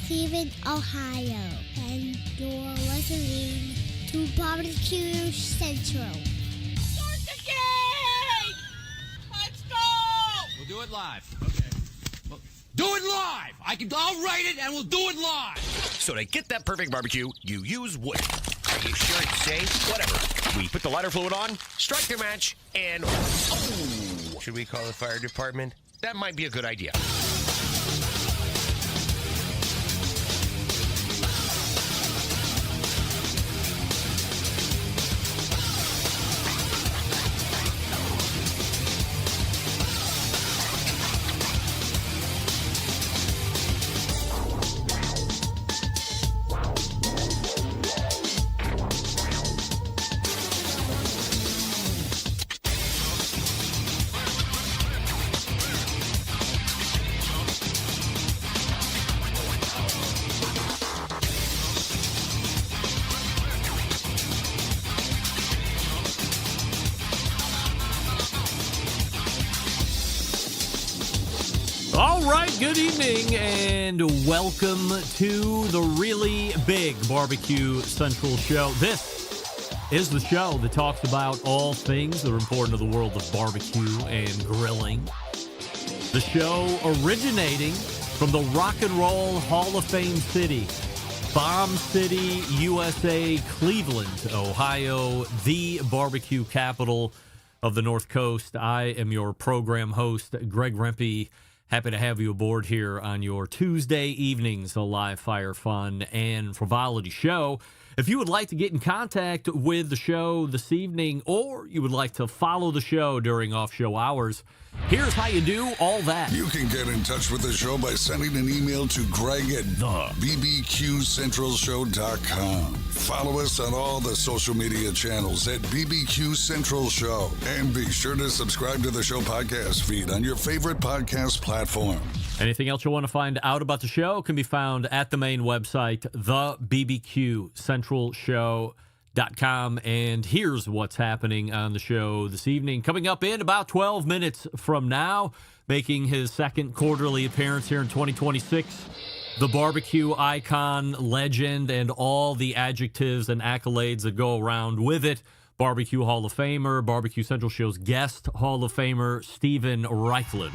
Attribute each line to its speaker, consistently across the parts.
Speaker 1: Cleveland, Ohio, and you're listening to BBQ Central.
Speaker 2: Start the game! Let's go!
Speaker 3: We'll do it live. Okay. Well, do it live! I'll write it and we'll do it live!
Speaker 4: So to get that perfect barbecue, you use wood. Are you sure it's safe? Whatever. We put the lighter fluid on, strike the match, and... Oh! Should we call the fire department? That might be a good idea.
Speaker 5: All right, good evening and welcome to the really big Barbecue Central show. This is the show that talks about all things that are important to the world of barbecue and grilling. The show originating from the Rock and Roll Hall of Fame city, Bomb City, USA, Cleveland, Ohio, the barbecue capital of the North Coast. I am your program host, Greg Rempe. Happy to have you aboard here on your Tuesday evenings, a live fire fun and frivolity show. If you would like to get in contact with the show this evening, or you would like to follow the show during off-show hours, here's how you do all that.
Speaker 6: You can get in touch with the show by sending an email to Greg at bbqcentralshow.com. Follow us on all the social media channels at BBQ Central Show. And be sure to subscribe to the show podcast feed on your favorite podcast platform.
Speaker 5: Anything else you want to find out about the show can be found at the main website, thebbqcentralshow.com. And here's what's happening on the show this evening. Coming up in about 12 minutes from now, making his second quarterly appearance here in 2026, the barbecue icon, legend, and all the adjectives and accolades that go around with it. Barbecue Hall of Famer, Barbecue Central Show's guest Hall of Famer, Stephen Raichlen.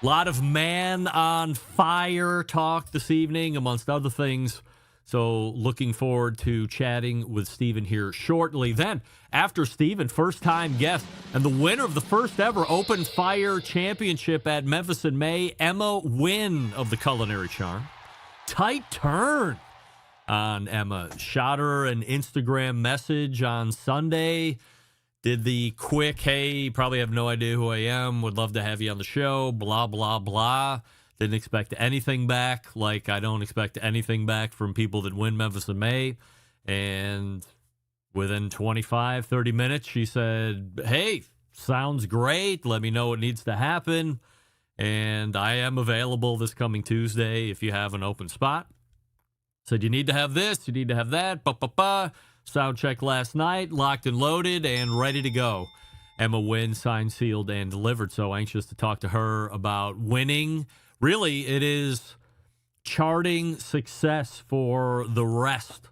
Speaker 5: A lot of man on fire talk this evening, amongst other things. So looking forward to chatting with Stephen here shortly. Then, after Stephen, first-time guest, and the winner of the first ever Open Fire Championship at Memphis in May, Emma Nguyen of the Culinary Charm. Tight turn on Emma. Shot her an Instagram message on Sunday. Did the quick, hey, you probably have no idea who I am, would love to have you on the show, blah, blah, blah. Didn't expect anything back, like I don't expect anything back from people that win Memphis in May. And within 25, 30 minutes, she said, hey, sounds great. Let me know what needs to happen. And I am available this coming Tuesday if you have an open spot. Said you need to have this, you need to have that, Sound check last night, locked and loaded and ready to go. Emma Nguyen, signed, sealed, and delivered. So anxious to talk to her about winning. Really, it is charting success for the rest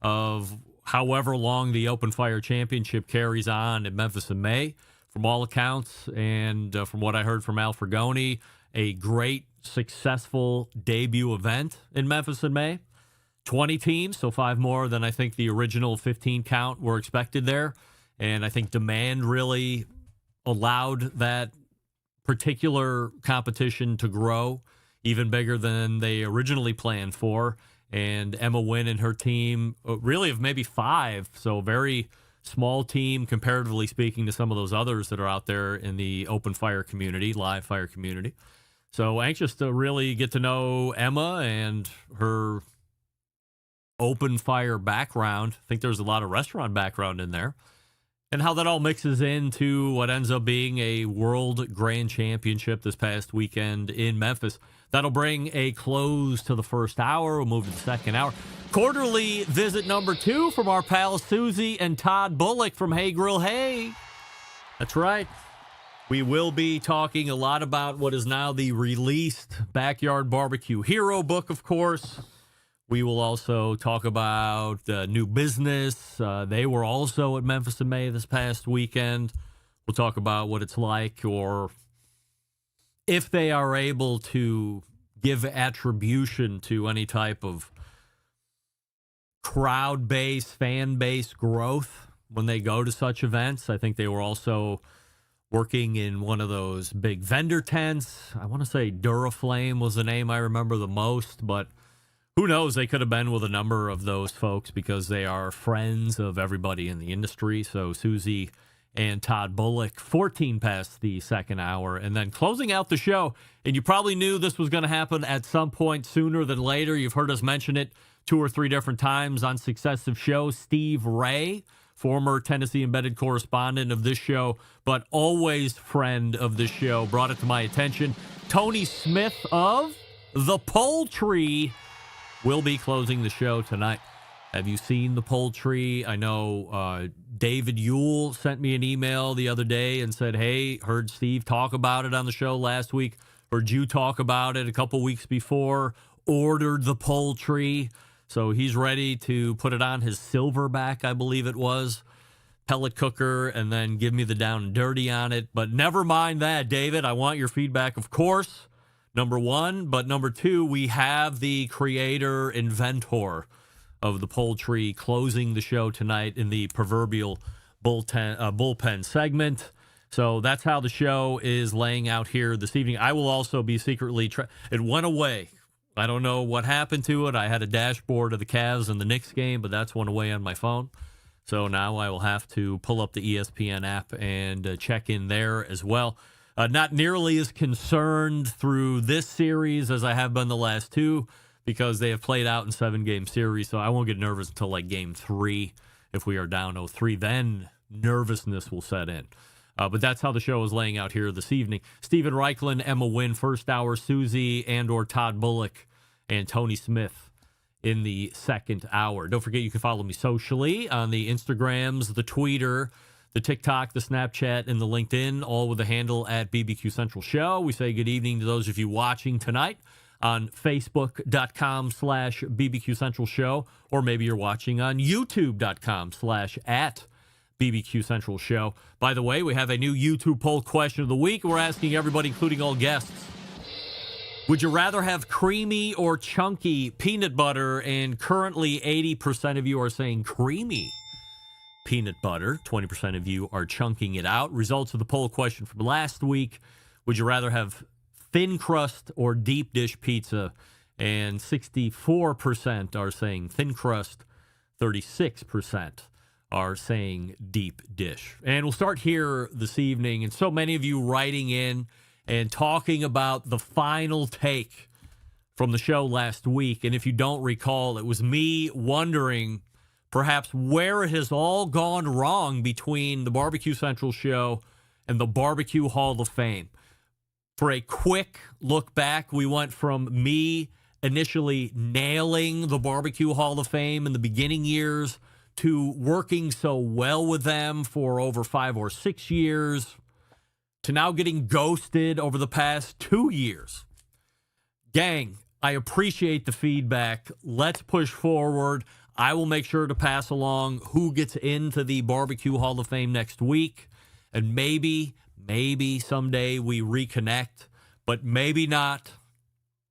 Speaker 5: of however long the Open Fire Championship carries on in Memphis in May. From all accounts, and from what I heard from Al Fragoni, a great, successful debut event in Memphis in May. 20 teams, so 5 more than I think the original 15 count were expected there. And I think demand really allowed that particular competition to grow even bigger than they originally planned for. And Emma Nguyen and her team, really of maybe 5, so very small team comparatively speaking to some of those others that are out there in the open fire community, live fire community. So anxious to really get to know Emma and her open fire background. I think there's a lot of restaurant background in there. And how that all mixes into what ends up being a World Grand Championship this past weekend in Memphis. That'll bring a close to the first hour. We'll move to the second hour. Quarterly visit number 2 from our pals Susie and Todd Bulloch from Hey Grill Hey. That's right. We will be talking a lot about what is now the released Backyard Barbecue Hero book, of course. We will also talk about new business. They were also at Memphis in May this past weekend. We'll talk about what it's like, or if they are able to give attribution to any type of crowd-based, fan-based growth when they go to such events. I think they were also working in one of those big vendor tents. I want to say Duraflame was the name I remember the most, but who knows? They could have been with a number of those folks because they are friends of everybody in the industry. So Susie and Todd Bulloch, 14 past the second hour. And then closing out the show, and you probably knew this was going to happen at some point sooner than later. You've heard us mention it 2 or 3 different times on successive shows. Steve Ray, former Tennessee embedded correspondent of this show, but always friend of this show, brought it to my attention. Toney Smith of the PoulTree will be closing the show tonight. Have you seen the PoulTree? I know David Yule sent me an email the other day and said, hey, heard Steve talk about it on the show last week. Heard you talk about it a couple weeks before. Ordered the PoulTree. So he's ready to put it on his Silverback, I believe it was, pellet cooker, and then give me the down and dirty on it. But never mind that, David. I want your feedback, of course, number one. But number two, we have the creator, inventor of the PoulTree closing the show tonight in the proverbial bullpen segment. So that's how the show is laying out here this evening. I will also be secretly... It went away. I don't know what happened to it. I had a dashboard of the Cavs and the Knicks game, but that's went away on my phone. So now I will have to pull up the ESPN app and check in there as well. Not nearly as concerned through this series as I have been the last 2, because they have played out in 7-game series. So I won't get nervous until like game 3. If we are down 0-3, then nervousness will set in. But that's how the show is laying out here this evening. Stephen Raichlen, Emma Nguyen, first hour, Susie and or Todd Bulloch, and Toney Smith in the second hour. Don't forget you can follow me socially on the Instagrams, the Twitter, the TikTok, the Snapchat, and the LinkedIn, all with the handle at BBQ Central Show. We say good evening to those of you watching tonight on Facebook.com/BBQ Central Show, or maybe you're watching on YouTube.com/at BBQ Central Show. By the way, we have a new YouTube poll question of the week. We're asking everybody, including all guests, would you rather have creamy or chunky peanut butter? And currently 80% of you are saying creamy peanut butter. 20% of you are chunking it out. Results of the poll question from last week. Would you rather have thin crust or deep dish pizza? And 64% are saying thin crust. 36% are saying deep dish. And we'll start here this evening. And so many of you writing in and talking about the final take from the show last week. And if you don't recall, it was me wondering perhaps where it has all gone wrong between the Barbecue Central show and the Barbecue Hall of Fame. For a quick look back, we went from me initially nailing the Barbecue Hall of Fame in the beginning years to working so well with them for over 5 or 6 years, to now getting ghosted over the past 2 years. Gang, I appreciate the feedback. Let's push forward. I will make sure to pass along who gets into the Barbecue Hall of Fame next week. And maybe someday we reconnect, but maybe not.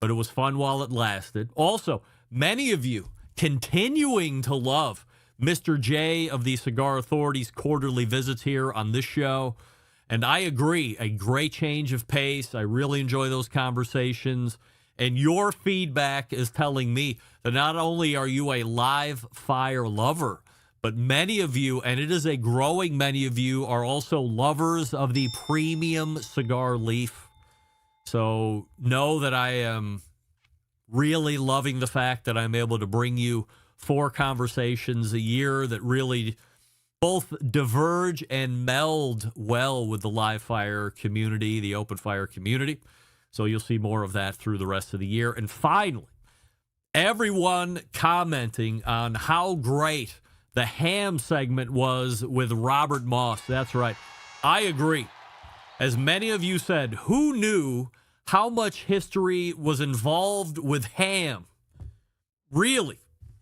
Speaker 5: But it was fun while it lasted. Also, many of you continuing to love Mr. J of the Cigar Authority's quarterly visits here on this show. And I agree, a great change of pace. I really enjoy those conversations. And your feedback is telling me that not only are you a live fire lover, but many of you, and it is a growing many of you, are also lovers of the premium cigar leaf. So know that I am really loving the fact that I'm able to bring you 4 conversations a year that really both diverge and meld well with the live fire community, the open fire community. So you'll see more of that through the rest of the year. And finally, everyone commenting on how great the ham segment was with Robert Moss. That's right. I agree. As many of you said, who knew how much history was involved with ham? Really?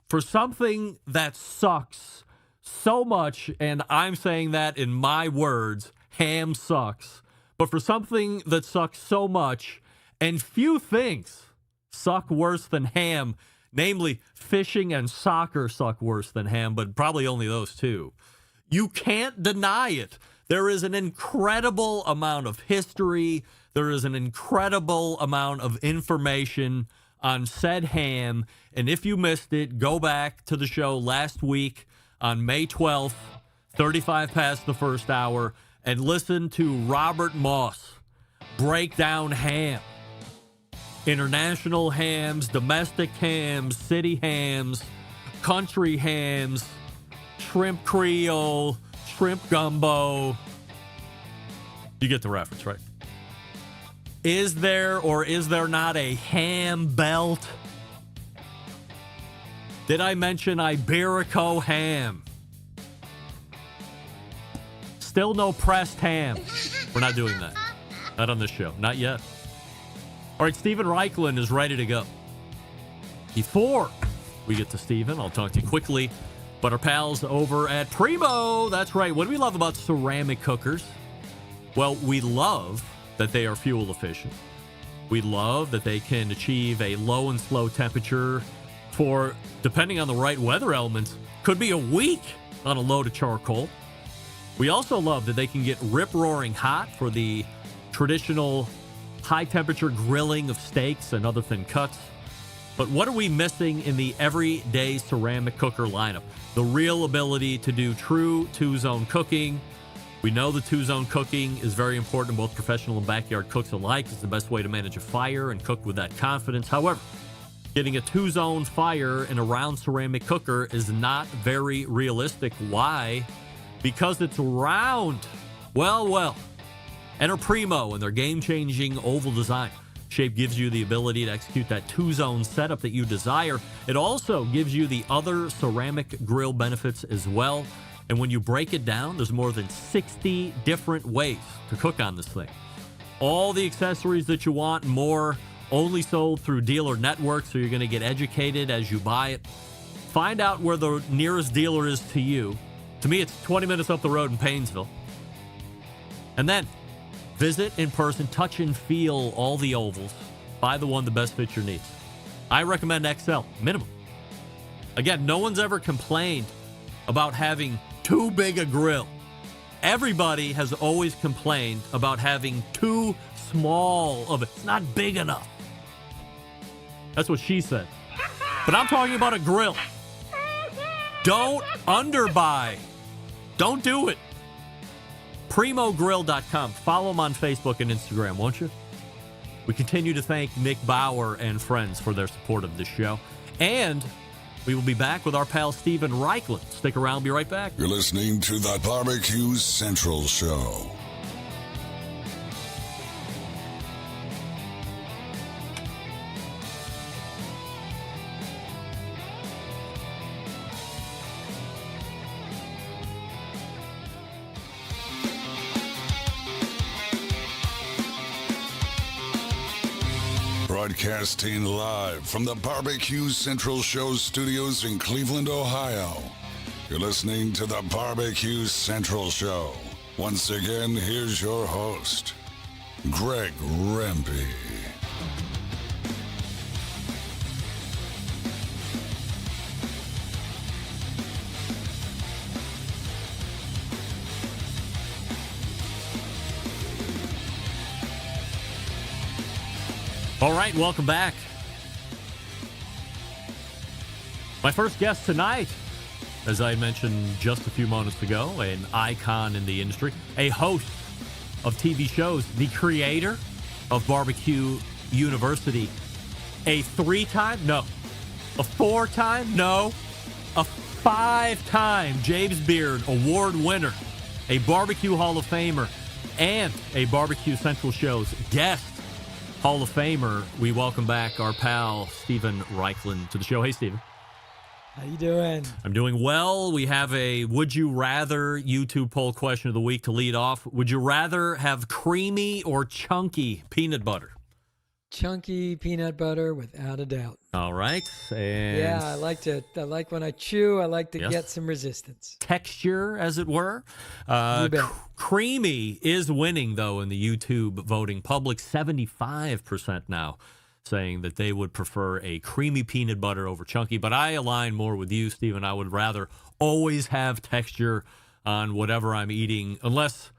Speaker 5: For something that sucks so much, and I'm saying that in my words, ham sucks. But for something that sucks so much, and few things suck worse than ham, namely fishing and soccer suck worse than ham, but probably only those two. You can't deny it. There is an incredible amount of history. There is an incredible amount of information on said ham. And if you missed it, go back to the show last week on May 12th, 35 past the first hour, and listen to Robert Moss break down ham. International hams, domestic hams, city hams, country hams, shrimp creole, shrimp gumbo. You get the reference, right? Is there or is there not a ham belt? Did I mention Iberico ham? Still no pressed ham. We're not doing that. Not on this show. Not yet. All right, Stephen Raichlen is ready to go. Before we get to Stephen, I'll talk to you quickly. But our pals over at Primo, that's right. What do we love about ceramic cookers? Well, we love that they are fuel efficient. We love that they can achieve a low and slow temperature for, depending on the right weather elements, could be a week on a load of charcoal. We also love that they can get rip-roaring hot for the traditional high-temperature grilling of steaks and other thin cuts. But what are we missing in the everyday ceramic cooker lineup? The real ability to do true two-zone cooking. We know the two-zone cooking is very important to both professional and backyard cooks alike. It's the best way to manage a fire and cook with that confidence. However, getting a two-zone fire in a round ceramic cooker is not very realistic. Why? Because it's round. Well. Enter Primo and their game-changing oval design. Shape gives you the ability to execute that two-zone setup that you desire. It also gives you the other ceramic grill benefits as well. And when you break it down, there's more than 60 different ways to cook on this thing. All the accessories that you want and more, only sold through dealer network, so you're going to get educated as you buy it. Find out where the nearest dealer is to you. To me, it's 20 minutes up the road in Painesville. And then visit in person, touch and feel all the ovals. Buy the one that best fits your needs. I recommend XL, minimum. Again, no one's ever complained about having too big a grill. Everybody has always complained about having too small of it. It's not big enough. That's what she said. But I'm talking about a grill. Don't underbuy. Don't do it. PrimoGrill.com. Follow them on Facebook and Instagram, won't you? We continue to thank Nick Bauer and friends for their support of this show. And we will be back with our pal Stephen Raichlen. Stick around, be right back.
Speaker 6: You're listening to the Barbecue Central Show. Broadcasting live from the Barbecue Central Show studios in Cleveland, Ohio. You're listening to the Barbecue Central Show. Once again, here's your host, Greg Rempe.
Speaker 5: All right, welcome back. My first guest tonight, as I mentioned just a few moments ago, an icon in the industry, a host of TV shows, the creator of Barbecue University, a 3-time, no, a 4-time, no, a 5-time James Beard Award winner, a Barbecue Hall of Famer, and a Barbecue Central Show's guest Hall of Famer. We welcome back our pal Stephen Raichlen to the show. Hey, Stephen.
Speaker 7: How you doing?
Speaker 5: I'm doing well. We have a Would You Rather YouTube poll question of the week to lead off. Would you rather have creamy or chunky peanut butter?
Speaker 7: Chunky peanut butter, without a doubt.
Speaker 5: All right. And
Speaker 7: Yeah, I like when I chew, I like to
Speaker 5: Yes.
Speaker 7: get some resistance.
Speaker 5: texture, as it were.
Speaker 7: You bet.
Speaker 5: Creamy is winning, though, in the YouTube voting public. 75% now saying that they would prefer a creamy peanut butter over chunky. But I align more with you, Stephen. I would rather always have texture on whatever I'm eating, unless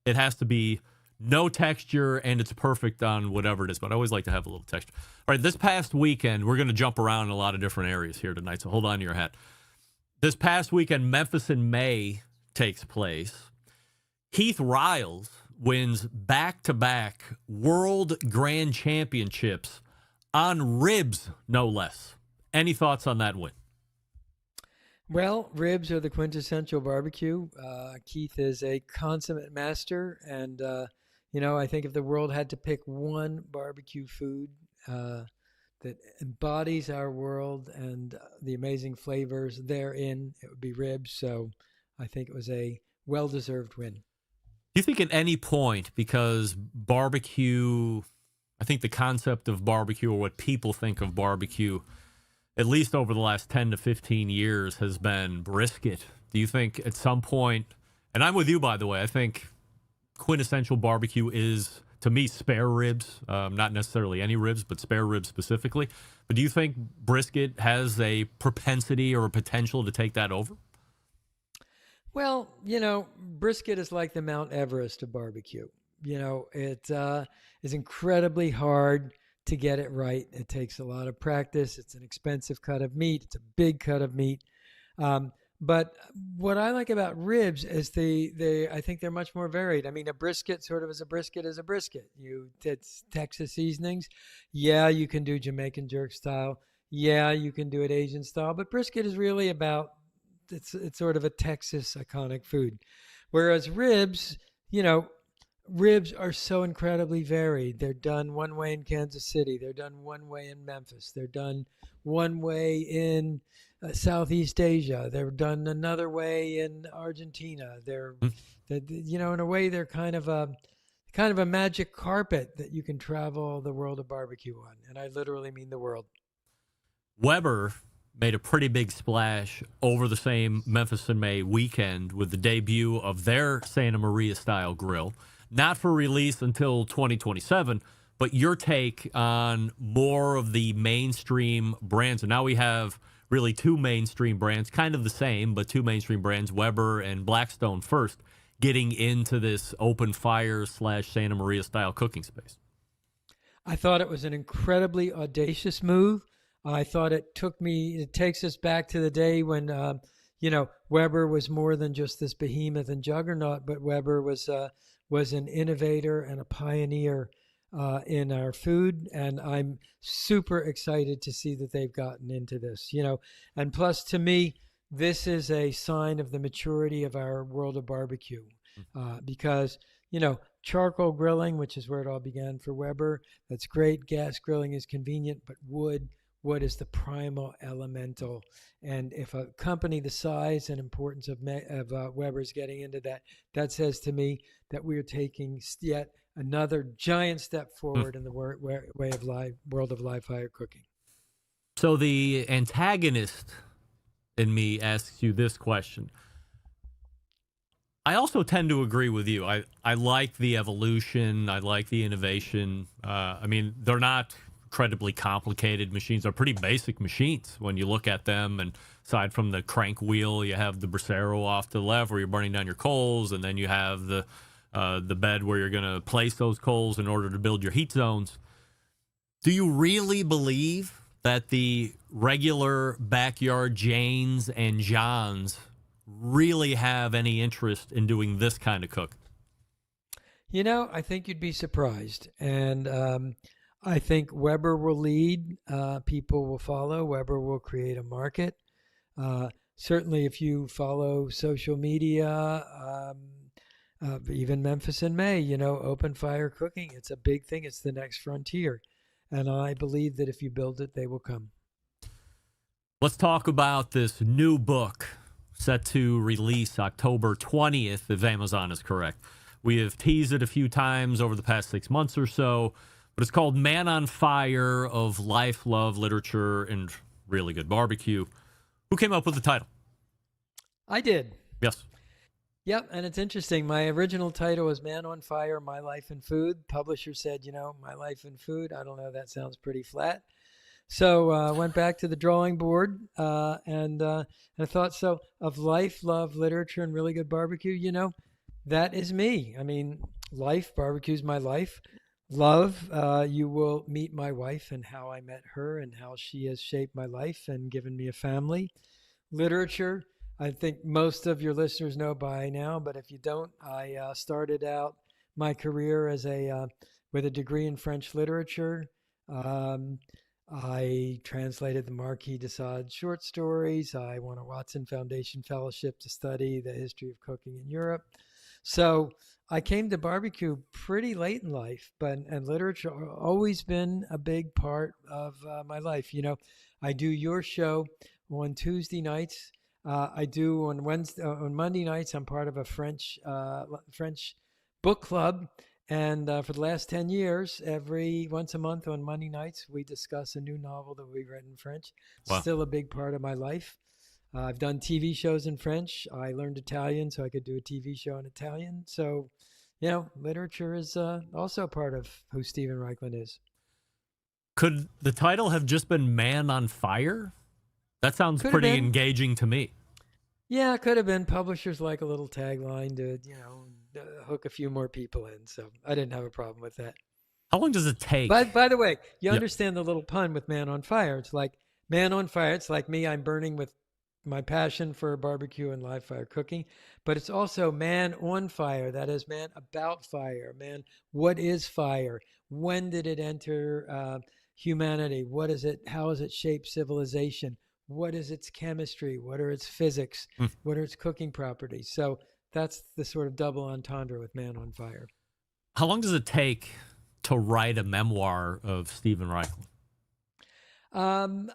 Speaker 5: it has to be no texture and it's perfect on whatever it is. But I always like to have a little texture. All right, this past weekend, we're going to jump around in a lot of different areas here tonight, so hold on to your hat. This past weekend, Memphis in May takes place. Heath Riles wins back-to-back World Grand Championships on ribs, no less. Any thoughts on that win?
Speaker 7: Well, ribs are the quintessential barbecue. Keith is a consummate master, and I think if the world had to pick one barbecue food that embodies our world and the amazing flavors therein, it would be ribs. So I think it was a well-deserved win.
Speaker 5: Do you think at any point, because barbecue, I think the concept of barbecue, or what people think of barbecue, at least over the last 10 to 15 years, has been brisket. Do you think at some point, and I'm with you, by the way, I think quintessential barbecue is, to me, spare ribs, not necessarily any ribs, but spare ribs specifically. But do you think brisket has a propensity or a potential to take that over?
Speaker 7: Well, brisket is like the Mount Everest of barbecue. It is incredibly hard to get it right. It takes a lot of practice. It's an expensive cut of meat. It's a big cut of meat. But what I like about ribs is I think they're much more varied. I mean, a brisket sort of is a brisket is a brisket. It's Texas seasonings. Yeah, you can do Jamaican jerk style. Yeah, you can do it Asian style. But brisket is really about, it's sort of a Texas iconic food. Whereas ribs, ribs are so incredibly varied. They're done one way in Kansas City. They're done one way in Memphis. They're done one way in Southeast Asia. They're done another way in Argentina. In a way, they're kind of a magic carpet that you can travel the world of barbecue on. And I literally mean the world.
Speaker 5: Weber made a pretty big splash over the same Memphis in May weekend with the debut of their Santa Maria style grill. Not for release until 2027, but your take on more of the mainstream brands. And now we have really two mainstream brands, kind of the same, but two mainstream brands, Weber and Blackstone first, getting into this open fire / Santa Maria style cooking space.
Speaker 7: I thought it was an incredibly audacious move. I thought it takes us back to the day when, Weber was more than just this behemoth and juggernaut, but Weber was an innovator and a pioneer in our food. And I'm super excited to see that they've gotten into this, and plus to me, this is a sign of the maturity of our world of barbecue because, charcoal grilling, which is where it all began for Weber, that's great. Gas grilling is convenient, but wood is the primal elemental. And if a company the size and importance of Weber is getting into that, that says to me that we are taking yet another giant step forward in the world of live fire cooking.
Speaker 5: So the antagonist in me asks you this question. I also tend to agree with you. I like the evolution. I like the innovation. They're not incredibly complicated machines. Are pretty basic machines when you look at them, and aside from the crank wheel, you have the bracero off to the left where you're burning down your coals, and then you have the bed where you're going to place those coals in order to build your heat zones. Do you really believe that the regular backyard Janes and Johns really have any interest in doing this kind of cooking?
Speaker 7: I think you'd be surprised. And I think Weber will lead. People will follow. Weber will create a market. Certainly, if you follow social media, even Memphis in May, open fire cooking, it's a big thing. It's the next frontier. And I believe that if you build it, they will come.
Speaker 5: Let's talk about this new book set to release October 20th, if Amazon is correct. We have teased it a few times over the past 6 months or so, but it's called Man on Fire of Life, Love, Literature, and Really Good Barbecue. Who came up with the title?
Speaker 7: I did.
Speaker 5: Yes.
Speaker 7: Yep, and it's interesting. My original title was Man on Fire, My Life in Food. Publisher said, My life in food. I don't know, that sounds pretty flat. So I went back to the drawing board and I thought, so of life, love, literature, and really good barbecue, that is me. I mean, life, barbecue's my life. Love, you will meet my wife and how I met her and how she has shaped my life and given me a family. Literature, I think most of your listeners know by now, but if you don't, I started out my career as with a degree in French literature. I translated the Marquis de Sade short stories. I won a Watson Foundation Fellowship to study the history of cooking in Europe. So I came to barbecue pretty late in life, and literature always been a big part of my life. I do your show on Tuesday nights. I do on Monday nights. I'm part of a French book club. And for the last 10 years, once a month on Monday nights, we discuss a new novel that we've written in French.
Speaker 5: Wow.
Speaker 7: Still a big part of my life. I've done TV shows in French. I learned Italian so I could do a TV show in Italian. So, literature is also part of who Stephen Raichlen is.
Speaker 5: Could the title have just been Man on Fire? That sounds pretty engaging to me.
Speaker 7: Yeah, it could have been. Publishers like a little tagline to, hook a few more people in. So I didn't have a problem with that.
Speaker 5: How long does it take?
Speaker 7: By the way, you understand the little pun with Man on Fire. It's like Man on Fire. It's like me. I'm burning with my passion for barbecue and live fire cooking. But it's also Man on Fire. That is man about fire. Man, what is fire? When did it enter humanity? What is it? How has it shaped civilization? What is its chemistry? What are its physics? What are its cooking properties? So that's the sort of double entendre with Man on Fire.
Speaker 5: How long does it take to write a memoir of Stephen Raichlen?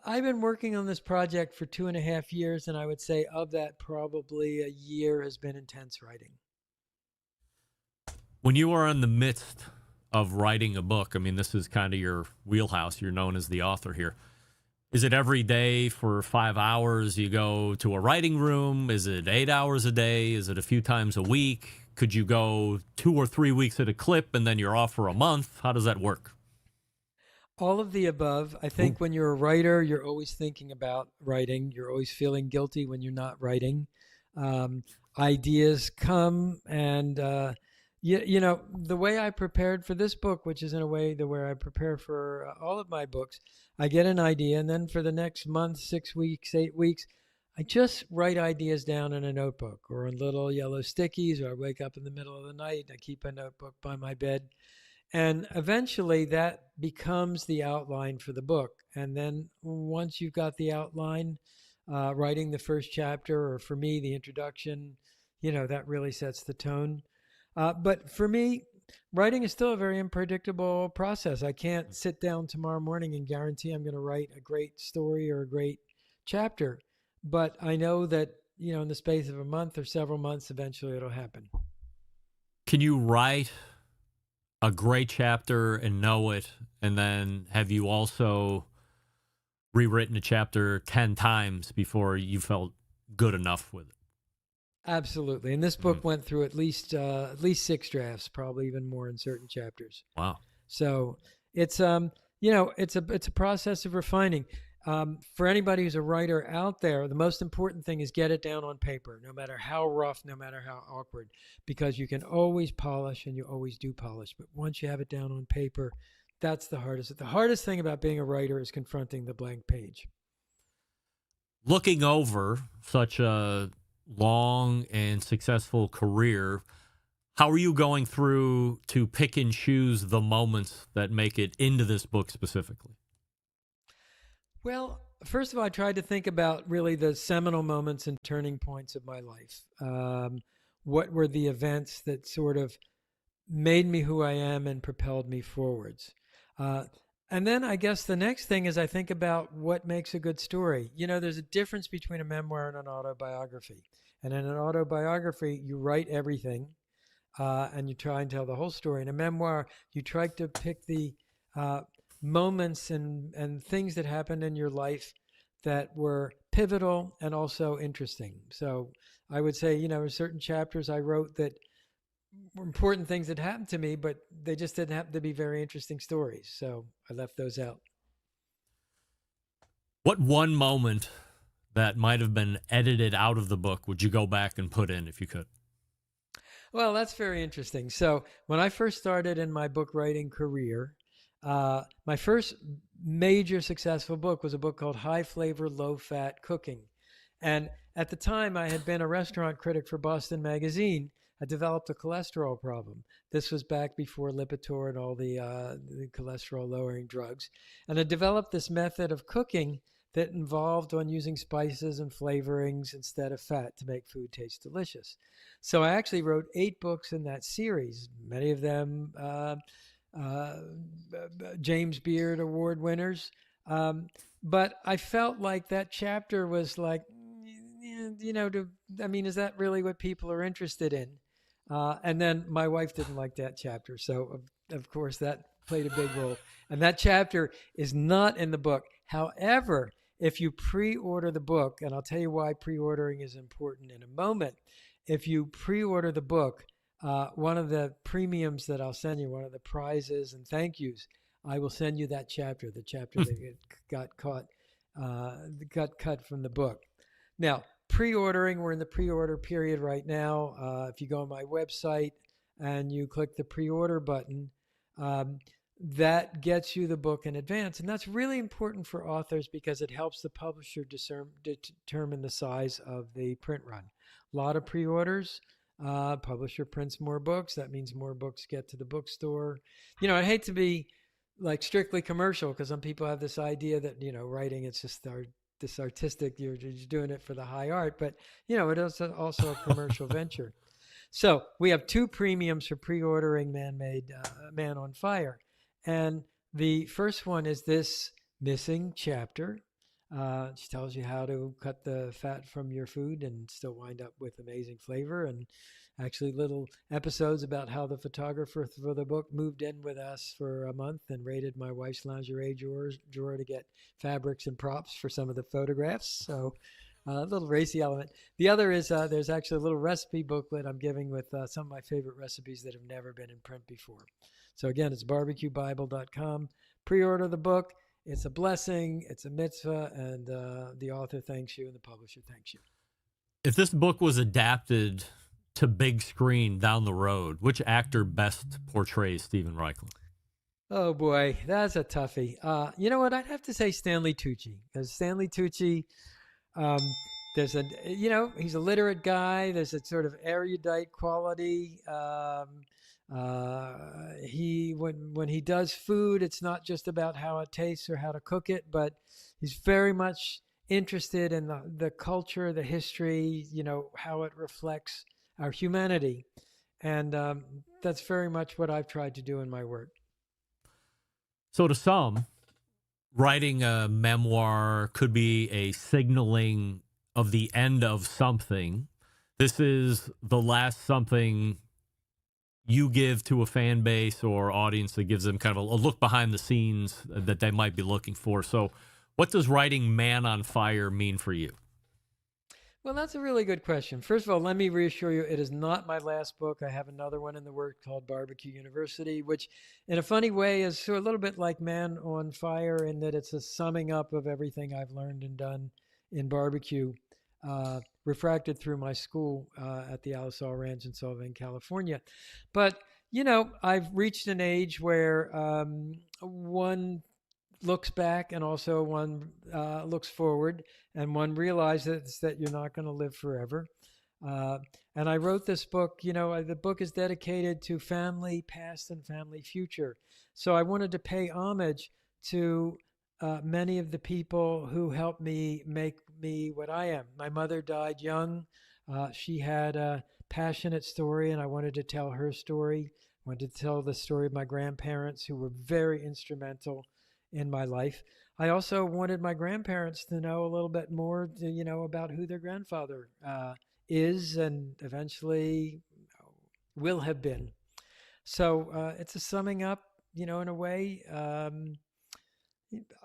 Speaker 7: I've been working on this project for 2.5 years, and I would say of that, probably a year has been intense writing.
Speaker 5: When you are in the midst of writing a book, I mean, this is kind of your wheelhouse. You're known as the author here. Is it every day for 5 hours you go to a writing room? Is it 8 hours a day? Is it a few times a week? Could you go 2 or 3 weeks at a clip and then you're off for a month? How does that work?
Speaker 7: All of the above. I think when you're a writer, you're always thinking about writing. You're always feeling guilty when you're not writing. Ideas come and, the way I prepared for this book, which is in a way the way I prepare for all of my books, I get an idea, and then for the next month, 6 weeks, 8 weeks, I just write ideas down in a notebook or on little yellow stickies, or I wake up in the middle of the night. I keep a notebook by my bed. And eventually that becomes the outline for the book. And then once you've got the outline, writing the first chapter, or for me, the introduction, that really sets the tone. But for me, writing is still a very unpredictable process. I can't sit down tomorrow morning and guarantee I'm going to write a great story or a great chapter. But I know that, in the space of a month or several months, eventually it'll happen.
Speaker 5: Can you write a great chapter and know it, and then have you also rewritten a chapter 10 times before you felt good enough with it?
Speaker 7: Absolutely. And this book went through at least 6 drafts, probably even more in certain chapters.
Speaker 5: Wow.
Speaker 7: So it's it's a process of refining. For anybody who's a writer out there, the most important thing is get it down on paper, no matter how rough, no matter how awkward, because you can always polish, and you always do polish. But once you have it down on paper, that's the hardest. The hardest thing about being a writer is confronting the blank page.
Speaker 5: Looking over such a long and successful career, how are you going through to pick and choose the moments that make it into this book specifically?
Speaker 7: Well, first of all, I tried to think about really the seminal moments and turning points of my life. What were the events that sort of made me who I am and propelled me forwards? And then I guess the next thing is I think about what makes a good story. There's a difference between a memoir and an autobiography. And in an autobiography, you write everything and you try and tell the whole story. In a memoir, you try to pick the moments and things that happened in your life that were pivotal and also interesting. So I would say, certain chapters I wrote that were important things that happened to me, but they just didn't happen to be very interesting stories. So I left those out.
Speaker 5: What one moment that might have been edited out of the book would you go back and put in if you could?
Speaker 7: Well, that's very interesting. So when I first started in my book writing career, my first major successful book was a book called High Flavor, Low Fat Cooking. And at the time, I had been a restaurant critic for Boston Magazine. I developed a cholesterol problem. This was back before Lipitor and all the cholesterol-lowering drugs. And I developed this method of cooking that involved on using spices and flavorings instead of fat to make food taste delicious. So I actually wrote 8 books in that series, many of them James Beard Award winners. But I felt like that chapter was like, is that really what people are interested in? And then my wife didn't like that chapter. So, of course, that played a big role. And that chapter is not in the book. However, if you pre-order the book, and I'll tell you why pre-ordering is important in a moment. If you pre-order the book, one of the premiums that I'll send you, one of the prizes and thank yous, I will send you that chapter, the chapter that got cut from the book. Now, pre-ordering, we're in the pre-order period right now. If you go on my website and you click the pre-order button, that gets you the book in advance. And that's really important for authors because it helps the publisher determine the size of the print run. A lot of pre-orders. Publisher prints more books. That means more books get to the bookstore. I hate to be like strictly commercial because some people have this idea that, writing, it's just this artistic, you're just doing it for the high art, but it is also a commercial venture. So we have 2 premiums for pre-ordering Man on Fire. And the first one is this missing chapter. She tells you how to cut the fat from your food and still wind up with amazing flavor, and actually little episodes about how the photographer for the book moved in with us for a month and raided my wife's lingerie drawer to get fabrics and props for some of the photographs. So a little racy element. The other is there's actually a little recipe booklet I'm giving with some of my favorite recipes that have never been in print before. So again, it's barbecuebible.com. Pre-order the book. It's a blessing, it's a mitzvah, and the author thanks you and the publisher thanks you.
Speaker 5: If this book was adapted to big screen down the road, which actor best portrays Stephen Raichlen?
Speaker 7: Oh boy, that's a toughie. You know what? I'd have to say Stanley Tucci, because Stanley Tucci, he's a literate guy. There's a sort of erudite quality. When he does food, it's not just about how it tastes or how to cook it, but he's very much interested in the culture, the history, how it reflects our humanity. And that's very much what I've tried to do in my work.
Speaker 5: So to some, writing a memoir could be a signaling of the end of something. This is the last something you give to a fan base or audience that gives them kind of a look behind the scenes that they might be looking for. So what does writing Man on Fire mean for you?
Speaker 7: Well, that's a really good question. First of all, let me reassure you, it is not my last book. I have another one in the works called Barbecue University, which in a funny way is a little bit like Man on Fire in that it's a summing up of everything I've learned and done in barbecue, refracted through my school at the Alisal Ranch in Solvang, California. But, I've reached an age where one looks back and also one looks forward, and one realizes that you're not going to live forever. And I wrote this book, the book is dedicated to family past and family future. So I wanted to pay homage to many of the people who helped me make me what I am. My mother died young. She had a passionate story, and I wanted to tell her story. I wanted to tell the story of my grandparents, who were very instrumental in my life. I also wanted my grandparents to know a little bit more, about who their grandfather is and eventually will have been. So it's a summing up, in a way.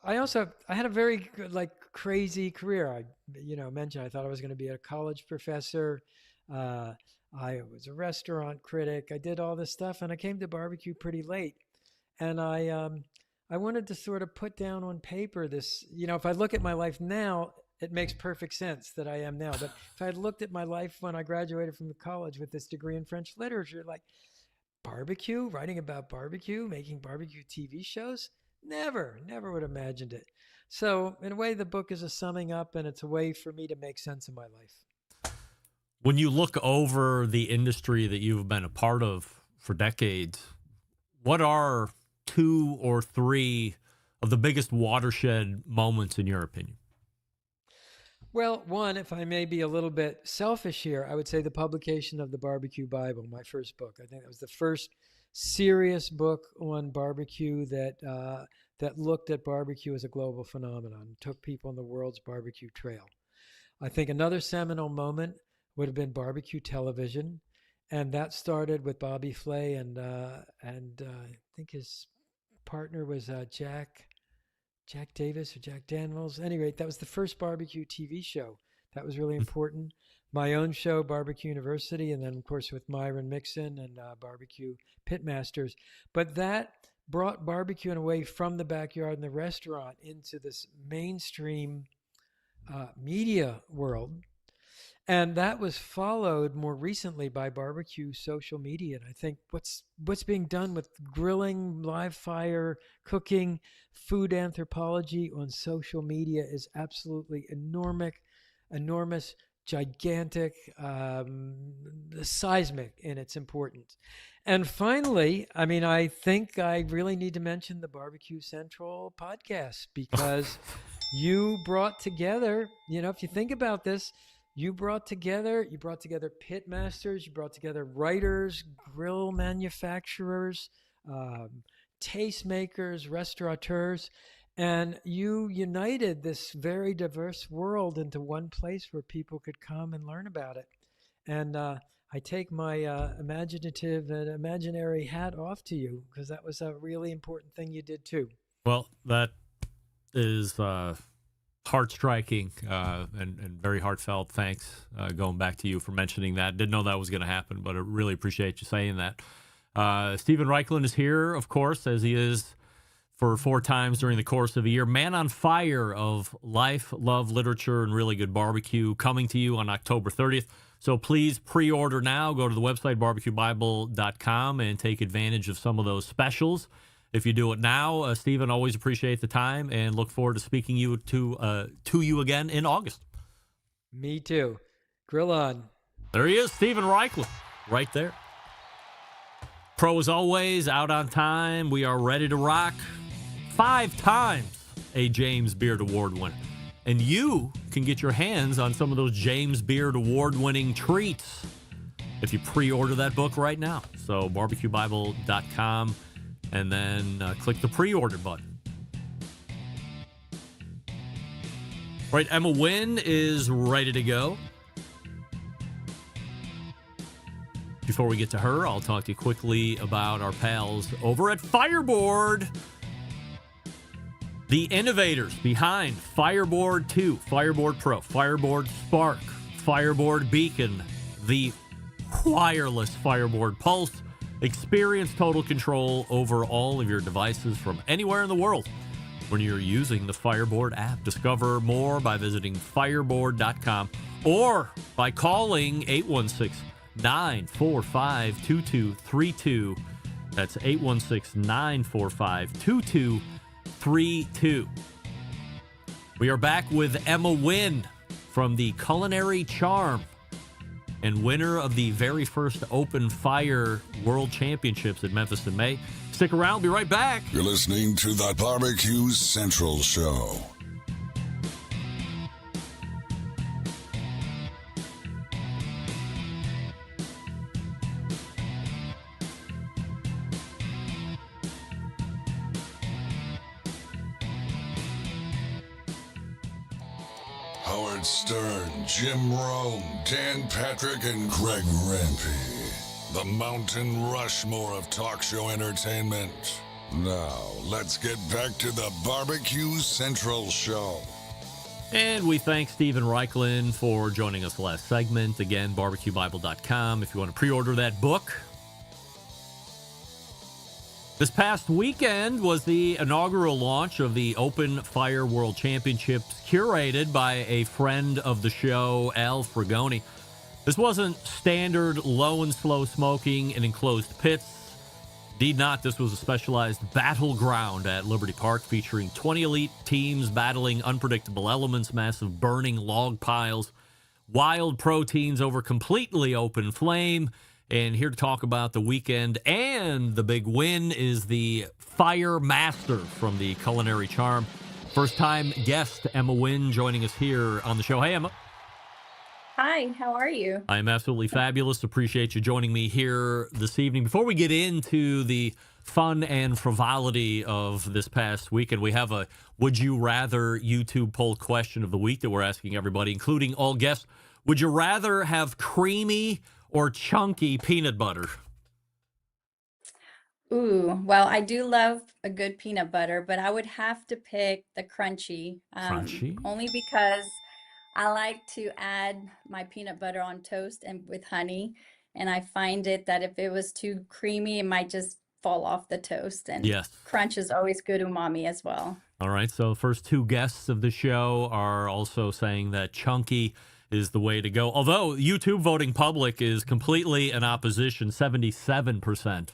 Speaker 7: I had a very good, crazy career. I mentioned I thought I was going to be a college professor. I was a restaurant critic. I did all this stuff, and I came to barbecue pretty late. And I wanted to sort of put down on paper this. If I look at my life now, it makes perfect sense that I am now. But if I had looked at my life when I graduated from the college with this degree in French literature, like barbecue, writing about barbecue, making barbecue TV shows, never would have imagined it. So in a way, the book is a summing up, and it's a way for me to make sense of my life.
Speaker 5: When you look over the industry that you've been a part of for decades, what are 2 or 3 of the biggest watershed moments in your opinion?
Speaker 7: Well, one, if I may be a little bit selfish here, I would say the publication of the Barbecue Bible, my first book. I think that was the first serious book on barbecue that looked at barbecue as a global phenomenon, took people on the world's barbecue trail. I think another seminal moment would have been barbecue television, and that started with Bobby Flay and I think his partner was Jack Davis or Jack Daniels. Anyway, that was the first barbecue TV show. That was really important. My own show, Barbecue University, and then, of course, with Myron Mixon and Barbecue Pitmasters. But that brought barbecue in a way from the backyard and the restaurant into this mainstream media world. And that was followed more recently by barbecue social media. And I think what's being done with grilling, live fire, cooking, food anthropology on social media is absolutely enormous, gigantic, seismic in its importance. And finally, I think I really need to mention the Barbecue Central podcast, because you brought together, if you think about this, you brought together pit masters, you brought together writers, grill manufacturers, tastemakers, restaurateurs, and you united this very diverse world into one place where people could come and learn about it. And I take my imaginative and imaginary hat off to you, because that was a really important thing you did too.
Speaker 5: Well, that is heart-striking and very heartfelt. Thanks going back to you for mentioning that. Didn't know that was going to happen, but I really appreciate you saying that. Stephen Raichlen is here, of course, as he is for 4 times during the course of a year. Man on Fire of Life, Love, Literature, and Really Good Barbecue, coming to you on October 30th. So please pre-order now. Go to the website, barbecuebible.com, and take advantage of some of those specials. If you do it now, Stephen, always appreciate the time and look forward to speaking to you again in August.
Speaker 7: Me too. Grill on.
Speaker 5: There he is, Stephen Raichlen, right there. Pro as always, out on time. We are ready to rock. 5 times a James Beard Award winner. And you can get your hands on some of those James Beard Award-winning treats if you pre-order that book right now. So barbecuebible.com. And then click the pre-order button. Right, Emma Nguyen is ready to go. Before we get to her, I'll talk to you quickly about our pals over at Fireboard. The innovators behind Fireboard 2, Fireboard Pro, Fireboard Spark, Fireboard Beacon, the wireless Fireboard Pulse. Experience total control over all of your devices from anywhere in the world when you're using the Fireboard app. Discover more by visiting fireboard.com or by calling 816-945-2232. That's 816-945-2232. We are back with Emma Nguyen from the Culinary Charm and winner of the very first Open Fire World Championships at Memphis in May. Stick around, be right back.
Speaker 6: You're listening to the Barbecue Central Show. Howard Stern, Jim Rome, Dan Patrick, and Greg Rempe. The Mountain Rushmore of talk show entertainment. Now, let's get back to the Barbecue Central Show.
Speaker 5: And we thank Stephen Raichlen for joining us last segment. Again, barbecuebible.com if you want to pre-order that book. This past weekend was the inaugural launch of the Open Fire World Championships, curated by a friend of the show, Al Fragoni. This wasn't standard low and slow smoking in enclosed pits. Indeed not. This was a specialized battleground at Liberty Park featuring 20 elite teams battling unpredictable elements, massive burning log piles, wild proteins over completely open flame. And here to talk about the weekend and the big win is the Fire Master from the Culinary Charm. First-time guest Emma Nguyen joining us here on the show. Hey, Emma.
Speaker 8: Hi, how are you?
Speaker 5: I am absolutely fabulous. Appreciate you joining me here this evening. Before we get into the fun and frivolity of this past weekend, we have a Would You Rather YouTube poll question of the week that we're asking everybody, including all guests. Would you rather have creamy or chunky peanut butter?
Speaker 8: Ooh, well, I do love a good peanut butter, but I would have to pick the crunchy.
Speaker 5: Crunchy?
Speaker 8: Only because I like to add my peanut butter on toast and with honey, and I find it that if it was too creamy, it might just fall off the toast. And
Speaker 5: Yes.
Speaker 8: crunch is always good umami as well.
Speaker 5: All right, so the first two guests of the show are also saying that chunky is the way to go. Although YouTube voting public is completely in opposition. 77%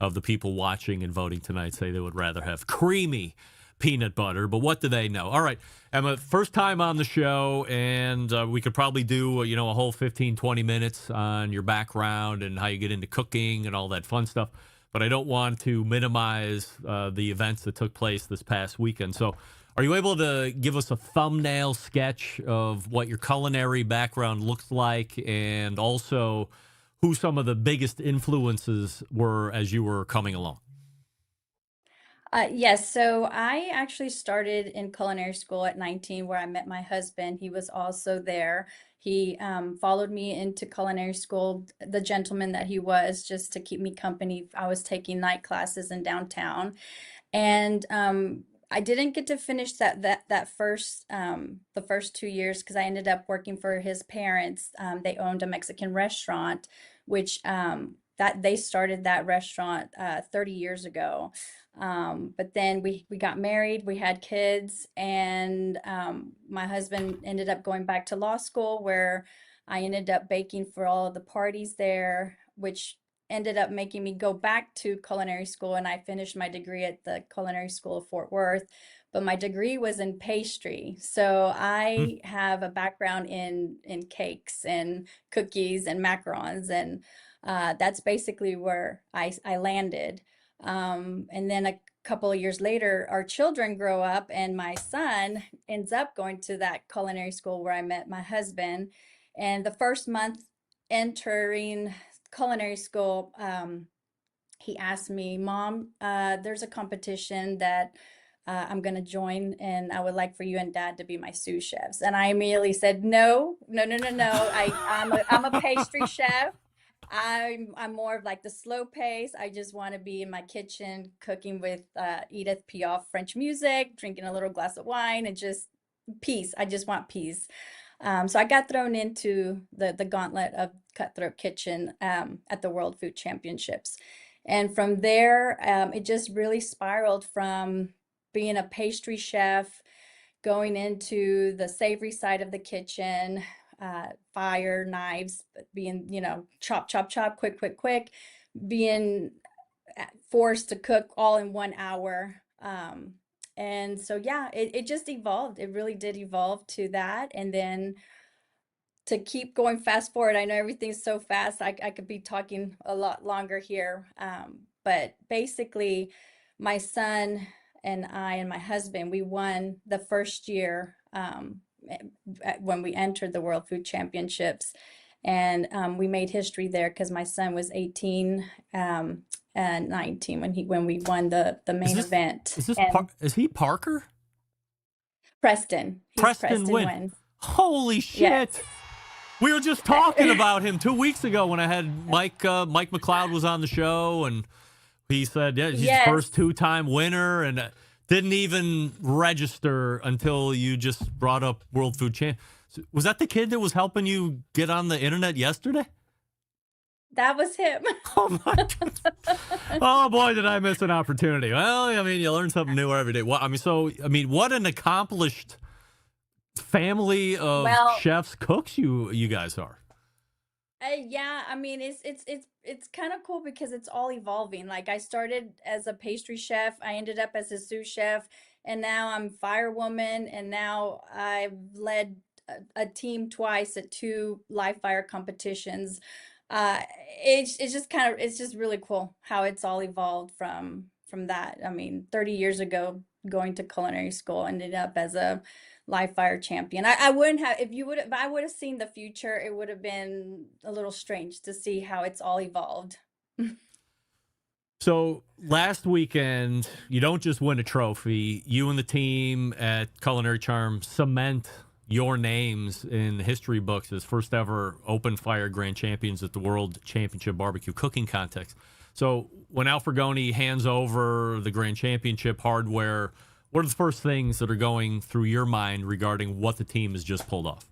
Speaker 5: of the people watching and voting tonight say they would rather have creamy peanut butter. But what do they know? All right, Emma, first time on the show, and we could probably do, a whole 15, 20 minutes on your background and how you get into cooking and all that fun stuff. But I don't want to minimize the events that took place this past weekend. So are you able to give us a thumbnail sketch of what your culinary background looks like, and also who some of the biggest influences were as you were coming along?
Speaker 8: Yes, so I actually started in culinary school at 19, where I met my husband. He was also there. He followed me into culinary school, the gentleman that he was, just to keep me company. I was taking night classes in downtown, and I didn't get to finish that first the first 2 years because I ended up working for his parents. They owned a Mexican restaurant, which that they started that restaurant 30 years ago. But then we got married, we had kids, and my husband ended up going back to law school, where I ended up baking for all of the parties there, which ended up making me go back to culinary school, and I finished my degree at the Culinary School of Fort Worth. But my degree was in pastry, so I have a background in cakes and cookies and macarons, and that's basically where I landed. And then a couple of years later, our children grow up, and my son ends up going to that culinary school where I met my husband. And the first month entering culinary school, he asked me, Mom, there's a competition that I'm going to join, and I would like for you and Dad to be my sous chefs. And I immediately said, no. I'm a pastry chef. I'm more of like the slow pace. I just want to be in my kitchen cooking with Edith Piaf French music, drinking a little glass of wine, and just peace. I just want peace. So I got thrown into the gauntlet of Cutthroat Kitchen at the World Food Championships. And from there, it just really spiraled from being a pastry chef, going into the savory side of the kitchen, fire, knives, being, chop, chop, chop, quick, quick, quick, being forced to cook all in 1 hour. And so, yeah, it just evolved. It really did evolve to that. And then to keep going fast forward, I know everything's so fast. I could be talking a lot longer here. But basically, my son and I and my husband, we won the first year when we entered the World Food Championships. And we made history there because my son was 18 and 19 when we won the main event.
Speaker 5: Is he Parker?
Speaker 8: Preston. He's
Speaker 5: Preston Nguyen.
Speaker 8: Nguyen.
Speaker 5: Holy shit.
Speaker 8: Yes.
Speaker 5: We were just talking about him 2 weeks ago when I had Mike McLeod was on the show, and he said, yeah, he's the
Speaker 8: Yes.
Speaker 5: first two-time winner, and didn't even register until you just brought up World Food Champ. Was that the kid that was helping you get on the internet yesterday?
Speaker 8: That was him.
Speaker 5: Oh, my God. Oh, boy, did I miss an opportunity. Well, I mean, you learn something new every day. What an accomplished family of chefs, cooks you guys are.
Speaker 8: Yeah, I mean it's kind of cool because it's all evolving. Like I started as a pastry chef, I ended up as a sous chef, and now I'm firewoman, and now I've led a team twice at 2 live fire competitions. Uh, it's just it's just really cool how it's all evolved from that. I mean, 30 years ago, going to culinary school, ended up as a live fire champion. I wouldn't have, if I would have seen the future, it would have been a little strange to see how it's all evolved.
Speaker 5: So last weekend, you don't just win a trophy. You and the team at Culinary Charm cement your names in the history books as first ever open fire grand champions at the World Championship Barbecue Cooking Contest. So when Al Fragoni hands over the grand championship hardware, what are the first things that are going through your mind regarding what the team has just pulled off?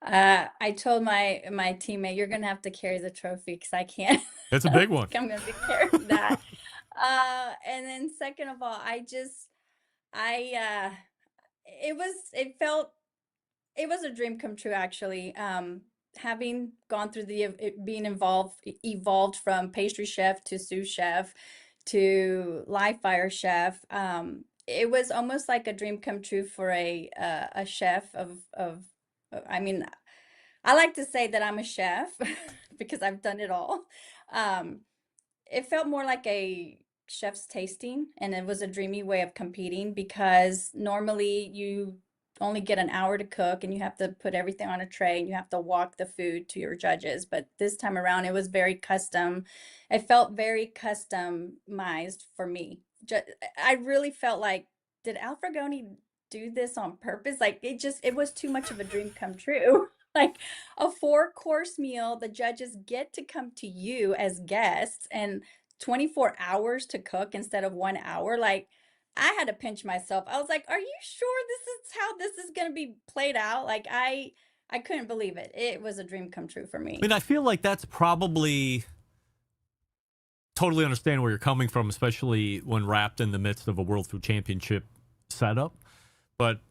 Speaker 8: I told my teammate, you're gonna have to carry the trophy because I can't.
Speaker 5: It's a big one.
Speaker 8: I'm gonna be carrying that. And then second of all, it was a dream come true actually. Having gone through being evolved from pastry chef to sous chef to live fire chef. It was almost like a dream come true for a chef of I mean, I like to say that I'm a chef because I've done it all. It felt more like a chef's tasting, and it was a dreamy way of competing because normally you only get an hour to cook and you have to put everything on a tray and you have to walk the food to your judges. But this time around, it was very custom. It felt very customized for me. I really felt like, did Al Fragoni do this on purpose? Like it was too much of a dream come true. Like a 4-course meal, the judges get to come to you as guests and 24 hours to cook instead of 1 hour. Like I had to pinch myself. I was like, are you sure this is how this is going to be played out? Like I couldn't believe it. It was a dream come true for me.
Speaker 5: I mean, I feel like that's probably totally understand where you're coming from, especially when wrapped in the midst of a World Food Championship setup. But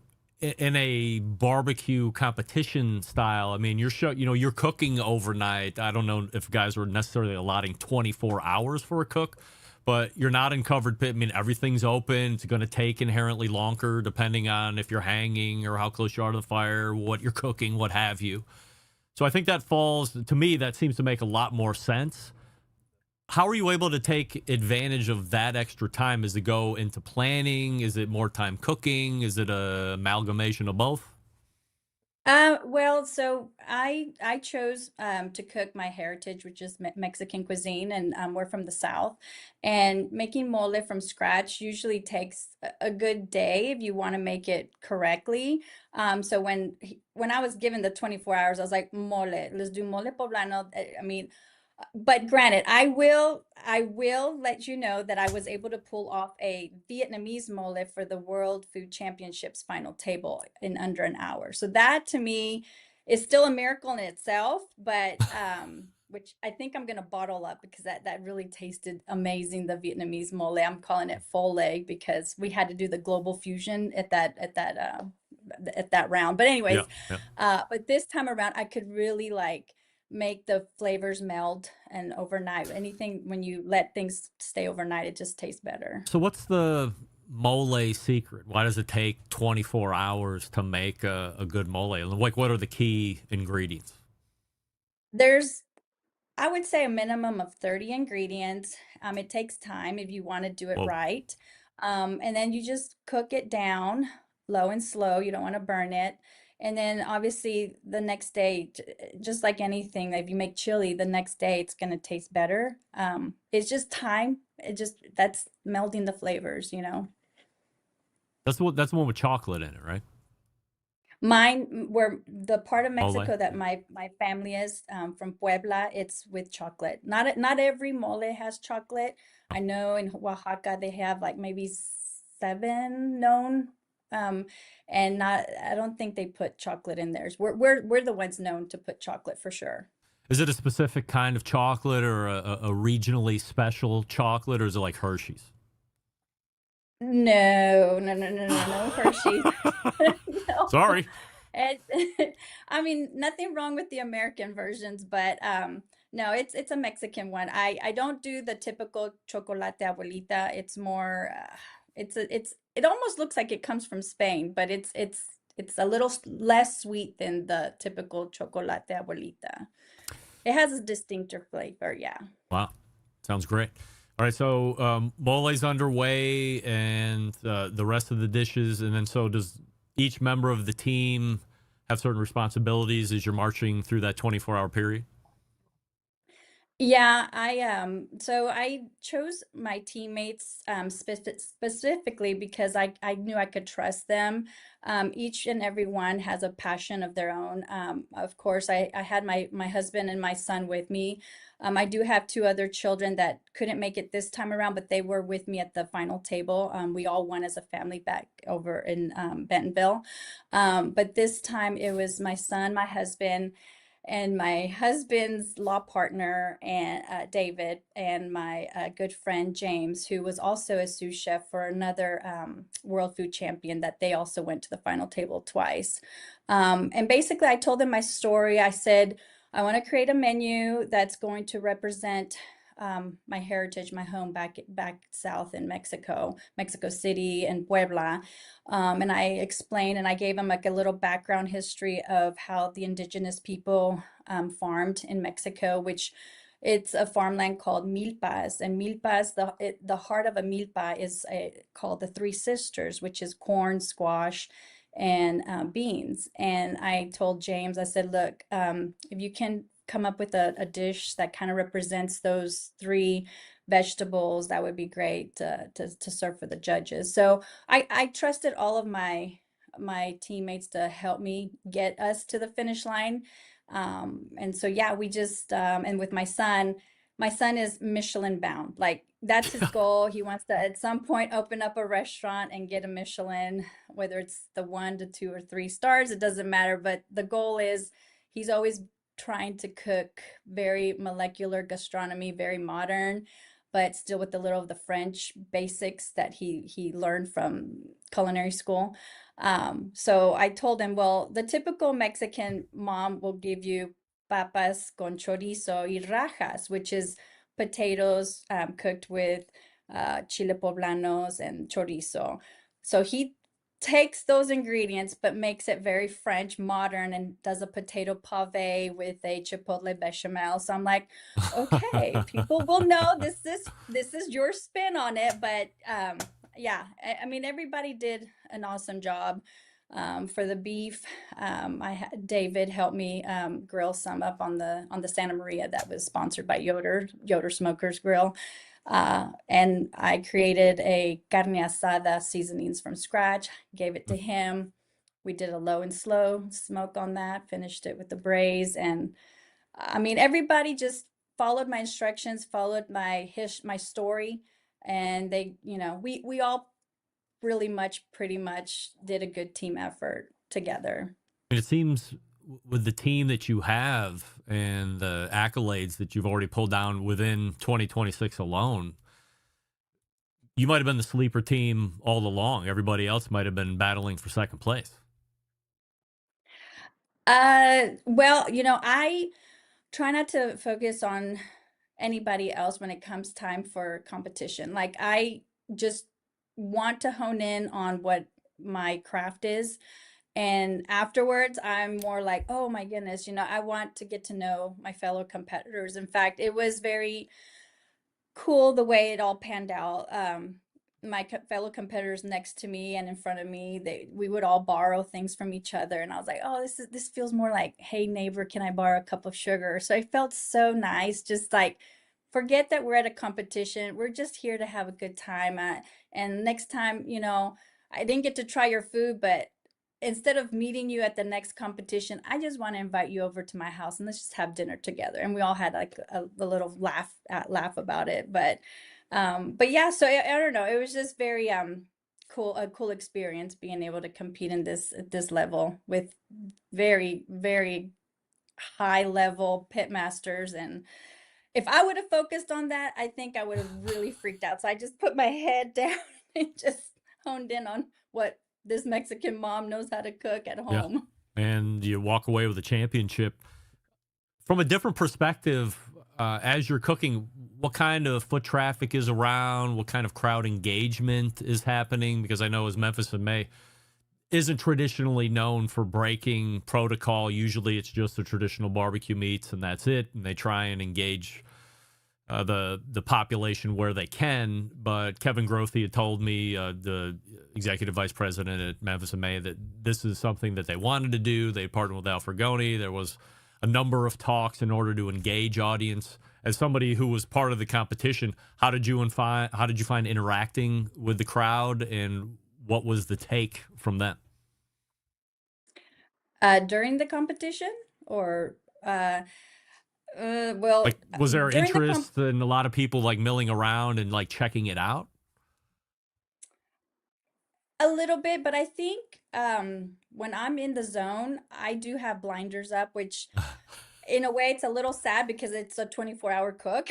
Speaker 5: in a barbecue competition style, I mean, you're cooking overnight. I don't know if guys are necessarily allotting 24 hours for a cook, but you're not in covered pit. I mean, everything's open. It's going to take inherently longer depending on if you're hanging or how close you are to the fire, what you're cooking, what have you. So I think that seems to make a lot more sense. How are you able to take advantage of that extra time? Is it go into planning? Is it more time cooking? Is it a amalgamation of both?
Speaker 8: Well, so I chose to cook my heritage, which is Mexican cuisine, and we're from the South. And making mole from scratch usually takes a good day if you want to make it correctly. So when I was given the 24 hours, I was like, mole, let's do mole poblano. I mean, but granted, I will let you know that I was able to pull off a Vietnamese mole for the World Food Championships final table in under an hour. So that to me is still a miracle in itself, but which I think I'm gonna bottle up because that really tasted amazing, the Vietnamese mole. I'm calling it full leg because we had to do the global fusion at that round. But anyways, but this time around I could really like make the flavors meld and overnight. Anything when you let things stay overnight, it just tastes better.
Speaker 5: So what's the mole secret? Why does it take 24 hours to make a good mole? Like, what are the key ingredients?
Speaker 8: There's, I would say, a minimum of 30 ingredients. It takes time if you want to do it right. And then you just cook it down low and slow. You don't want to burn it. And then obviously the next day, just like anything, if you make chili, the next day it's going to taste better. It's just time. That's melding the flavors, you know.
Speaker 5: That's the one with chocolate in it, right?
Speaker 8: Mine, where the part of
Speaker 5: Mole.
Speaker 8: Mexico that my family is from Puebla, it's with chocolate. Not every mole has chocolate. I know in Oaxaca they have like maybe 7 known, um, and not I don't think they put chocolate in theirs. We're the ones known to put chocolate for sure.
Speaker 5: Is it a specific kind of chocolate or a regionally special chocolate, or is it like Hershey's?
Speaker 8: No, Hershey's. No.
Speaker 5: Sorry.
Speaker 8: And I mean, nothing wrong with the American versions, but no, it's a Mexican one. I don't do the typical chocolate abuelita. It's more it almost looks like it comes from Spain, but it's a little less sweet than the typical chocolate abuelita. It has a distinctive flavor, yeah.
Speaker 5: Wow. Sounds great. All right, so mole's underway and the rest of the dishes, and then so does each member of the team have certain responsibilities as you're marching through that 24-hour period?
Speaker 8: Yeah, so I chose my teammates specifically because I knew I could trust them. Each and every one has a passion of their own. Of course, I had my husband and my son with me. I do have 2 other children that couldn't make it this time around, but they were with me at the final table. We all won as a family back over in Bentonville. But this time it was my son, my husband, and my husband's law partner and David, and my good friend James, who was also a sous chef for another world food champion that they also went to the final table twice. And basically I told them my story. I said, I want to create a menu that's going to represent my heritage, my home back south in Mexico City and Puebla. And I explained and I gave them like a little background history of how the indigenous people farmed in Mexico, which it's a farmland called milpas. And milpas, the heart of a milpa is called the Three Sisters, which is corn, squash, and beans. And I told James, I said, look, if you can come up with a dish that kind of represents those 3 vegetables, that would be great to serve for the judges. So I trusted all of my teammates to help me get us to the finish line. And so yeah, we just and with my son is Michelin bound. Like that's his goal. He wants to at some point open up a restaurant and get a Michelin, whether it's the 1 to 2 or 3 stars, it doesn't matter. But the goal is he's always trying to cook very molecular gastronomy, very modern, but still with a little of the French basics that he learned from culinary school. So I told him, well, the typical Mexican mom will give you papas con chorizo y rajas, which is potatoes cooked with chile poblanos and chorizo. So he takes those ingredients but makes it very French, modern, and does a potato pave with a chipotle bechamel. So I'm like, okay, people will know this is your spin on it. But yeah, I mean, everybody did an awesome job. For the beef, David helped me grill some up on the Santa Maria that was sponsored by Yoder Smokers Grill. And I created a carne asada seasonings from scratch, gave it to him. We did a low and slow smoke on that, finished it with the braise. And I mean, everybody just followed my instructions, followed my story. And they, we all pretty much did a good team effort together.
Speaker 5: It seems with the team that you have and the accolades that you've already pulled down within 2026 alone, you might have been the sleeper team all along. Everybody else might have been battling for second place.
Speaker 8: Well, I try not to focus on anybody else when it comes time for competition. Like I just want to hone in on what my craft is. And afterwards, I'm more like, oh my goodness, I want to get to know my fellow competitors. In fact, it was very cool the way it all panned out. My fellow competitors next to me and in front of me, we would all borrow things from each other. And I was like, oh, this feels more like, hey, neighbor, can I borrow a cup of sugar? So it felt so nice. Just like, forget that we're at a competition. We're just here to have a good time. And next time, I didn't get to try your food, but instead of meeting you at the next competition, I just want to invite you over to my house and let's just have dinner together. And we all had like a little laugh about it. But yeah, so I don't know. It was just very cool, a cool experience being able to compete in this level with very, very high level pit masters. And if I would have focused on that, I think I would have really freaked out. So I just put my head down and just honed in on what this Mexican mom knows how to cook at
Speaker 5: Yeah.
Speaker 8: home.
Speaker 5: And you walk away with a championship. From a different perspective, as you're cooking, what kind of foot traffic is around? What kind of crowd engagement is happening? Because I know as Memphis in May isn't traditionally known for breaking protocol. Usually it's just the traditional barbecue meats and that's it. And they try and engage the population where they can. But Kevin Grothe had told me, the executive vice president at Memphis in May, that this is something that they wanted to do. They partnered with Al Fragoni. There was a number of talks in order to engage audience. As somebody who was part of the competition, how did you find interacting with the crowd, and what was the take from that?
Speaker 8: During the competition, or well,
Speaker 5: Like, was there
Speaker 8: during the
Speaker 5: interest in a lot of people like milling around and like checking it out?
Speaker 8: a little bit, but I think when I'm in the zone, I do have blinders up, which in a way it's a little sad because it's a 24-hour cook.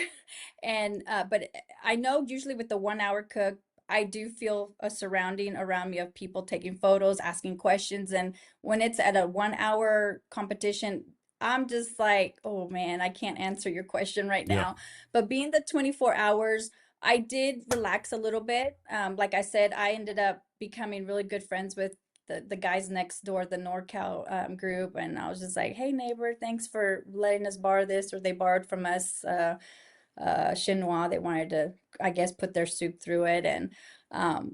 Speaker 8: And but I know usually with the 1 hour cook, I do feel a surrounding around me of people taking photos, asking questions. And when it's at a 1 hour competition, I'm just like, oh man, I can't answer your question right
Speaker 5: Yeah.
Speaker 8: now. But being the 24 hours, I did relax a little bit. Like I said, I ended up becoming really good friends with the guys next door, the NorCal group. And I was just like, hey, neighbor, thanks for letting us borrow this. Or they borrowed from us chinois. They wanted to, I guess, put their soup through it. And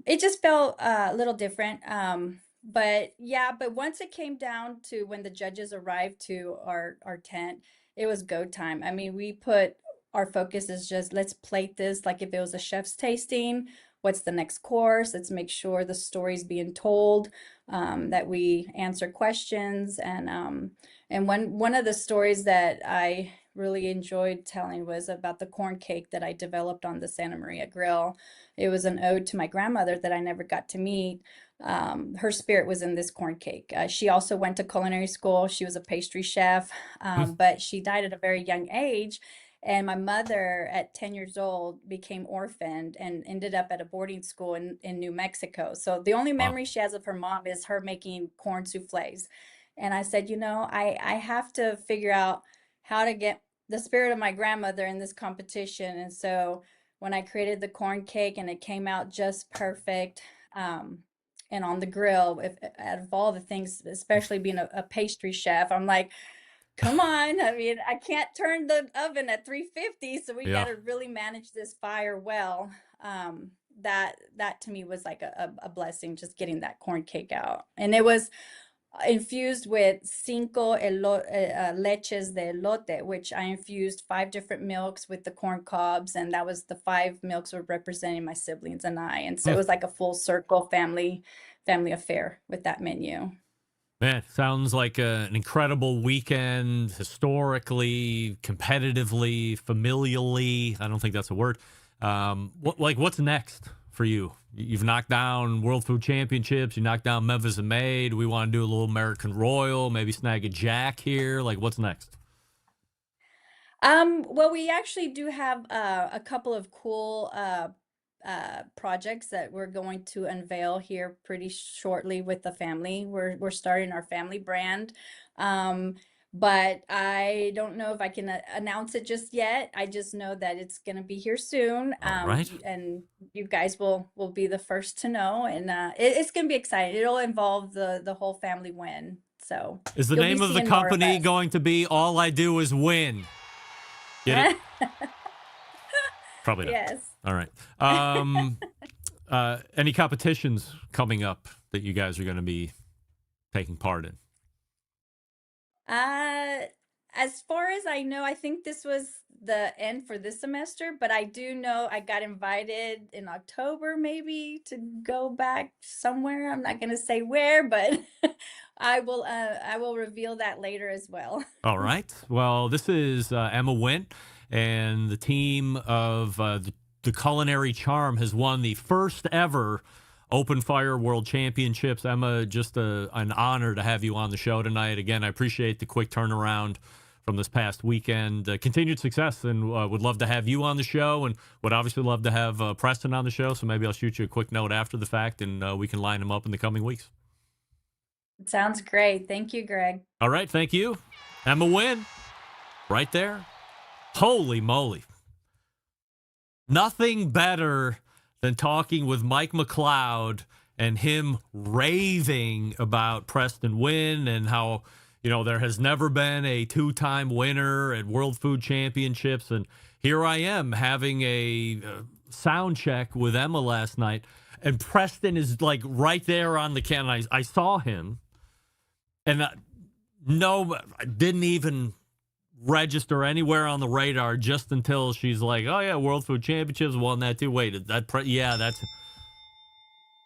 Speaker 8: it just felt a little different. But yeah, but once it came down to when the judges arrived to our tent, it was go time. I mean, we put our focus is just let's plate this like if it was a chef's tasting. What's the next course? Let's make sure the story's being told, that we answer questions. And one of the stories that I really enjoyed telling was about the corn cake that I developed on the Santa Maria Grill. It was an ode to my grandmother that I never got to meet. Her spirit was in this corn cake. She also went to culinary school. She was a pastry chef, but she died at a very young age. And my mother, at 10 years old, became orphaned and ended up at a boarding school in New Mexico. So the only
Speaker 5: Wow.
Speaker 8: memory she has of her mom is her making corn souffles. And I said, I have to figure out how to get the spirit of my grandmother in this competition. And so when I created the corn cake and it came out just perfect, and on the grill, out of all the things, especially being a pastry chef, I'm like, come on. I mean, I can't turn the oven at 350, so we
Speaker 5: Yeah.
Speaker 8: got to really manage this fire well. That to me was like a blessing, just getting that corn cake out. And it was infused with leches de elote, which I infused 5 different milks with the corn cobs, and that was the 5 milks were representing my siblings and I. And so it was like a full circle family affair with that menu.
Speaker 5: Man, sounds like an incredible weekend, historically, competitively, familially. I don't think that's a word. What's next for you? You've knocked down World Food Championships. You knocked down Memphis in May. Do we want to do a little American Royal? Maybe snag a Jack here? Like, what's next?
Speaker 8: Well, we actually do have a couple of cool projects that we're going to unveil here pretty shortly with the family. We're starting our family brand. But I don't know if I can announce it just yet. I just know that it's going to be here soon.
Speaker 5: All right.
Speaker 8: And you guys will be the first to know. And it's going to be exciting. It'll involve the whole family win. So
Speaker 5: Is the
Speaker 8: you'll be
Speaker 5: name of the
Speaker 8: seeing more of
Speaker 5: company
Speaker 8: us.
Speaker 5: going to be All I Do Is Win? Get it? Probably not.
Speaker 8: Yes.
Speaker 5: All right. Any competitions coming up that you guys are going to be taking part in?
Speaker 8: as far as I know, I think this was the end for this semester, but I do know I got invited in October maybe to go back somewhere. I'm not going to say where, but I will reveal that later as well.
Speaker 5: All right. Well, this is Emma Nguyen, and the team of the Culinary Charm has won the first ever Open Fire World Championships. Emma, just an honor to have you on the show tonight. Again, I appreciate the quick turnaround from this past weekend. Continued success, and would love to have you on the show, and would obviously love to have Preston on the show, so maybe I'll shoot you a quick note after the fact, and we can line them up in the coming weeks.
Speaker 8: Sounds great. Thank you, Greg.
Speaker 5: All right, thank you. Emma Nguyen, right there. Holy moly. Nothing better than talking with Mike McLeod and him raving about Preston Nguyen and how, you know, there has never been a two-time winner at World Food Championships. And here I am having a sound check with Emma last night, and Preston is like right there on the can. I saw him, and I didn't even register anywhere on the radar just until she's like, oh yeah, World Food Championships, won that too. Wait, that's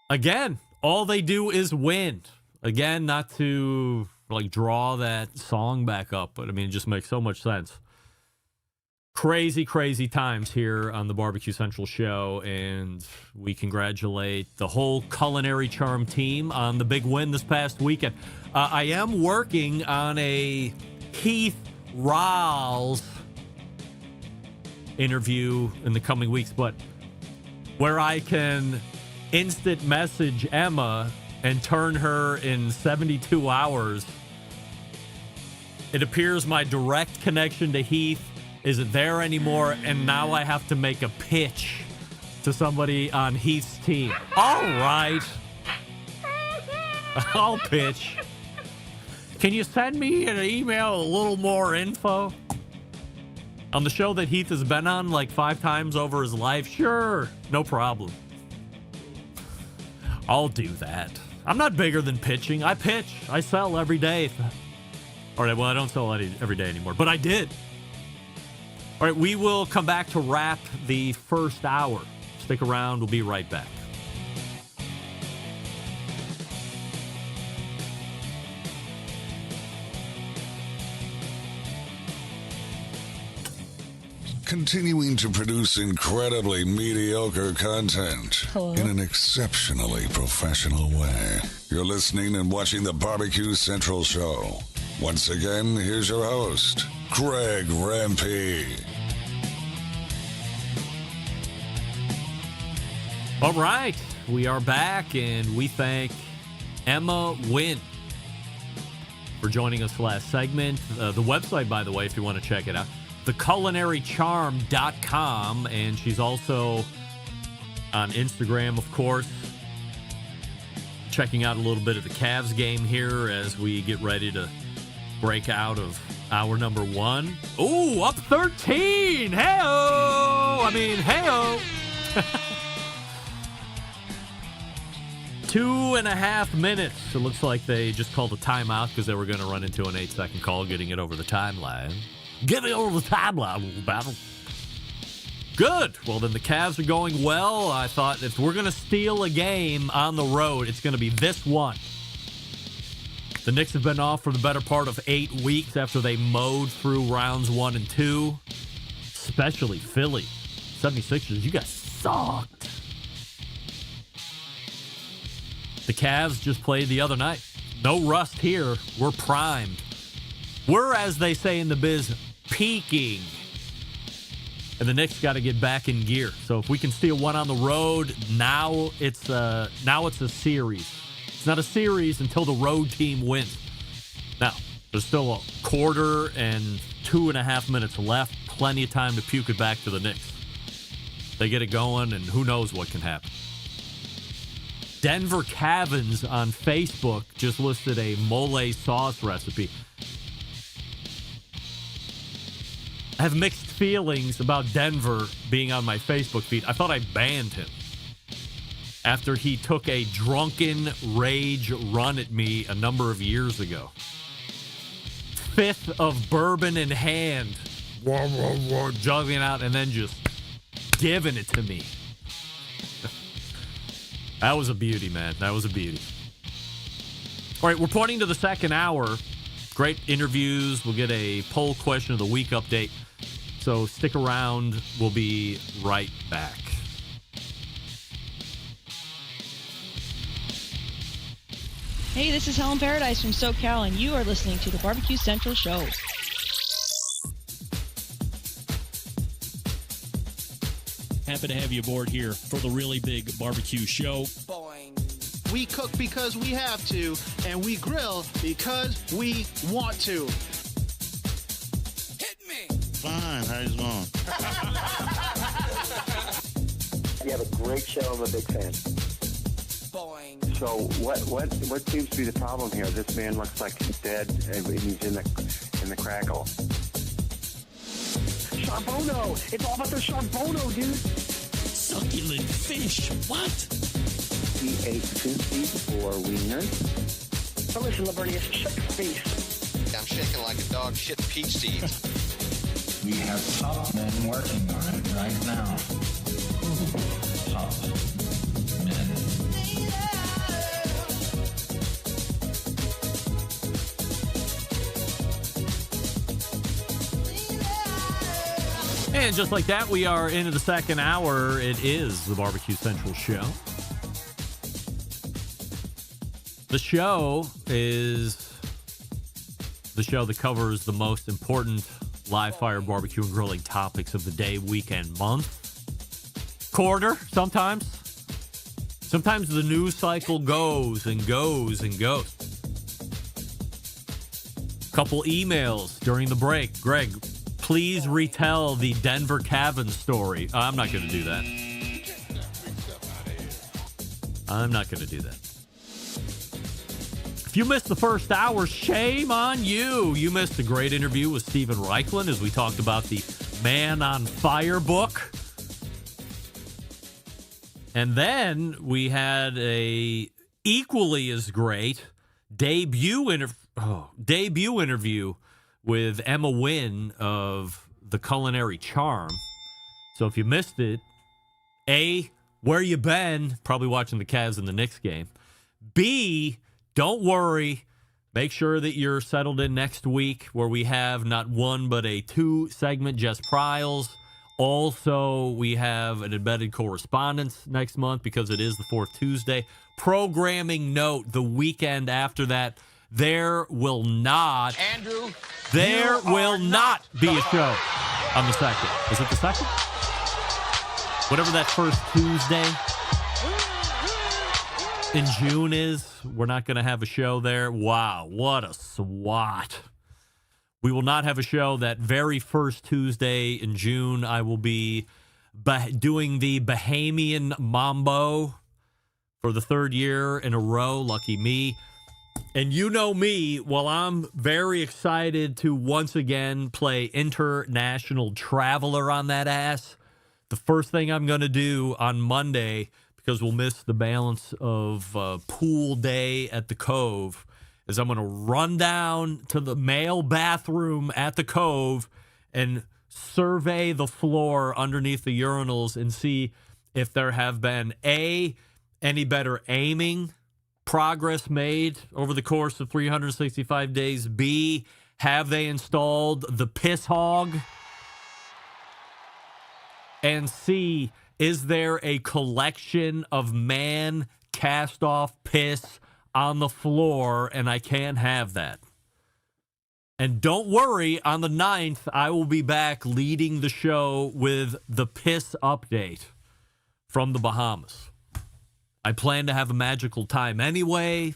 Speaker 5: again, all they do is win. Again, not to like draw that song back up, but I mean, it just makes so much sense. Crazy, crazy times here on the Barbecue Central show, and we congratulate the whole Culinary Charm team on the big win this past weekend. I am working on a Heath Rawls interview in the coming weeks, but where I can instant message Emma and turn her in 72 hours, it appears my direct connection to Heath isn't there anymore, and now I have to make a pitch to somebody on Heath's team. All right. I'll pitch. Can you send me an email a little more info? On the show that Heath has been on like 5 times over his life? Sure, no problem. I'll do that. I'm not bigger than pitching. I pitch. I sell every day. All right, well, I don't sell every day anymore, but I did. All right, we will come back to wrap the first hour. Stick around. We'll be right back.
Speaker 6: Continuing to produce incredibly mediocre content in an exceptionally professional way. You're listening and watching the Barbecue Central Show. Once again, here's your host, Greg Rempe.
Speaker 5: All right, we are back, and we thank Emma Nguyen for joining us last segment. The website, by the way, if you want to check it out, theculinarycharm.com, and she's also on Instagram, of course, checking out a little bit of the Cavs game here as we get ready to break out of hour number 1. Ooh, up 13! Hey-oh! Hey-oh! 2.5 minutes. It looks like they just called a timeout because they were going to run into an 8-second call, getting it over the timeline. Getting over the timeline, little battle. Good. Well, then the Cavs are going well. I thought if we're going to steal a game on the road, it's going to be this one. The Knicks have been off for the better part of 8 weeks after they mowed through rounds 1 and 2. Especially Philly. 76ers, you guys sucked. The Cavs just played the other night. No rust here. We're primed. We're, as they say in the biz, peaking. And the Knicks got to get back in gear. So if we can steal one on the road, now it's a series. It's not a series until the road team wins. Now, there's still a quarter and 2.5 minutes left. Plenty of time to puke it back to the Knicks. They get it going, and who knows what can happen. Denver Cavins on Facebook just listed a mole sauce recipe. I have mixed feelings about Denver being on my Facebook feed. I thought I banned him after he took a drunken rage run at me a number of years ago. fifth of bourbon in hand, juggling out, and then just giving it to me. That was a beauty, man. That was a beauty. All right, we're pointing to the second hour. Great interviews. We'll get a poll question of the week update. So stick around. We'll be right back.
Speaker 9: Hey, this is Helen Paradise from SoCal, and you are listening to the Barbecue Central Show.
Speaker 10: Happy to have you aboard here for the really big barbecue show.
Speaker 11: We cook because we have to, and we grill because we want to.
Speaker 12: Hit me! Fine, how you doing?
Speaker 13: You have a great show. I'm a big fan.
Speaker 12: Boing.
Speaker 13: So what seems to be the problem here? This man looks like he's dead, and he's in the crackle.
Speaker 11: Charbono! It's all about the charbono, dude!
Speaker 10: Succulent fish, what?
Speaker 13: He ate Susie for wieners.
Speaker 11: So listen, Lavernius, shut your face.
Speaker 12: I'm shaking like a dog shit peach seeds.
Speaker 14: We have top men working on it right now. Top men.
Speaker 5: And just like that, we are into the second hour. It is the Barbecue Central Show. The show is the show that covers the most important live fire barbecue and grilling topics of the day, week, and month. Quarter, sometimes. Sometimes the news cycle goes and goes and goes. Couple emails during the break. Greg, please retell the Denver cabin story. I'm not going to do that. I'm not going to do that. If you missed the first hour, shame on you. You missed a great interview with Stephen Raichlen as we talked about the Man on Fire book. And then we had a equally as great debut interview with Emma Nguyen of the Culinary Charm. So if you missed it, A, where you been? Probably watching the Cavs and the Knicks game. B, don't worry. Make sure that you're settled in next week where we have not one but a 2-segment Jess Pryles. Also, we have an embedded correspondence next month because it is the fourth Tuesday. Programming note, the weekend after that, there will not be a show on the 2nd. Is it the 2nd? Whatever that first Tuesday in June is, we're not going to have a show there. Wow, what a swat. We will not have a show that very first Tuesday in June. I will be doing the Bahamian Mambo for the 3rd year in a row. Lucky me. And you know me, while I'm very excited to once again play international traveler on that ass, the first thing I'm going to do on Monday, because we'll miss the balance of pool day at the Cove, is I'm going to run down to the male bathroom at the Cove and survey the floor underneath the urinals and see if there have been, A, any better aiming progress made over the course of 365 days, B, have they installed the piss hog, and C, is there a collection of man cast off piss on the floor, and I can't have that. And don't worry, on the 9th, I will be back leading the show with the piss update from the Bahamas. I plan to have a magical time anyway.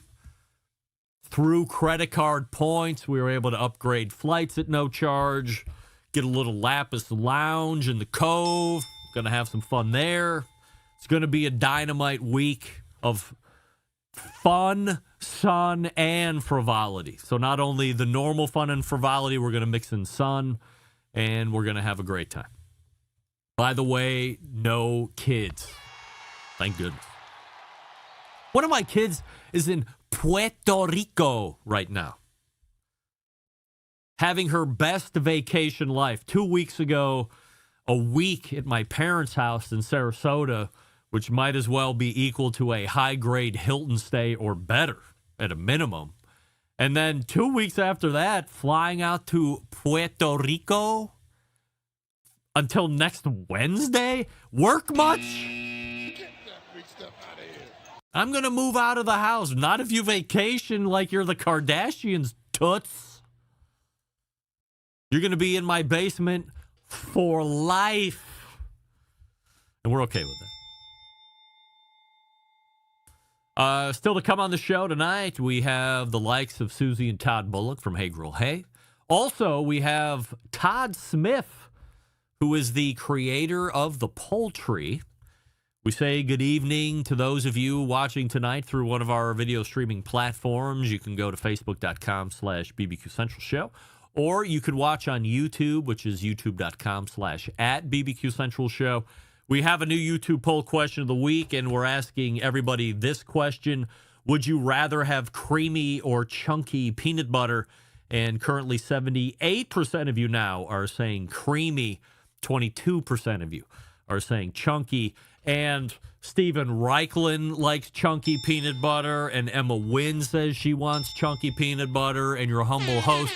Speaker 5: Through credit card points, we were able to upgrade flights at no charge, get a little Lapis Lounge in the Cove. Going to have some fun there. It's going to be a dynamite week of fun, sun, and frivolity. So not only the normal fun and frivolity, we're going to mix in sun, and we're going to have a great time. By the way, no kids. Thank goodness. One of my kids is in Puerto Rico right now. having her best vacation life. 2 weeks ago, a week at my parents' house in Sarasota, which might as well be equal to a high-grade Hilton stay or better at a minimum. And then 2 weeks after that, flying out to Puerto Rico until next Wednesday. Work much? I'm going to move out of the house. Not if you vacation like you're the Kardashians, toots. You're going to be in my basement for life. And we're okay with that. Still to come on the show tonight, we have the likes of Susie and Todd Bulloch from Hey Girl Hey. Also, we have Todd Smith, who is the creator of the PoulTree. We say good evening to those of you watching tonight through one of our video streaming platforms. You can go to facebook.com/BBQ Central Show, or you could watch on YouTube, which is youtube.com/@BBQ Central Show. We have a new YouTube poll question of the week, and we're asking everybody this question. Would you rather have creamy or chunky peanut butter? And currently 78% of you now are saying creamy. 22% of you are saying chunky. And Stephen Raichlen likes chunky peanut butter. And Emma Nguyen says she wants chunky peanut butter. And your humble host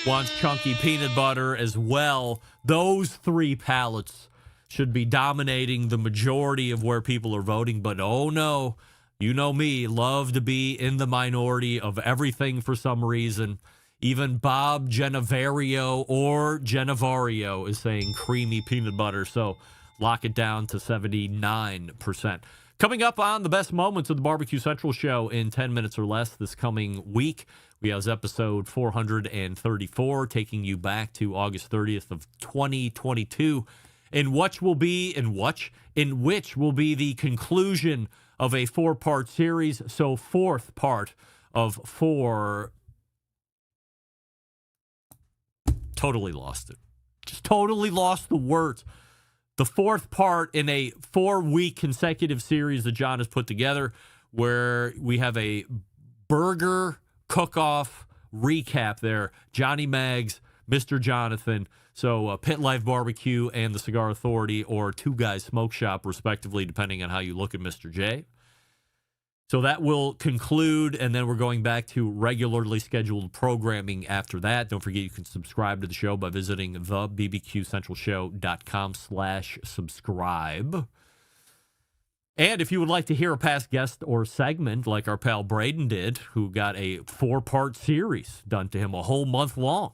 Speaker 5: wants chunky peanut butter as well. Those three palates should be dominating the majority of where people are voting. But oh no, you know me, love to be in the minority of everything for some reason. Even Bob Genevario or Genevario is saying creamy peanut butter. So lock it down to 79%. Coming up on the best moments of the Barbecue Central Show in 10 minutes or less this coming week, we have episode 434, taking you back to August 30th of 2022, in which will be the conclusion of a 4-part series. So fourth part of 4. Totally lost it. Just totally lost the words. The fourth part in a 4-week consecutive series that John has put together, where we have a burger cook-off recap there. Johnny Maggs, Mr. Jonathan. So Pit Life Barbecue and the Cigar Authority, or Two Guys Smoke Shop, respectively, depending on how you look at Mr. J. So that will conclude, and then we're going back to regularly scheduled programming after that. Don't forget you can subscribe to the show by visiting thebbqcentralshow.com/subscribe. And if you would like to hear a past guest or segment like our pal Braden did, who got a 4-part series done to him a whole month long,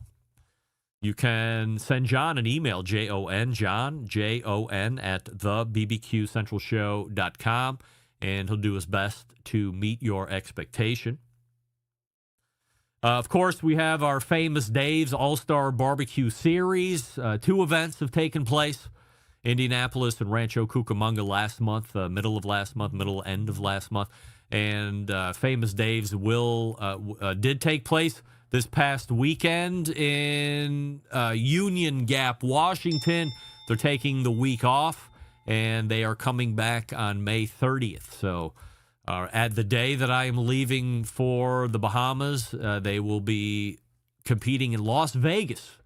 Speaker 5: you can send John an email, John, Jon, at thebbqcentralshow.com. And he'll do his best to meet your expectation. Of course, we have our famous Dave's All-Star Barbecue Series. 2 events have taken place. Indianapolis and Rancho Cucamonga last month, end of last month. And famous Dave's did take place this past weekend in Union Gap, Washington. They're taking the week off, and they are coming back on May 30th. So at the day that I am leaving for the Bahamas, they will be competing in Las Vegas.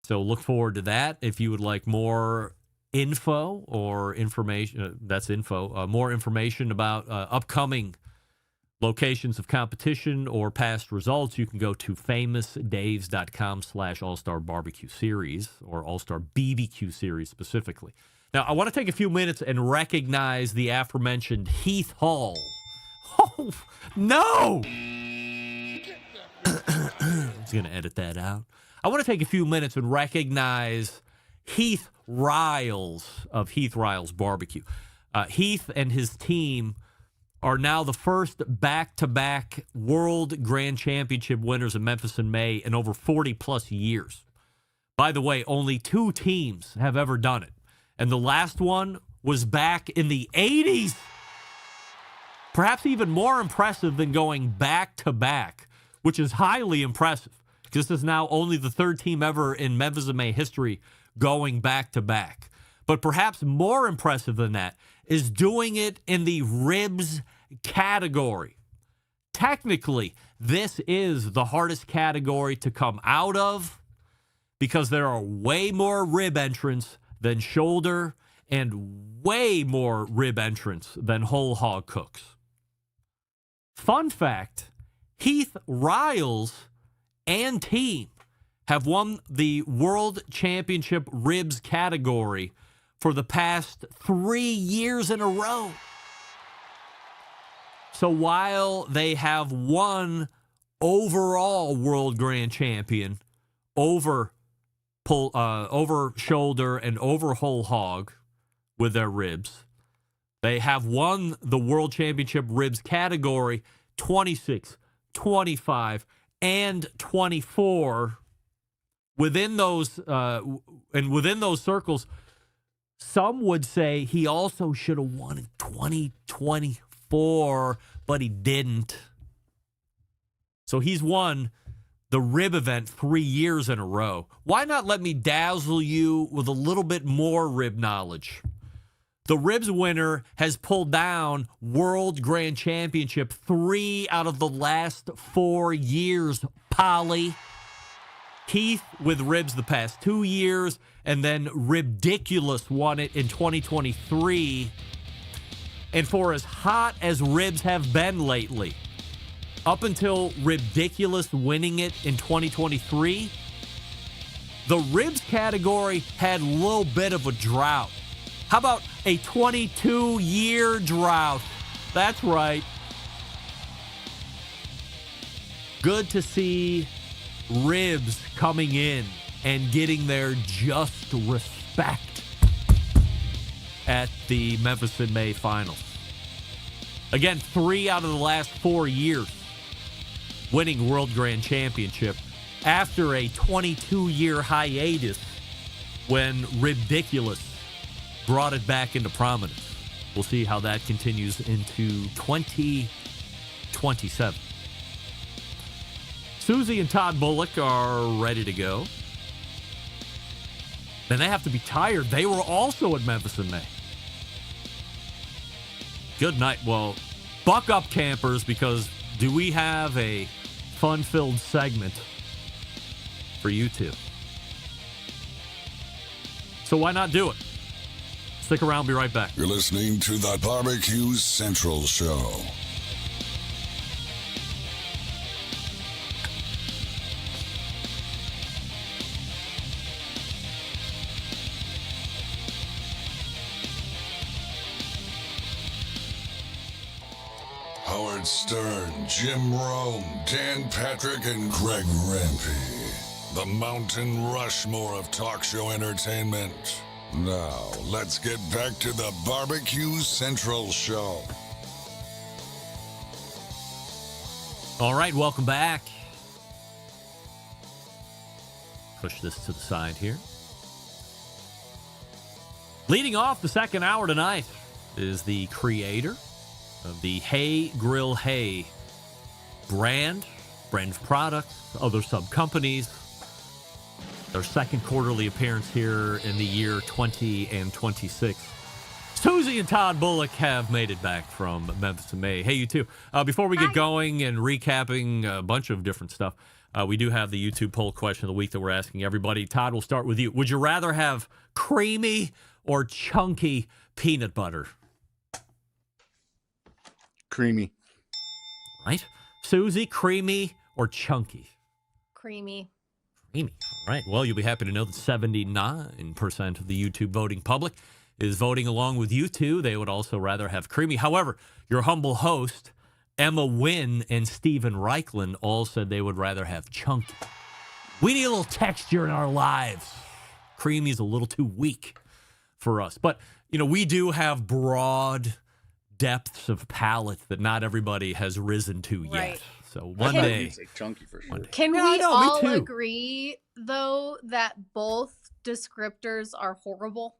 Speaker 5: So look forward to that. If you would like more info or information, more information about upcoming locations of competition or past results, you can go to famousdaves.com/All-Star Barbecue Series, or All-Star BBQ Series specifically. Now, I want to take a few minutes and recognize the aforementioned Heath Hall. Oh, no! I was going to edit that out. I want to take a few minutes and recognize Heath Riles of Heath Riles Barbecue. Heath and his team are now the first back-to-back World Grand Championship winners in Memphis in May in over 40-plus years. By the way, only 2 teams have ever done it. And the last one was back in the 80s. Perhaps even more impressive than going back-to-back, which is highly impressive. This is now only the 3rd team ever in Memphis in May history going back-to-back. But perhaps more impressive than that is doing it in the ribs category. technically, this is the hardest category to come out of because there are way more rib entrants than shoulder and way more rib entrants than whole hog cooks. Fun fact, Heath Riles and team have won the World Championship Ribs category for the past 3 years in a row. So while they have won overall World Grand Champion over shoulder and over whole hog with their ribs, they have won the World Championship Ribs category 26, 25, and 24. Within those circles, some would say he also should have won in 2024, but he didn't. So he's won the rib event 3 years in a row. Why not let me dazzle you with a little bit more rib knowledge? The ribs winner has pulled down World Grand Championship 3 out of the last 4 years, Polly. Keith with ribs the past 2 years, and then Ribdiculous won it in 2023. And for as hot as ribs have been lately, up until Ribdiculous winning it in 2023, the ribs category had a little bit of a drought. How about a 22-year drought? That's right. Good to see ribs coming in and getting their just respect at the Memphis in May finals. Again, 3 out of the last 4 years winning World Grand Championship after a 22-year hiatus when Ribdiculous brought it back into prominence. We'll see how that continues into 2027. Susie and Todd Bulloch are ready to go. And they have to be tired. They were also at Memphis in May. Good night. Well, buck up, campers, because do we have a fun-filled segment for you two? So why not do it? Stick around. Be right back.
Speaker 6: You're listening to the Barbecue Central Show. Howard Stern, Jim Rome, Dan Patrick, and Greg Rempe. The Mountain Rushmore of talk show entertainment. Now, let's get back to the Barbecue Central Show.
Speaker 5: All right, welcome back. Push this to the side here. Leading off the second hour tonight is the creator of the Hey Grill Hey brand of products, other sub-companies. Their second quarterly appearance here in the year 20 and 26. Susie and Todd Bulloch have made it back from Memphis in May. Hey, you two. Before we get going and recapping a bunch of different stuff, we do have the YouTube poll question of the week that we're asking everybody. Todd, we'll start with you. Would you rather have creamy or chunky peanut butter?
Speaker 15: Creamy.
Speaker 5: Right. Susie, creamy or chunky?
Speaker 16: Creamy.
Speaker 5: Creamy. All right. Well, you'll be happy to know that 79% of the YouTube voting public is voting along with you two. They would also rather have creamy. However, your humble host, Emma Nguyen and Stephen Raichlen, all said they would rather have chunky. We need a little texture in our lives. Creamy is a little too weak for us. But, you know, we do have broad depths of palate that not everybody has risen to yet.
Speaker 16: Right.
Speaker 5: So one day.
Speaker 15: Chunky for sure.
Speaker 16: Can
Speaker 5: Yeah,
Speaker 16: we
Speaker 5: no, me
Speaker 16: all
Speaker 5: too.
Speaker 16: agree, though, that both descriptors are horrible?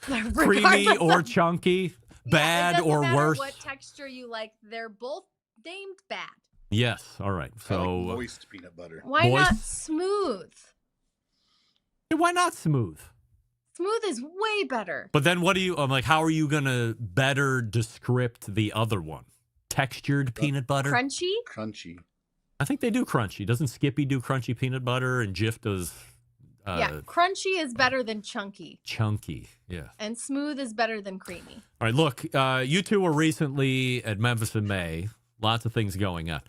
Speaker 5: Creamy
Speaker 16: Regardless
Speaker 5: or
Speaker 16: of-
Speaker 5: chunky,
Speaker 16: Yeah,
Speaker 5: bad
Speaker 16: it doesn't
Speaker 5: or
Speaker 16: matter
Speaker 5: worse.
Speaker 16: what texture you like, they're both named bad.
Speaker 5: Yes. All right.
Speaker 15: I like
Speaker 5: So
Speaker 15: moist peanut butter.
Speaker 16: Why not
Speaker 5: Moist?
Speaker 16: smooth?
Speaker 5: why not smooth?
Speaker 16: Smooth is way better.
Speaker 5: But then what do you, I'm like, how are you going to better descript the other one? textured peanut butter.
Speaker 16: Crunchy?
Speaker 15: Crunchy.
Speaker 5: I think they do crunchy. Doesn't Skippy do crunchy peanut butter? And Jif does
Speaker 16: Yeah, crunchy is better than chunky.
Speaker 5: chunky. Yeah.
Speaker 16: And smooth is better than creamy.
Speaker 5: All right, look, you two were recently at Memphis in May. Lots of things going on.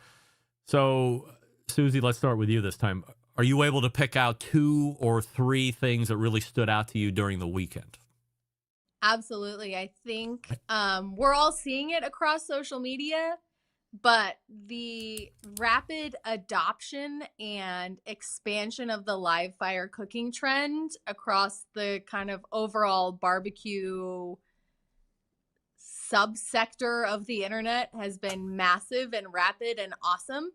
Speaker 5: So, Susie, let's start with you this time. Are you able to pick out 2 or 3 things that really stood out to you during the weekend?
Speaker 16: Absolutely. I think we're all seeing it across social media, but the rapid adoption and expansion of the live fire cooking trend across the kind of overall barbecue subsector of the internet has been massive and rapid and awesome.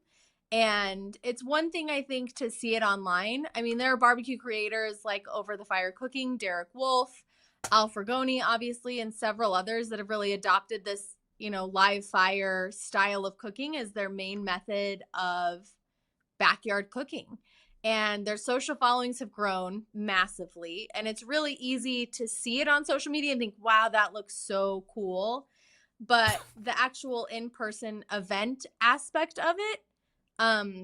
Speaker 16: And it's one thing, I think, to see it online. I mean, there are barbecue creators like Over the Fire Cooking, Derek Wolf, Al Fragoni, obviously, and several others that have really adopted this, live fire style of cooking as their main method of backyard cooking. And their social followings have grown massively. And it's really easy to see it on social media and think, wow, that looks so cool. But the actual in-person event aspect of it,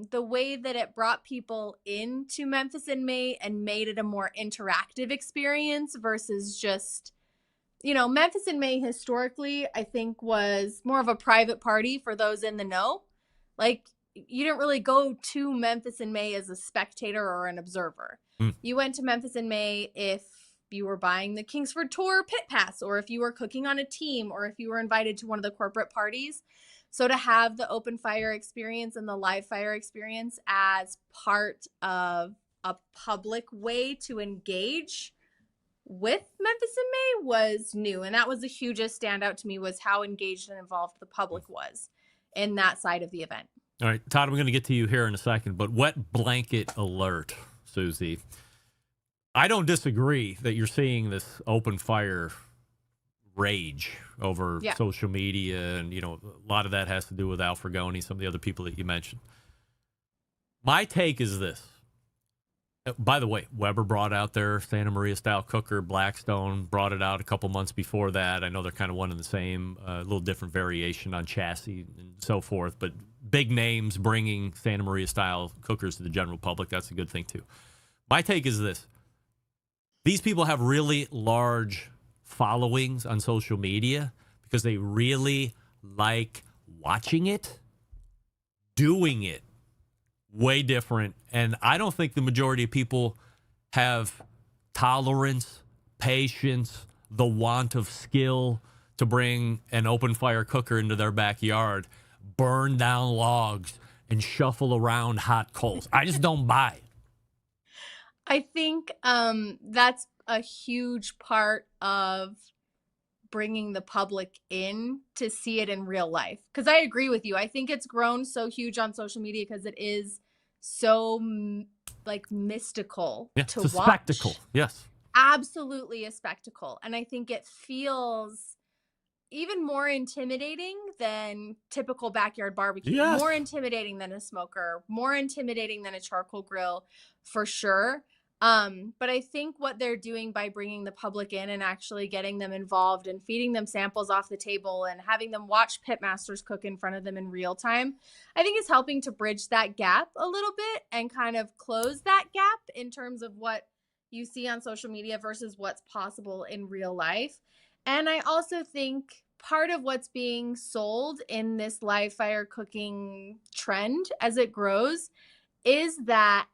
Speaker 16: the way that it brought people into Memphis in May and made it a more interactive experience versus just, Memphis in May historically, I think, was more of a private party for those in the know. Like, you didn't really go to Memphis in May as a spectator or an observer. You went to Memphis in May if you were buying the Kingsford Tour pit pass, or if you were cooking on a team, or if you were invited to one of the corporate parties. So to have the open fire experience and the live fire experience as part of a public way to engage with Memphis in May was new. And that was the hugest standout to me, was how engaged and involved the public was in that side of the event.
Speaker 5: All right, Todd, I'm going to get to you here in a second, but wet blanket alert, Susie. I don't disagree that you're seeing this open fire rage over social media, and a lot of that has to do with Al Fragoni, some of the other people that you mentioned. My take is this. By the way, Weber brought out their Santa Maria style cooker. Blackstone brought it out a couple months before that. I know they're kind of one and the same, a little different variation on chassis and so forth, but big names bringing Santa Maria style cookers to the general public. That's a good thing too. My take is this. These people have really large followings on social media because they really like watching it, doing it. Way different. And I don't think the majority of people have tolerance, patience, the want of skill to bring an open fire cooker into their backyard, burn down logs, and shuffle around hot coals. I just don't buy it.
Speaker 16: I think that's a huge part of bringing the public in to see it in real life. Because I agree with you. I think it's grown so huge on social media because it is so mystical to watch.
Speaker 5: It's a spectacle. Yes.
Speaker 16: Absolutely a spectacle. And I think it feels even more intimidating than typical backyard barbecue.
Speaker 5: Yes.
Speaker 16: More intimidating than a smoker, more intimidating than a charcoal grill, for sure. But I think what they're doing by bringing the public in and actually getting them involved and feeding them samples off the table and having them watch pitmasters cook in front of them in real time, I think is helping to bridge that gap a little bit and kind of close that gap in terms of what you see on social media versus what's possible in real life. And I also think part of what's being sold in this live fire cooking trend as it grows is that,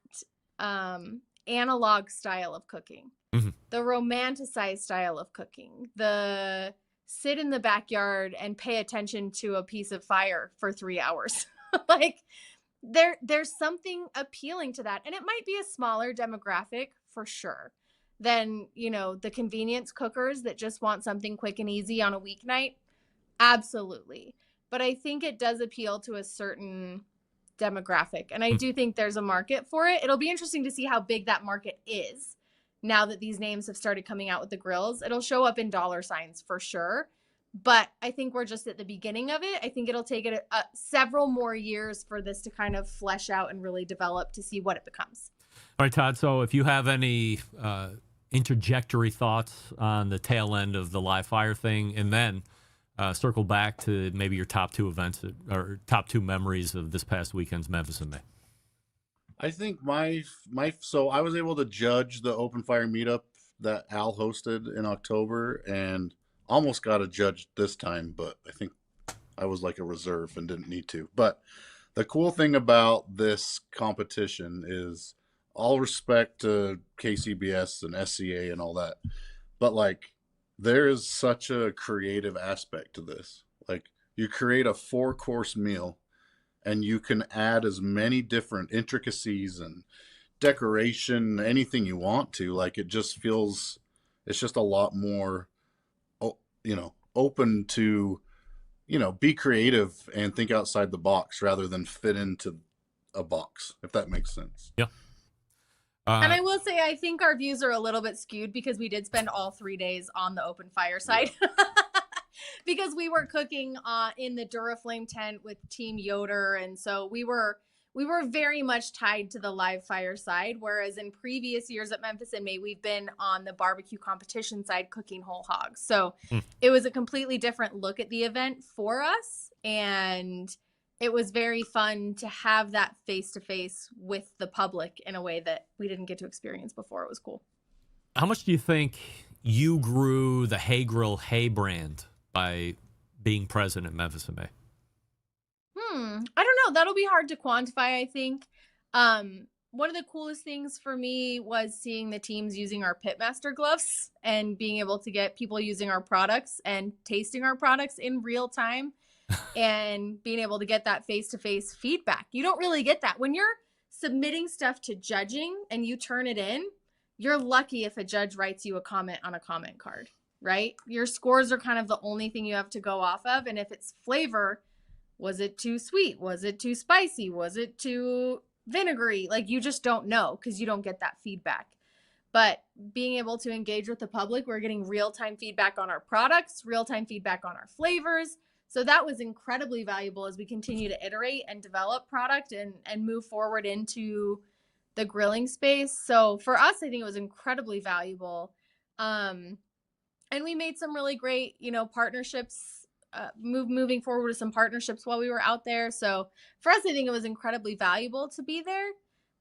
Speaker 16: analog style of cooking, the romanticized style of cooking, the sit in the backyard and pay attention to a piece of fire for 3 hours. There's something appealing to that. And it might be a smaller demographic for sure than, the convenience cookers that just want something quick and easy on a weeknight. Absolutely. But I think it does appeal to a certain demographic. And I do think there's a market for it. It'll be interesting to see how big that market is now that these names have started coming out with the grills. It'll show up in dollar signs for sure. But I think we're just at the beginning of it. I think it'll take it several more years for this to kind of flesh out and really develop to see what it becomes.
Speaker 5: All right, Todd. So if you have any interjectory thoughts on the tail end of the live fire thing, and then circle back to maybe your top two events or top two memories of this past weekend's Memphis in May.
Speaker 15: I think so I was able to judge the open fire meetup that Al hosted in October and almost got a judge this time, but I think I was like a reserve and didn't need to. But the cool thing about this competition is all respect to KCBS and SCA and all that, but like there is such a creative aspect to this. Like you create a 4-course meal and you can add as many different intricacies and decoration, anything you want to. Like it just feels, it's just a lot more, open to, be creative and think outside the box rather than fit into a box, if that makes sense.
Speaker 5: Yeah.
Speaker 16: And I will say, I think our views are a little bit skewed because we did spend all 3 days on the open fire side. Yeah. Because we were cooking in the Duraflame tent with Team Yoder. And so we were very much tied to the live fire side. Whereas in previous years at Memphis in May, we've been on the barbecue competition side cooking whole hogs. So it was a completely different look at the event for us. And it was very fun to have that face-to-face with the public in a way that we didn't get to experience before. It was cool.
Speaker 5: How much do you think you grew the Hey Grill Hey brand by being present at Memphis in May?
Speaker 16: I don't know. That'll be hard to quantify, I think. One of the coolest things for me was seeing the teams using our Pitmaster gloves and being able to get people using our products and tasting our products in real time and being able to get that face-to-face feedback. You don't really get that. When you're submitting stuff to judging and you turn it in, you're lucky if a judge writes you a comment on a comment card, right? Your scores are kind of the only thing you have to go off of. And if it's flavor, was it too sweet? Was it too spicy? Was it too vinegary? Like you just don't know because you don't get that feedback. But being able to engage with the public, we're getting real-time feedback on our products, real-time feedback on our flavors. So that was incredibly valuable as we continue to iterate and develop product and move forward into the grilling space. So for us, I think it was incredibly valuable. And we made some really great, partnerships, moving forward with some partnerships while we were out there. So for us, I think it was incredibly valuable to be there.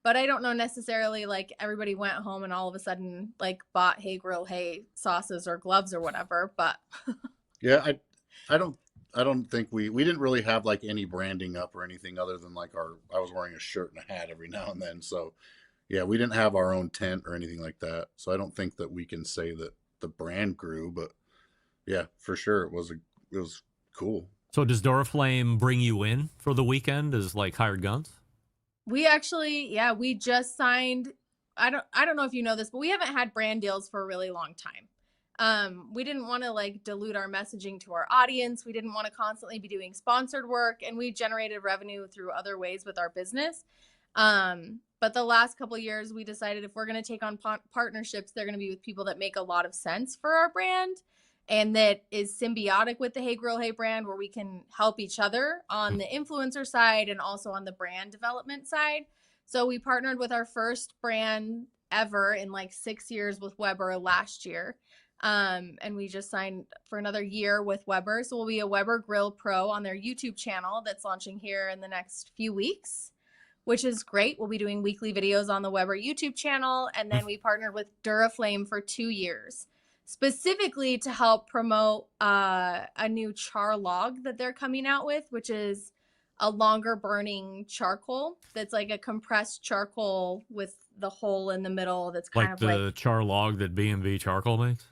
Speaker 16: But I don't know necessarily like everybody went home and all of a sudden like bought Hey Grill Hey sauces or gloves or whatever. But
Speaker 15: yeah, I don't think we didn't really have like any branding up or anything other than like I was wearing a shirt and a hat every now and then. So yeah, we didn't have our own tent or anything like that. So I don't think that we can say that the brand grew, but yeah, for sure it was cool.
Speaker 5: So does Duraflame bring you in for the weekend as like hired guns?
Speaker 16: We actually, we just signed. I don't know if you know this, but we haven't had brand deals for a really long time. We didn't want to like dilute our messaging to our audience. We didn't want to constantly be doing sponsored work, and we generated revenue through other ways with our business. But the last couple of years, we decided if we're going to take on partnerships, they're going to be with people that make a lot of sense for our brand and that is symbiotic with the Hey Grill Hey brand, where we can help each other on the influencer side and also on the brand development side. So we partnered with our first brand ever in like 6 years with Weber last year. And we just signed for another year with Weber. So we'll be a Weber Grill Pro on their YouTube channel that's launching here in the next few weeks, which is great. We'll be doing weekly videos on the Weber YouTube channel. And then we partnered with Duraflame for 2 years, specifically to help promote a new char log that they're coming out with, which is a longer burning charcoal that's like a compressed charcoal with the hole in the middle that's kind
Speaker 5: like
Speaker 16: of
Speaker 5: the char log that B&B charcoal makes?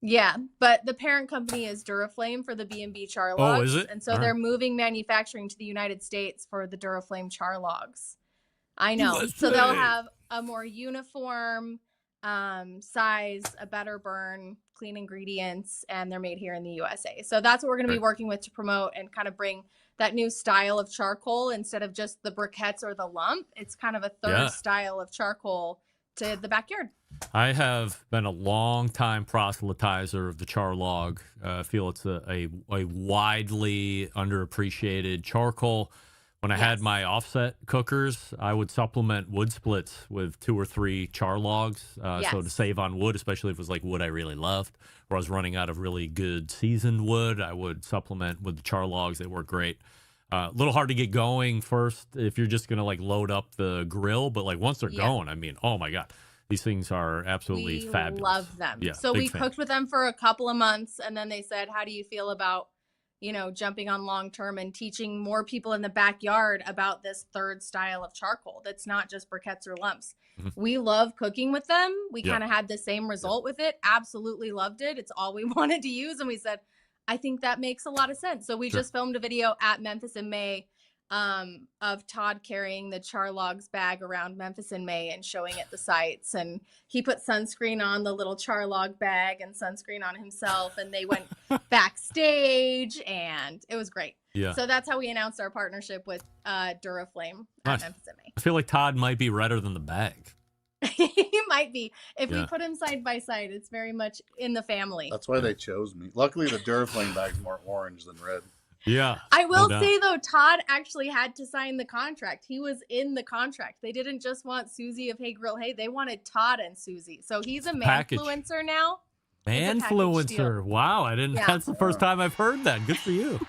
Speaker 16: Yeah, but the parent company is Duraflame for the B&B char logs.
Speaker 5: Oh, is it?
Speaker 16: And so they're moving manufacturing to the United States for the Duraflame char logs. I know.
Speaker 5: USA.
Speaker 16: So they'll have a more uniform size, a better burn, clean ingredients, and they're made here in the USA. So that's what we're going to be working with to promote and kind of bring that new style of charcoal instead of just the briquettes or the lump. It's kind of a third style of charcoal to the backyard.
Speaker 5: I have been a long time proselytizer of the char log. I feel it's a widely underappreciated charcoal When I had my offset cookers, I would supplement wood splits with 2 or 3 char logs. So to save on wood, especially if it was like wood I really loved, or I was running out of really good seasoned wood, I would supplement with the char logs. They work great. A little hard to get going first if you're just going to like load up the grill. But like once they're going, I mean, oh my God, these things are absolutely fabulous.
Speaker 16: Love them.
Speaker 5: Yeah,
Speaker 16: so we
Speaker 5: fan.
Speaker 16: cooked with them for a couple of months, and then they said, how do you feel about, jumping on long term and teaching more people in the backyard about this third style of charcoal that's not just briquettes or lumps. We love cooking with them. We kind of had the same result with it. Absolutely loved it. It's all we wanted to use. And we said, I think that makes a lot of sense. So we just filmed a video at Memphis in May of Todd carrying the char logs bag around Memphis in May and showing it the sights. And he put sunscreen on the little char log bag and sunscreen on himself. And they went backstage, and it was great.
Speaker 5: Yeah.
Speaker 16: So that's how we announced our partnership with Duraflame at Memphis in May.
Speaker 5: I feel like Todd might be redder than the bag.
Speaker 16: He might be. If we put him side by side, it's very much in the family.
Speaker 15: That's why they chose me. Luckily, the Duraflame bag's more orange than red.
Speaker 5: Yeah.
Speaker 16: I will say, though, Todd actually had to sign the contract. He was in the contract. They didn't just want Susie of Hey Grill Hey. They wanted Todd and Susie. So he's a manfluencer now.
Speaker 5: Manfluencer. Wow. I didn't. That's the first time I've heard that. Good for you.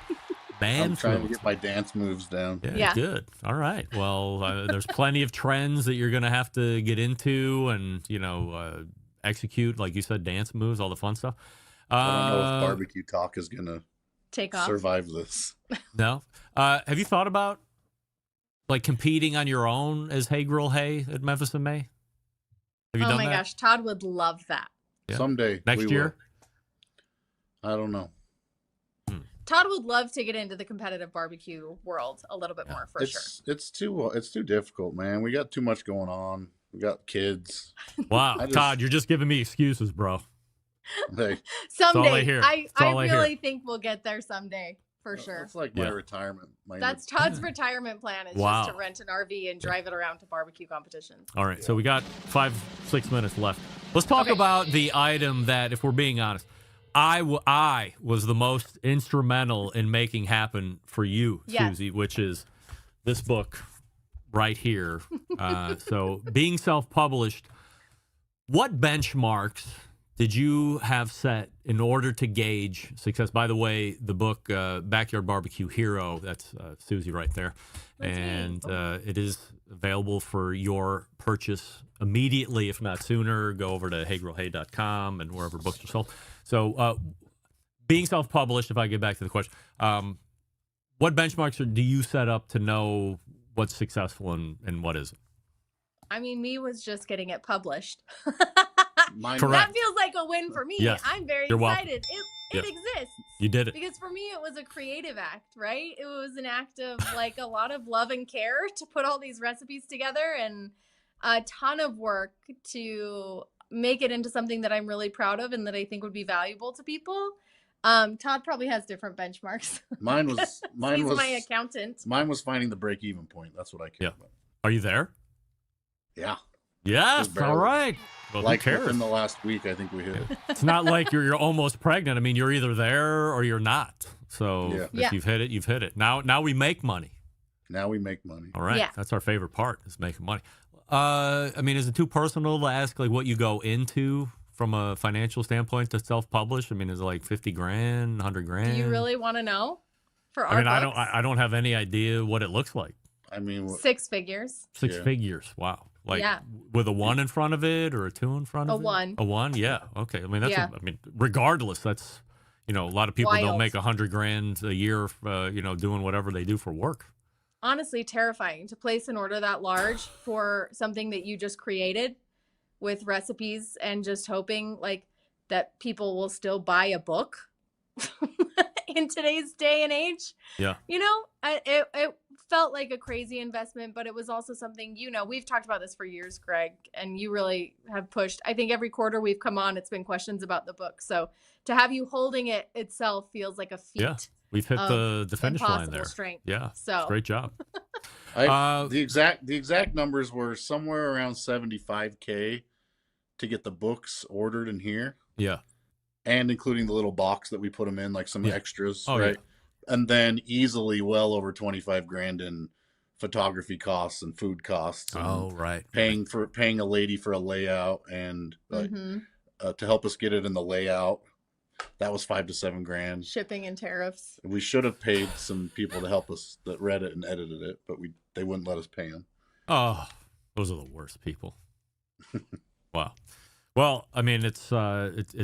Speaker 15: I'm trying to get my dance moves down.
Speaker 5: Yeah, good. All right. Well, there's plenty of trends that you're going to have to get into and, execute, like you said, dance moves, all the fun stuff.
Speaker 15: I don't know if barbecue talk is going to
Speaker 16: take off.
Speaker 15: Survive this.
Speaker 5: No. Have you thought about like competing on your own as Hey Grill Hey at Memphis in May? Have you done that?
Speaker 16: Oh my gosh, Todd would love that.
Speaker 5: Yeah.
Speaker 15: Someday.
Speaker 5: Next year?
Speaker 15: I don't know.
Speaker 16: Todd would love to get into the competitive barbecue world a little bit more, for sure.
Speaker 15: It's too difficult, man. We got too much going on. We got kids.
Speaker 5: Wow, Todd, you're just giving me excuses, bro.
Speaker 15: Hey,
Speaker 16: someday, I really think we'll get there someday, for sure.
Speaker 15: It's like my retirement.
Speaker 16: That's Todd's retirement plan is just to rent an RV and drive it around to barbecue competitions.
Speaker 5: All right, so we got 5-6 minutes left. Let's talk about the item that, if we're being honest, I was the most instrumental in making happen for you, Susie, which is this book right here. So being self-published, what benchmarks did you have set in order to gauge success? By the way, the book, Backyard Barbecue Hero, that's Susie right there. And it is available for your purchase immediately, if not sooner. Go over to heygrillhey.com and wherever books are sold. So being self-published, if I get back to the question, what benchmarks do you set up to know what's successful and what isn't?
Speaker 16: I mean, me was just getting it published.
Speaker 5: Correct.
Speaker 16: That feels like a win for me.
Speaker 5: Yes.
Speaker 16: I'm very
Speaker 5: You're welcome.
Speaker 16: excited. It exists.
Speaker 5: You did it.
Speaker 16: Because for me, it was a creative act, right? It was an act of like a lot of love and care to put all these recipes together and a ton of work to make it into something that I'm really proud of and that I think would be valuable to people. Todd probably has different benchmarks.
Speaker 15: Mine was
Speaker 16: He's my accountant.
Speaker 15: Mine was finding the break-even point. That's what I care about.
Speaker 5: Are you there?
Speaker 15: Yeah.
Speaker 5: Yes. All right. Well,
Speaker 15: like
Speaker 5: who cares?
Speaker 15: within the last week, I think we hit it.
Speaker 5: It's not like you're almost pregnant. I mean, you're either there or you're not. So if you've hit it, you've hit it. Now we make money.
Speaker 15: Now we make money.
Speaker 5: All right. That's our favorite part, is making money. I mean, is it too personal to ask like what you go into from a financial standpoint to self-publish? I mean, is it like 50 grand, 100 grand?
Speaker 16: Do you really want to know? For our books?
Speaker 5: I don't have any idea what it looks like.
Speaker 15: I mean,
Speaker 16: 6 figures.
Speaker 5: 6 figures. Wow. Like with a 1 in front of it or a 2 in front of it?
Speaker 16: A 1.
Speaker 5: A 1? Yeah. Okay. I mean, I mean, regardless, that's, a lot of people don't make 100 grand a year, doing whatever they do for work.
Speaker 16: Honestly, terrifying to place an order that large for something that you just created with recipes and just hoping like that people will still buy a book in today's day and age.
Speaker 5: Yeah.
Speaker 16: It felt like a crazy investment, but it was also something, we've talked about this for years, Greg, and you really have pushed. I think every quarter we've come on, it's been questions about the book. So to have you holding it itself feels like a feat.
Speaker 5: Yeah. We've hit the finish line there.
Speaker 16: Strength.
Speaker 5: Yeah.
Speaker 16: So
Speaker 5: great job.
Speaker 15: The exact numbers were somewhere around 75K to get the books ordered in here.
Speaker 5: Yeah.
Speaker 15: And including the little box that we put them in, like some extras,
Speaker 5: Oh,
Speaker 15: right?
Speaker 5: yeah.
Speaker 15: And then easily well over 25 grand in photography costs and food costs. And
Speaker 5: Oh, right.
Speaker 15: Paying a lady for a layout and to help us get it in the layout. That was $5,000 to $7,000.
Speaker 16: Shipping and tariffs.
Speaker 15: We should have paid some people to help us that read it and edited it, but they wouldn't let us pay them.
Speaker 5: Oh, those are the worst people. Wow. Well, I mean, it's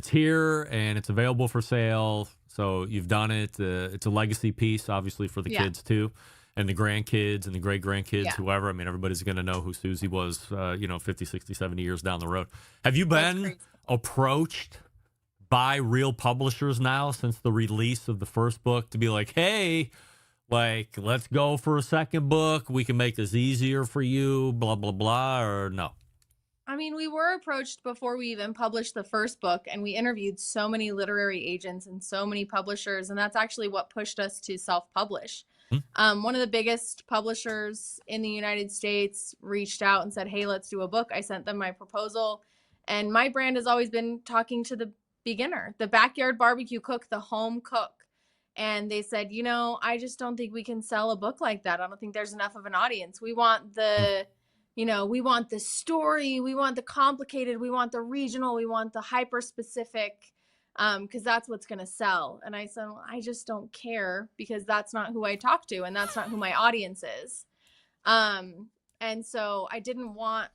Speaker 5: here and it's available for sale. So you've done it. It's a legacy piece, obviously, for the kids too, and the grandkids and the great grandkids, whoever. I mean, everybody's going to know who Susie was, 50, 60, 70 years down the road. Have you been approached by real publishers now since the release of the first book to be like, hey, like, let's go for a second book. We can make this easier for you, blah, blah, blah, or no?
Speaker 16: I mean, we were approached before we even published the first book, and we interviewed so many literary agents and so many publishers, and that's actually what pushed us to self-publish. One of the biggest publishers in the United States reached out and said, hey, let's do a book. I sent them my proposal, and my brand has always been talking to the beginner, the backyard barbecue cook, the home cook. And they said, I just don't think we can sell a book like that. I don't think there's enough of an audience. We want the, we want the story. We want the complicated. We want the regional. We want the hyper specific, because that's what's going to sell. And I said, well, I just don't care, because that's not who I talk to. And that's not who my audience is. And so I didn't want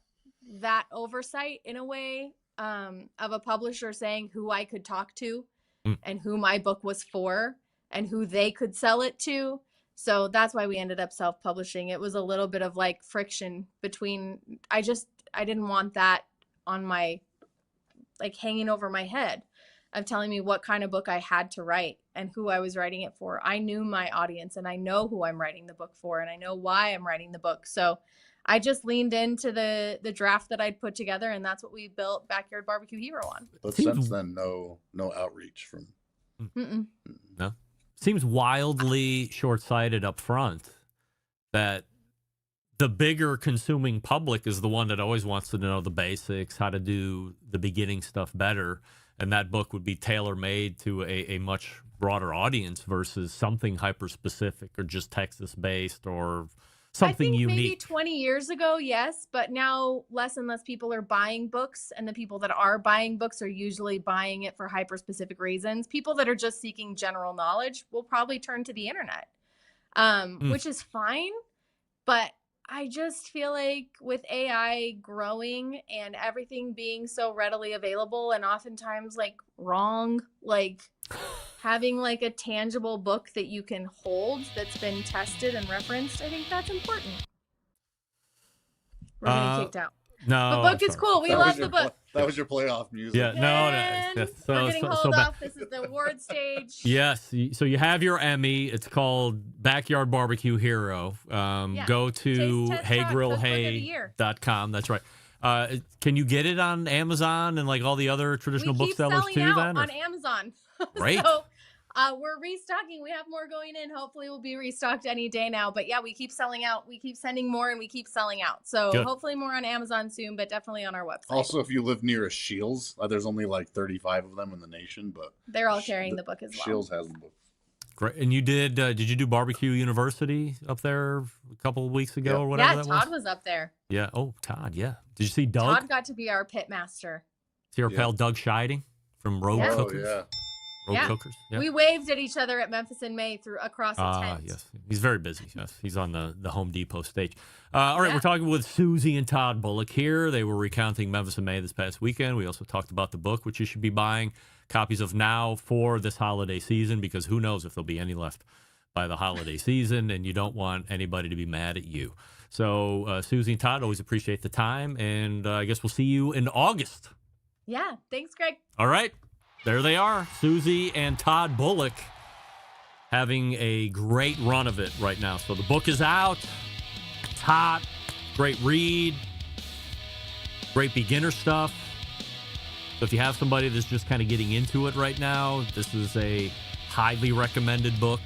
Speaker 16: that oversight in a way, of a publisher saying who I could talk to and who my book was for and who they could sell it to. So that's why we ended up self-publishing. It was a little bit of like friction between, I didn't want that on my, like, hanging over my head of telling me what kind of book I had to write and who I was writing it for. I knew my audience, and I know who I'm writing the book for, and I know why I'm writing the book. So I just leaned into the draft that I'd put together, and that's what we built Backyard Barbecue Hero on.
Speaker 15: But since then, no outreach from.
Speaker 5: No. Seems wildly short-sighted up front that the bigger consuming public is the one that always wants to know the basics, how to do the beginning stuff better, and that book would be tailor-made to a much broader audience versus something hyper-specific or just Texas-based or something unique.
Speaker 16: Maybe 20 years ago, yes, but now less and less people are buying books, and the people that are buying books are usually buying it for hyper-specific reasons. People that are just seeking general knowledge will probably turn to the internet, which is fine, but I just feel like with AI growing and everything being so readily available and oftentimes like wrong, like having like a tangible book that you can hold that's been tested and referenced, I think that's important. We're getting kicked out.
Speaker 5: No,
Speaker 16: the book is cool. We love the book.
Speaker 15: That was your playoff music.
Speaker 5: Yeah, no.
Speaker 16: We're getting hauled off. This is the award stage.
Speaker 5: Yes. So you have your Emmy. It's called Backyard Barbecue Hero. Go to heygrillhey.com. That's right. Can you get it on Amazon and like all the other traditional booksellers too? Then
Speaker 16: on Amazon.
Speaker 5: Right.
Speaker 16: So we're restocking. We have more going in. Hopefully we'll be restocked any day now. But yeah, we keep selling out. We keep sending more, and we keep selling out. So
Speaker 5: Good.
Speaker 16: Hopefully more on Amazon soon, but definitely on our website.
Speaker 15: Also, if you live near a Shields, there's only like 35 of them in the nation, but
Speaker 16: they're all carrying the book as well.
Speaker 15: Shields has the book.
Speaker 5: Great. And you did you do Barbecue University up there a couple of weeks ago or whatever that was?
Speaker 16: Yeah, Todd was up there.
Speaker 5: Yeah. Oh, Todd. Yeah. Did you see Doug?
Speaker 16: Todd got to be our pit master.
Speaker 5: See our pal Doug Scheiding from Road Cookers?
Speaker 15: Oh, yeah.
Speaker 5: Road Cookers. Yeah.
Speaker 16: We waved at each other at Memphis in May across the tent.
Speaker 5: Yes. He's very busy. Yes. He's on the Home Depot stage. All right. We're talking with Susie and Todd Bulloch here. They were recounting Memphis in May this past weekend. We also talked about the book, which you should be buying copies of now for this holiday season, because who knows if there'll be any left by the holiday season, and you don't want anybody to be mad at you. So, Susie and Todd, always appreciate the time, and I guess we'll see you in August.
Speaker 16: Yeah. Thanks, Greg.
Speaker 5: All right. There they are, Susie and Todd Bulloch, having a great run of it right now. So the book is out. It's hot. Great read. Great beginner stuff. So if you have somebody that's just kind of getting into it right now, this is a highly recommended book.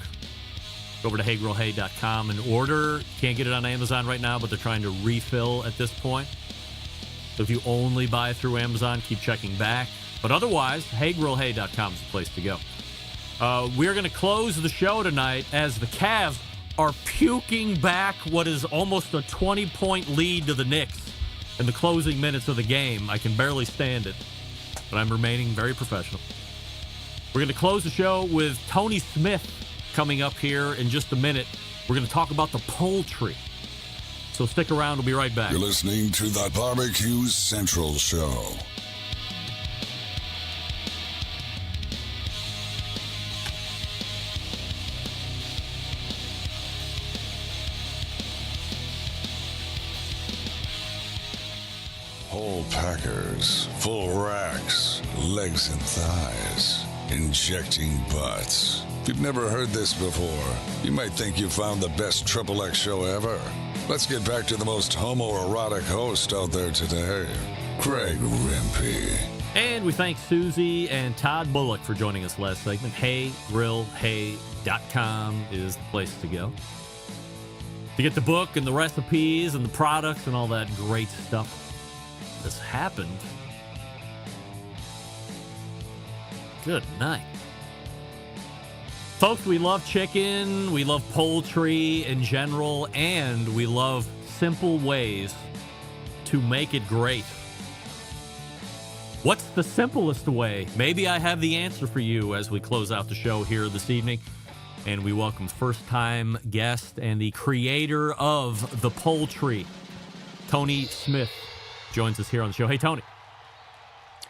Speaker 5: Go over to heygrillhey.com and order. Can't get it on Amazon right now, but they're trying to refill at this point. So if you only buy through Amazon, keep checking back. But otherwise, heygrillhey.com is the place to go. We're going to close the show tonight as the Cavs are puking back what is almost a 20-point lead to the Knicks in the closing minutes of the game. I can barely stand it, but I'm remaining very professional. We're going to close the show with Toney Smith coming up here in just a minute. We're going to talk about the PoulTree. So stick around. We'll be right back.
Speaker 6: You're listening to the Barbecue Central Show. Whole packers, full racks, legs and thighs, injecting butts. If you've never heard this before, you might think you found the best XXX show ever. Let's get back to the most homoerotic host out there today, Greg Rempe.
Speaker 5: And we thank Susie and Todd Bulloch for joining us last segment. HeyGrillHey.com is the place to go to get the book and the recipes and the products and all that great stuff. This happened. Good night. Folks, we love chicken, we love poultry in general, and we love simple ways to make it great. What's the simplest way? Maybe I have the answer for you as we close out the show here this evening. And we welcome first-time guest and the creator of the PoulTree, Toney Smith, joins us here on the show. Hey, Toney.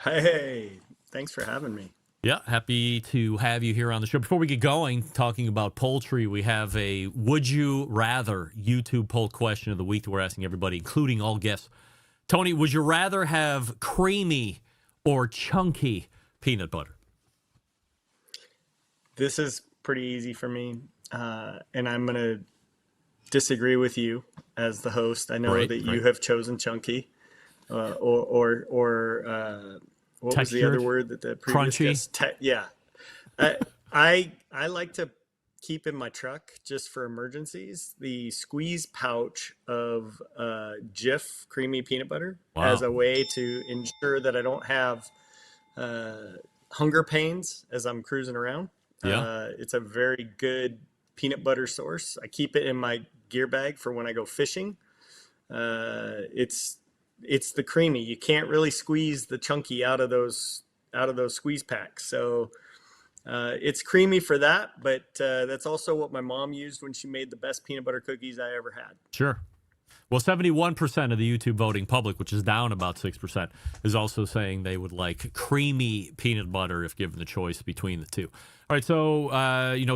Speaker 17: Hey, thanks for having me.
Speaker 5: Yeah, happy to have you here on the show. Before we get going, talking about PoulTree, we have a Would You Rather YouTube poll question of the week that we're asking everybody, including all guests. Toney, would you rather have creamy or chunky peanut butter?
Speaker 17: This is pretty easy for me, and I'm going to disagree with you as the host. I know that you have chosen chunky, or what was the other word that the previous guest? Yeah. I like to keep in my truck just for emergencies the squeeze pouch of Jif creamy peanut butter as a way to ensure that I don't have hunger pains as I'm cruising around. Yeah. It's a very good peanut butter source. I keep it in my gear bag for when I go fishing. It's the creamy. You can't really squeeze the chunky out of those squeeze packs. So it's creamy for that, but that's also what my mom used when she made the best peanut butter cookies I ever had.
Speaker 5: Sure. Well, 71% of the YouTube voting public, which is down about 6%, is also saying they would like creamy peanut butter if given the choice between the two. All right, so,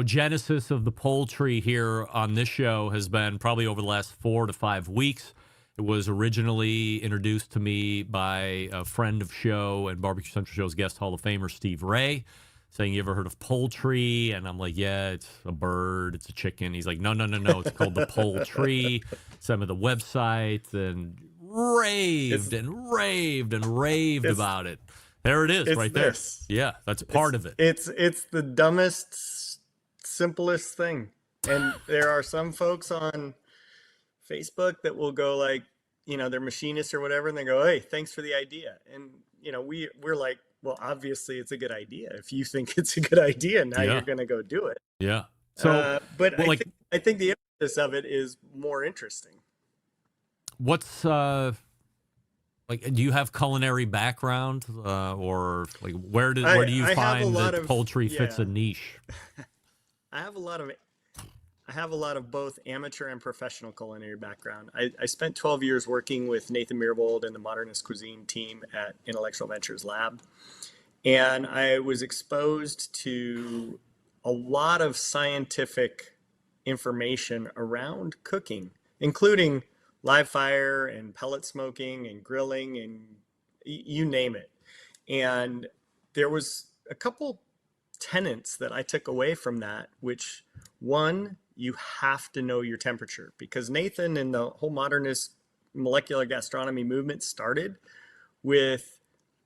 Speaker 5: genesis of the PoulTree here on this show has been probably over the last 4 to 5 weeks. It was originally introduced to me by a friend of show and Barbecue Central Show's guest Hall of Famer Steve Ray, saying, you ever heard of PoulTree? And I'm like, yeah, it's a bird, it's a chicken. He's like, no, it's called the PoulTree. Sent me the website and raved about it. There it is, right there. Yeah, that's part of it.
Speaker 17: It's the dumbest, simplest thing. And there are some folks on Facebook that will go like, they're machinists or whatever, and they go, hey, thanks for the idea. And, we're like, well, obviously it's a good idea. If you think it's a good idea, now you're going to go do it.
Speaker 5: Yeah. So,
Speaker 17: but I think the emphasis of it is more interesting.
Speaker 5: What's, do you have culinary background or like where do you find that PoulTree fits a niche?
Speaker 17: I have a lot of both amateur and professional culinary background. I spent 12 years working with Nathan Mirvold and the Modernist Cuisine team at Intellectual Ventures Lab. And I was exposed to a lot of scientific information around cooking, including live fire and pellet smoking and grilling and you name it. And there was a couple tenets that I took away from that, which one, you have to know your temperature, because Nathan and the whole modernist molecular gastronomy movement started with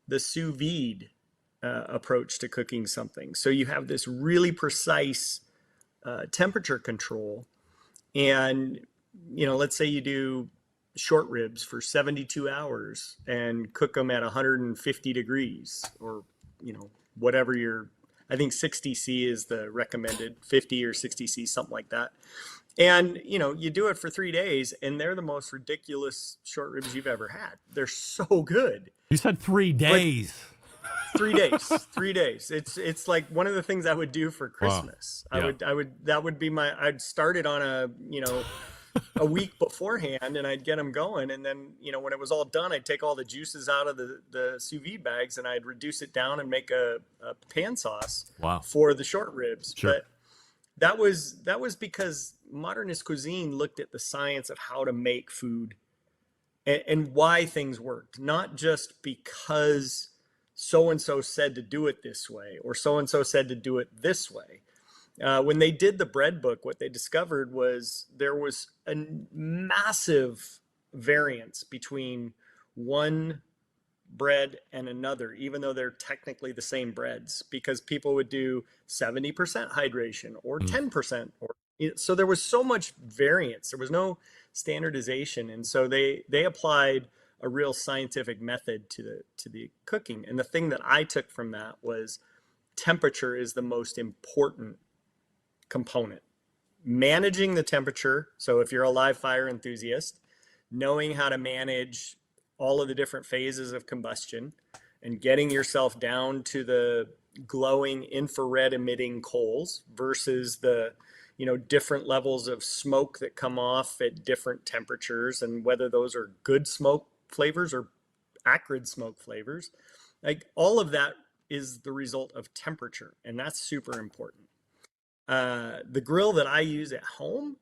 Speaker 17: the sous vide approach to cooking something. So you have this really precise temperature control. And, let's say you do short ribs for 72 hours and cook them at 150 degrees or, whatever I think 60C is the recommended, 50 or 60C, something like that. And, you know, you do it for 3 days and they're the most ridiculous short ribs you've ever had. They're so good.
Speaker 5: You said 3 days.
Speaker 17: 3 days, 3 days. It's like one of the things I would do for Christmas.
Speaker 5: Wow. Yeah.
Speaker 17: That would be I'd start it on a week beforehand and I'd get them going. And then, you know, when it was all done, I'd take all the juices out of the sous vide bags and I'd reduce it down and make a pan sauce for the short ribs.
Speaker 5: Sure.
Speaker 17: But that was because modernist cuisine looked at the science of how to make food and why things worked, not just because so-and-so said to do it this way or so-and-so said to do it this way. When they did the bread book, what they discovered was there was a massive variance between one bread and another, even though they're technically the same breads, because people would do 70% hydration or 10%. So there was so much variance. There was no standardization. And so they applied a real scientific method to the cooking. And the thing that I took from that was temperature is the most important component. Managing the temperature. So if you're a live fire enthusiast, knowing how to manage all of the different phases of combustion and getting yourself down to the glowing infrared emitting coals versus the, you know, different levels of smoke that come off at different temperatures, and whether those are good smoke flavors or acrid smoke flavors. Like all of that is the result of temperature, and that's super important. The grill that I use at home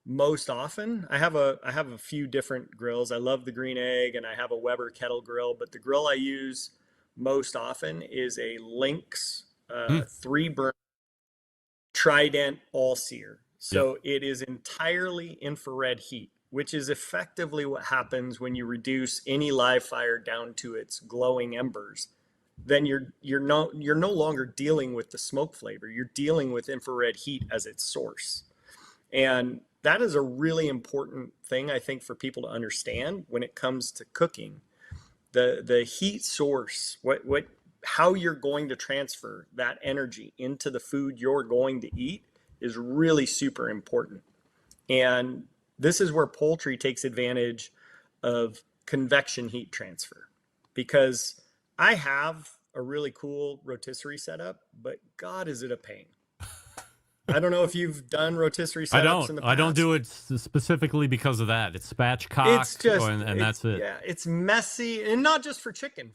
Speaker 17: most often, I have a few different grills. I love the Green Egg and I have a Weber kettle grill, but the grill I use most often is a Lynx 3-burner Trident all sear. So it is entirely infrared heat, which is effectively what happens when you reduce any live fire down to its glowing embers. Then you're no longer dealing with the smoke flavor. You're dealing with infrared heat as its source. And that is a really important thing, I think, for people to understand when it comes to cooking. The heat source, how you're going to transfer that energy into the food you're going to eat is really super important. And this is where PoulTree takes advantage of convection heat transfer, because I have a really cool rotisserie setup, but God, is it a pain. I don't know if you've done rotisserie setups in the past.
Speaker 5: I don't do it specifically because of that. It's spatchcocked, and that's it.
Speaker 17: Yeah, it's messy, and not just for chicken.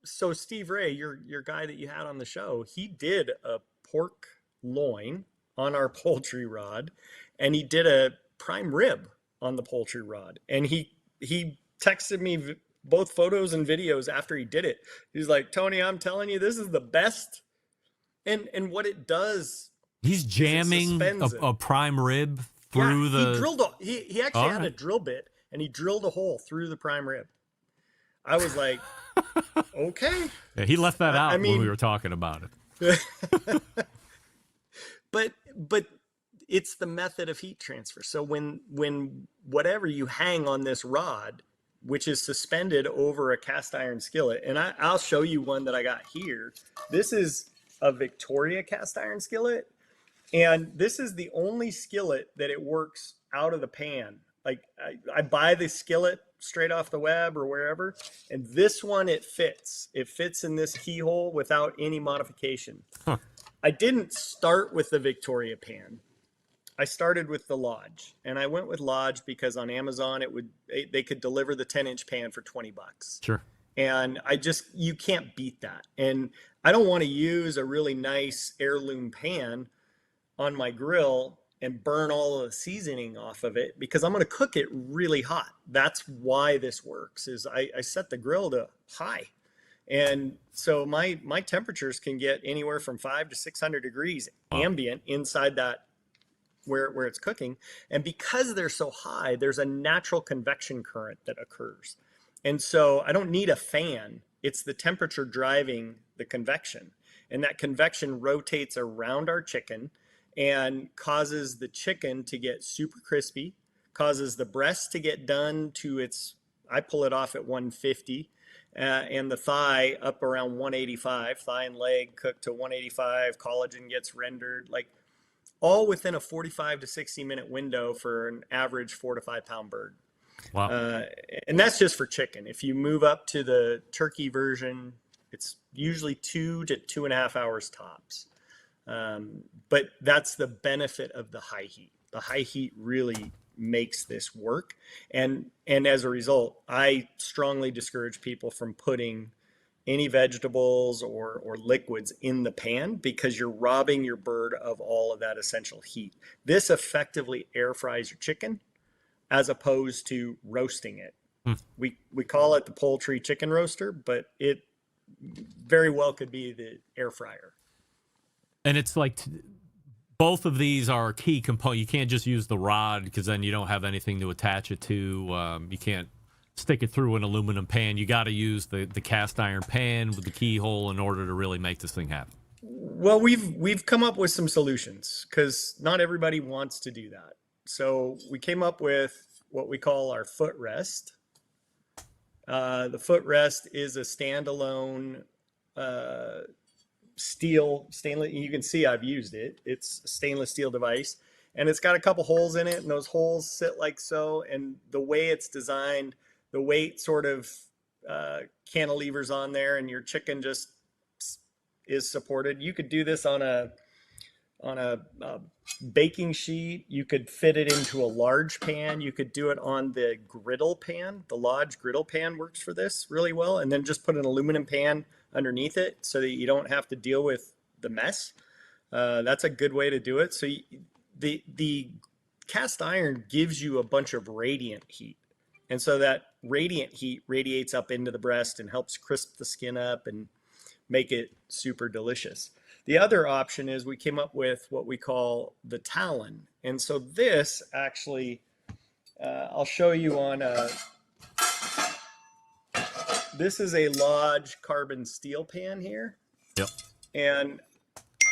Speaker 17: So Steve Ray, your guy that you had on the show, he did a pork loin on our PoulTree rod, and he did a prime rib on the PoulTree rod, and he texted me both photos and videos after he did it. He's like, Toney, I'm telling you, this is the best. And what it does,
Speaker 5: he's jamming a prime rib through the.
Speaker 17: He drilled he actually had a drill bit, and he drilled a hole through the prime rib. I was like, okay.
Speaker 5: Yeah, he left that out when we were talking about it.
Speaker 17: But it's the method of heat transfer. So when whatever you hang on this rod, which is suspended over a cast iron skillet, and I'll show you one that I got here. This is a Victoria cast iron skillet, and this is the only skillet that it works out of the pan. Like I buy the skillet straight off the web or wherever, and this one, it fits in this keyhole without any modification. I didn't start with the Victoria pan. I started with the Lodge, and I went with Lodge because on Amazon they could deliver the 10-inch pan for $20.
Speaker 5: Sure.
Speaker 17: And you can't beat that. And I don't want to use a really nice heirloom pan on my grill and burn all of the seasoning off of it, because I'm going to cook it really hot. That's why this works, is I set the grill to high. And so my temperatures can get anywhere from 500 to 600 degrees ambient inside that where it's cooking. And because they're so high, there's a natural convection current that occurs. And so I don't need a fan. It's the temperature driving the convection. And that convection rotates around our chicken and causes the chicken to get super crispy, causes the breast to get done to I pull it off at 150. and the thigh up around 185, thigh and leg cooked to 185, collagen gets rendered, like all within a 45 to 60 minute window for an average 4 to 5 pound bird.
Speaker 5: Wow.
Speaker 17: And that's just for chicken. If you move up to the turkey version, it's usually 2 to 2.5 hours tops. But that's the benefit of the high heat. The high heat really makes this work. And as a result, I strongly discourage people from putting any vegetables or liquids in the pan because you're robbing your bird of all of that essential heat. This effectively air fries your chicken as opposed to roasting it. We call it the PoulTree chicken roaster, but it very well could be the air fryer.
Speaker 5: And it's like both of these are key components. You can't just use the rod because then you don't have anything to attach it to. You can't stick it through an aluminum pan. You got to use the cast iron pan with the keyhole in order to really make this thing happen.
Speaker 17: Well, we've come up with some solutions because not everybody wants to do that. So we came up with what we call our footrest. The footrest is a standalone stainless. You can see I've used it. It's a stainless steel device, and it's got a couple holes in it, and those holes sit like so. And the way it's designed, the weight sort of cantilevers on there, and your chicken just is supported. You could do this on a baking sheet. You could fit it into a large pan. You could do it on the griddle pan. The Lodge griddle pan works for this really well. And then just put an aluminum pan underneath it so that you don't have to deal with the mess. That's a good way to do it. So the cast iron gives you a bunch of radiant heat. And so that radiant heat radiates up into the breast and helps crisp the skin up and make it super delicious. The other option is we came up with what we call the Talon. And so this actually, I'll show you on this is a Lodge carbon steel pan here.
Speaker 5: Yep.
Speaker 17: And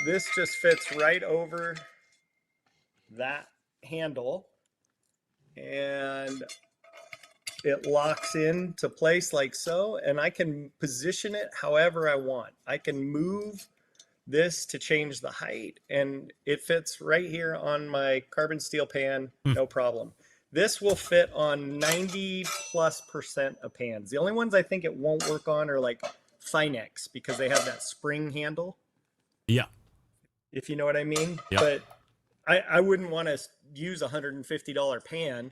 Speaker 17: this just fits right over that handle. And it locks into place like so. And I can position it however I want. I can move this to change the height, and it fits right here on my carbon steel pan, no problem. This will fit on 90+% of pans. The only ones I think it won't work on are like Finex because they have that spring handle.
Speaker 5: Yeah.
Speaker 17: If you know what I mean.
Speaker 5: Yep.
Speaker 17: But I wouldn't want to use a $150 pan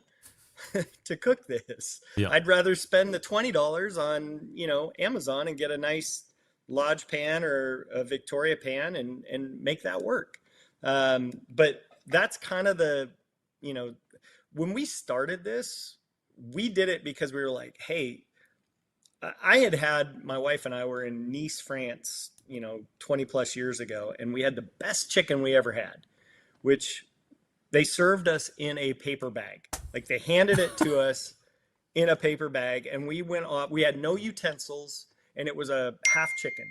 Speaker 17: to cook this.
Speaker 5: Yep.
Speaker 17: I'd rather spend the $20 on, Amazon and get a nice Lodge pan or a Victoria pan and make that work. But that's kind of the, when we started this, we did it because we were like, hey, I had my wife and I were in Nice, France, 20 plus years ago, and we had the best chicken we ever had, which they served us in a paper bag. Like they handed it to us in a paper bag, and we went off, we had no utensils. And it was a half chicken,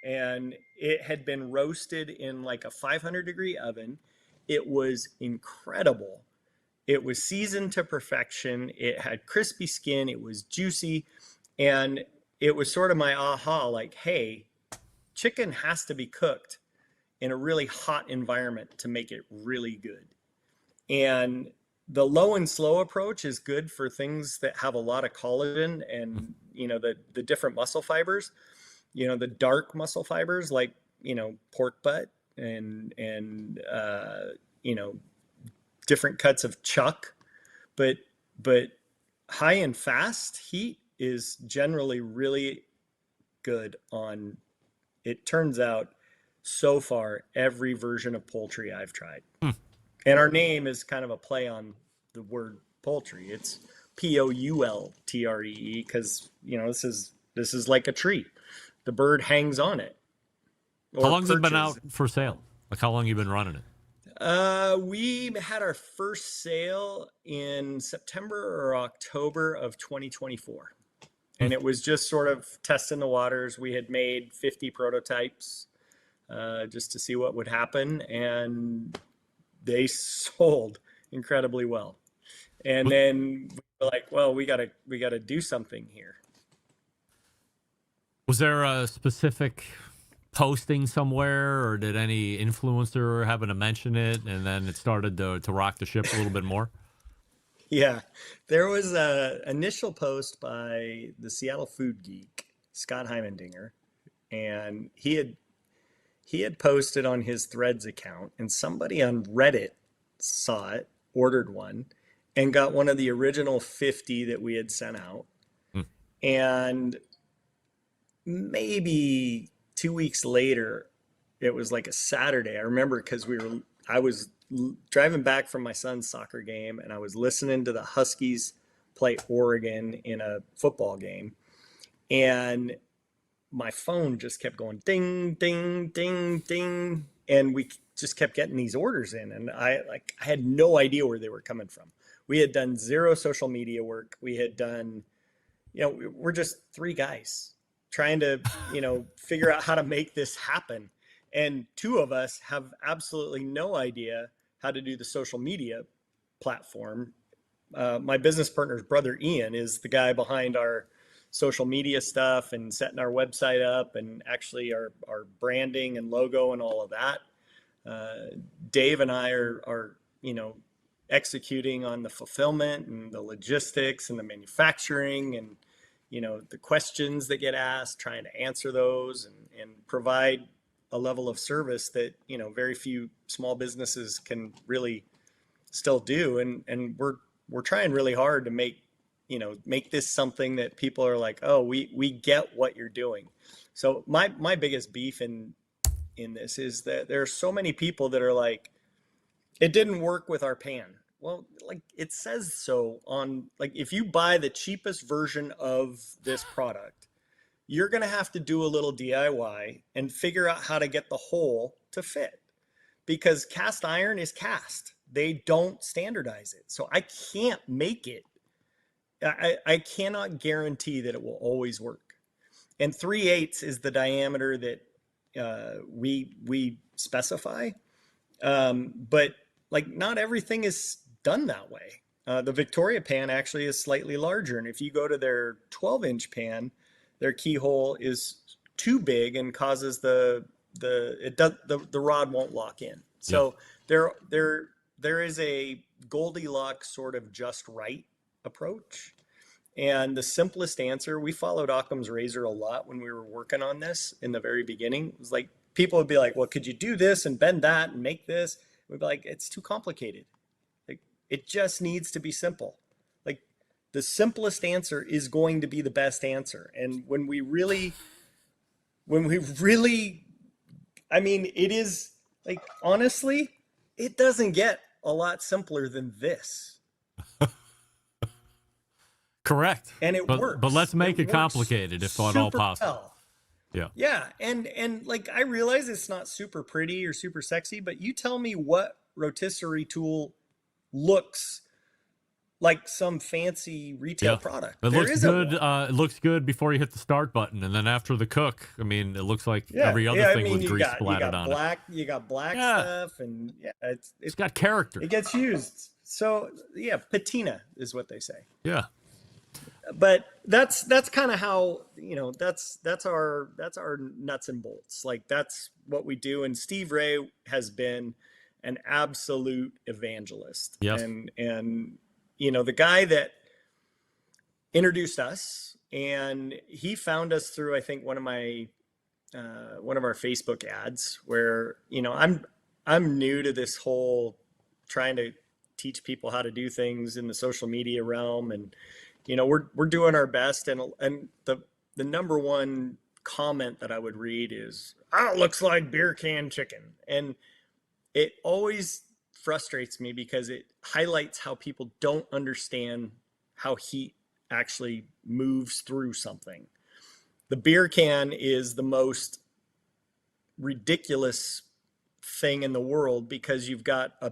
Speaker 17: and it had been roasted in like a 500-degree oven. It was incredible. It was seasoned to perfection. It had crispy skin. It was juicy. And it was sort of my aha, like, hey, chicken has to be cooked in a really hot environment to make it really good. And the low and slow approach is good for things that have a lot of collagen and, the different muscle fibers, the dark muscle fibers like, pork butt and different cuts of chuck. But high and fast heat is generally really good on, it turns out so far, every version of PoulTree I've tried. And our name is kind of a play on the word poultry. It's POULTREE because this is like a tree. The bird hangs on it.
Speaker 5: How long has it been out for sale? Like how long have you been running it?
Speaker 17: We had our first sale in September or October of 2024. And it was just sort of testing the waters. We had made 50 prototypes just to see what would happen. And they sold incredibly well. And then we were like, well, we gotta do something here.
Speaker 5: Was there a specific posting somewhere, or did any influencer happen to mention it, and then it started to rock the ship a little bit more?
Speaker 17: Yeah, there was a initial post by the Seattle food geek, Scott Heimendinger, and he had posted on his Threads account, and somebody on Reddit saw it, ordered one, and got one of the original 50 that we had sent out. And maybe 2 weeks later, it was like a Saturday. I remember because I was driving back from my son's soccer game, and I was listening to the Huskies play Oregon in a football game, and my phone just kept going ding, ding, ding, ding, and we just kept getting these orders in, and I had no idea where they were coming from. We had done zero social media work. We had done, we're just three guys trying to, figure out how to make this happen. And two of us have absolutely no idea how to do the social media platform. My business partner's brother, Ian, is the guy behind our social media stuff and setting our website up and actually our branding and logo and all of that. Dave and I are executing on the fulfillment and the logistics and the manufacturing and, the questions that get asked, trying to answer those and provide a level of service that, very few small businesses can really still do. And we're trying really hard to make this something that people are like, oh, we get what you're doing. So my biggest beef in this is that there are so many people that are like, it didn't work with our pan. Well, like it says so on, like, if you buy the cheapest version of this product, you're going to have to do a little DIY and figure out how to get the hole to fit, because cast iron is cast. They don't standardize it. So I can't make it. I cannot guarantee that it will always work. And 3/8 is the diameter that we specify. But like not everything is done that way. The Victoria pan actually is slightly larger. And if you go to their 12-inch pan, their keyhole is too big and causes the rod won't lock in. So there is a Goldilocks sort of just right approach. And the simplest answer, we followed Occam's razor a lot when we were working on this in the very beginning. It was like, people would be like, well, could you do this and bend that and make this? We'd be like, it's too complicated. Like, it just needs to be simple. Like, the simplest answer is going to be the best answer. And when we really, I mean, it is like, honestly, it doesn't get a lot simpler than this.
Speaker 5: Correct.
Speaker 17: And it works.
Speaker 5: But let's make it complicated if at all possible.
Speaker 17: Well.
Speaker 5: Yeah.
Speaker 17: Yeah. And like, I realize it's not super pretty or super sexy, but you tell me what rotisserie tool looks like some fancy retail product.
Speaker 5: It looks good. It looks good before you hit the start button, and then after the cook, I mean, it looks like every other thing with grease splattered on it.
Speaker 17: You got black stuff, and
Speaker 5: it's got character.
Speaker 17: It gets used. So yeah, patina is what they say.
Speaker 5: Yeah.
Speaker 17: But that's kind of how, that's our nuts and bolts. Like, that's what we do. And Steve Ray has been an absolute evangelist.
Speaker 5: Yes.
Speaker 17: And the guy that introduced us, and he found us through, I think, one of our Facebook ads where, I'm new to this whole trying to teach people how to do things in the social media realm, and we're doing our best, and the number one comment that I would read is, "Oh, it looks like beer can chicken," and it always frustrates me because it highlights how people don't understand how heat actually moves through something. The beer can is the most ridiculous thing in the world because you've got a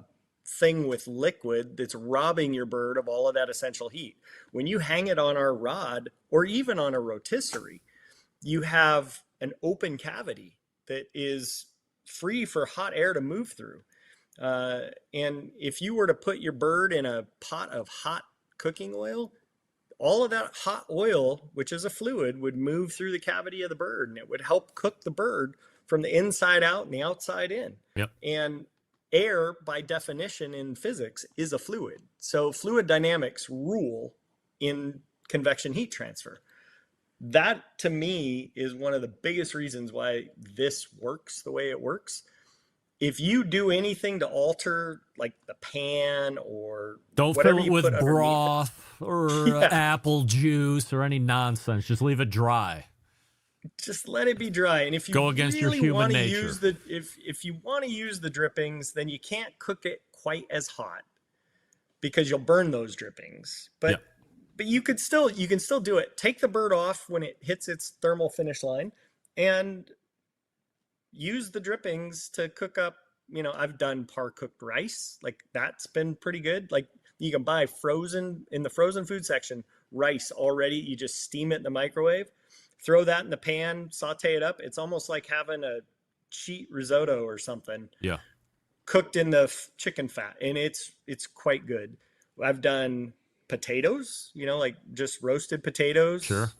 Speaker 17: thing with liquid that's robbing your bird of all of that essential heat. When you hang it on our rod or even on a rotisserie, you have an open cavity that is free for hot air to move through. And if you were to put your bird in a pot of hot cooking oil, all of that hot oil, which is a fluid, would move through the cavity of the bird, and it would help cook the bird from the inside out and the outside in.
Speaker 5: Yep.
Speaker 17: And air, by definition in physics, is a fluid. So fluid dynamics rule in convection heat transfer. That, to me, is one of the biggest reasons why this works the way it works. If you do anything to alter, like the pan or
Speaker 5: Don't
Speaker 17: whatever
Speaker 5: fill it
Speaker 17: you
Speaker 5: with
Speaker 17: put underneath
Speaker 5: broth or apple juice or any nonsense. Just leave it dry.
Speaker 17: Just let it be dry. And if you
Speaker 5: Go against your
Speaker 17: really
Speaker 5: human
Speaker 17: want to
Speaker 5: nature.
Speaker 17: use the if you want to use the drippings, then you can't cook it quite as hot because you'll burn those drippings. But you can still do it. Take the bird off when it hits its thermal finish line and use the drippings to cook up. I've done par cooked rice. Like, that's been pretty good. Like, you can buy frozen in the frozen food section rice already. You just steam it in the microwave. Throw that in the pan, saute it up. It's almost like having a cheat risotto or something.
Speaker 5: Yeah.
Speaker 17: Cooked in the chicken fat, and it's quite good. I've done potatoes, like just roasted potatoes.
Speaker 5: Sure.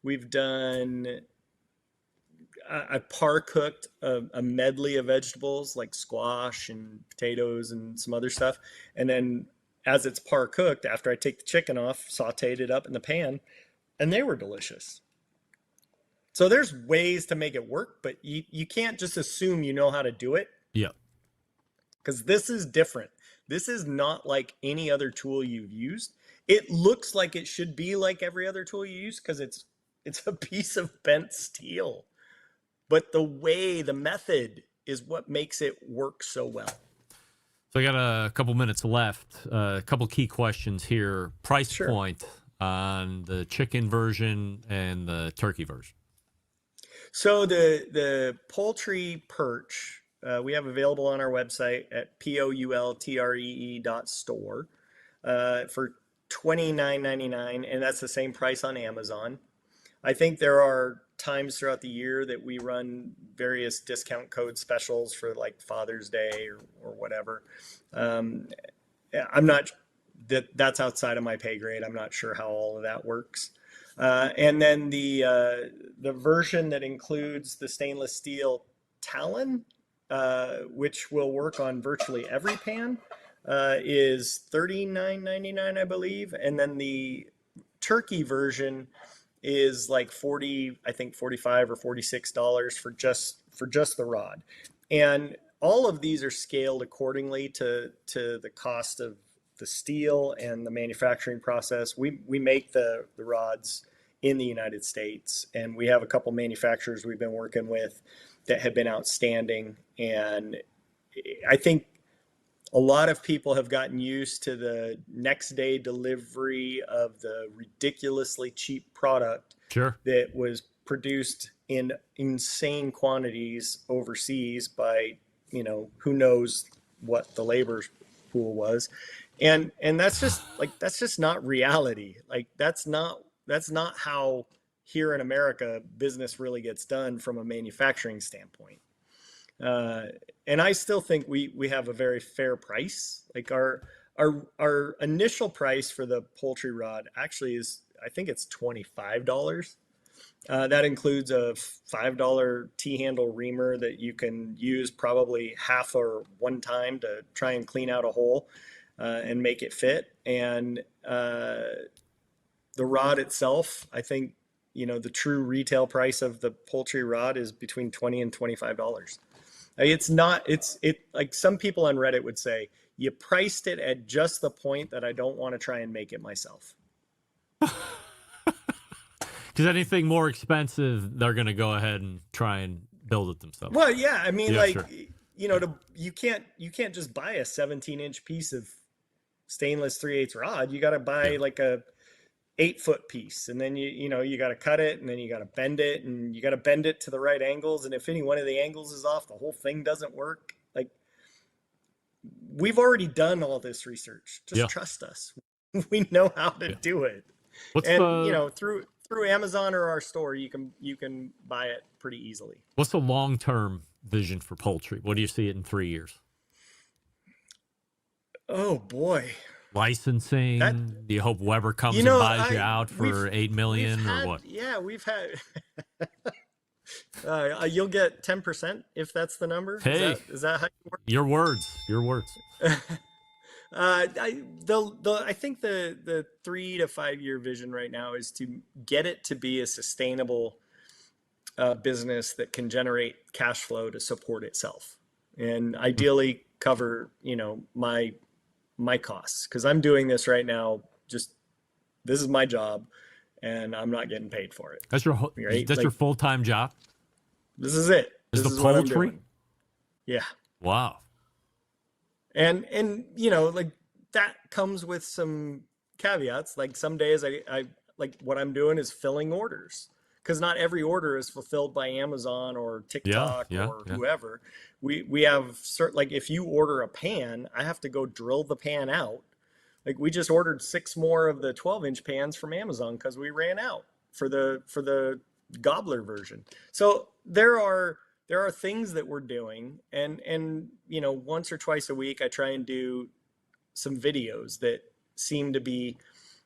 Speaker 17: We've done I par cooked a medley of vegetables like squash and potatoes and some other stuff, and then as it's par cooked, after I take the chicken off, sauteed it up in the pan. And they were delicious. So there's ways to make it work, but you can't just assume you know how to do it.
Speaker 5: Yeah.
Speaker 17: Because this is different. This is not like any other tool you've used. It looks like it should be like every other tool you use because it's a piece of bent steel. But the method is what makes it work so well.
Speaker 5: So I got a couple minutes left. A couple key questions here. Price point on the chicken version and the turkey version.
Speaker 17: So the PoulTree perch we have available on our website at POULTREE.store for $29.99, and that's the same price on Amazon. I think there are times throughout the year that we run various discount code specials for like Father's Day or whatever. I'm not that's outside of my pay grade. I'm not sure how all of that works. And then the version that includes the stainless steel talon, which will work on virtually every pan, is $39.99, I believe. And then the turkey version is like $45 or $46 for just the rod. And all of these are scaled accordingly to the cost of the steel and the manufacturing process. We make the rods in the United States, and we have a couple manufacturers we've been working with that have been outstanding. And I think a lot of people have gotten used to the next day delivery of the ridiculously cheap product that was produced in insane quantities overseas by, who knows what the labor pool was. And that's just not reality. Like, that's not how here in America business really gets done from a manufacturing standpoint. And I still think we have a very fair price. Like our initial price for the PoulTree rod actually is, I think it's $25. That includes a $5 T-handle reamer that you can use probably half or one time to try and clean out a hole and make it fit. And the rod itself, I think, the true retail price of the PoulTree rod is between $20 and $25. It's like some people on Reddit would say, you priced it at just the point that I don't want to try and make it myself.
Speaker 5: Because anything more expensive, they're going to go ahead and try and build it themselves.
Speaker 17: Well, yeah, I mean,
Speaker 5: sure.
Speaker 17: You can't just buy a 17-inch piece of stainless 3/8 rod. You got to buy like a 8-foot piece, and then you got to cut it, and then you got to bend it, and you got to bend it to the right angles. And if any one of the angles is off, the whole thing doesn't work. Like, we've already done all this research. Just trust us. We know how to do it. Through Amazon or our store, you can buy it pretty easily.
Speaker 5: What's the long-term vision for PoulTree? What do you see it in 3 years?
Speaker 17: Oh boy.
Speaker 5: licensing? Do you hope Weber comes
Speaker 17: You know,
Speaker 5: and buys you out for $8 million or what?
Speaker 17: Yeah, we've had. You'll get 10% if that's the number.
Speaker 5: Hey,
Speaker 17: is that how you work?
Speaker 5: Your words.
Speaker 17: I think the 3 to 5 year vision right now is to get it to be a sustainable business that can generate cash flow to support itself, and ideally cover my costs, because I'm doing this right now. Just this is my job, and I'm not getting paid for it.
Speaker 5: That's your
Speaker 17: right?
Speaker 5: That's your full-time job.
Speaker 17: This is it.
Speaker 5: Is
Speaker 17: This
Speaker 5: the
Speaker 17: is what I'm
Speaker 5: PoulTree?
Speaker 17: doing. Yeah.
Speaker 5: Wow.
Speaker 17: And like that comes with some caveats. Like some days I like what I'm doing is filling orders, because not every order is fulfilled by Amazon or TikTok or whoever. We have certain, like if you order a pan, I have to go drill the pan out. Like we just ordered 6 more of the 12-inch pans from Amazon because we ran out for the gobbler version. So there are things that we're doing, and once or twice a week I try and do some videos that seem to be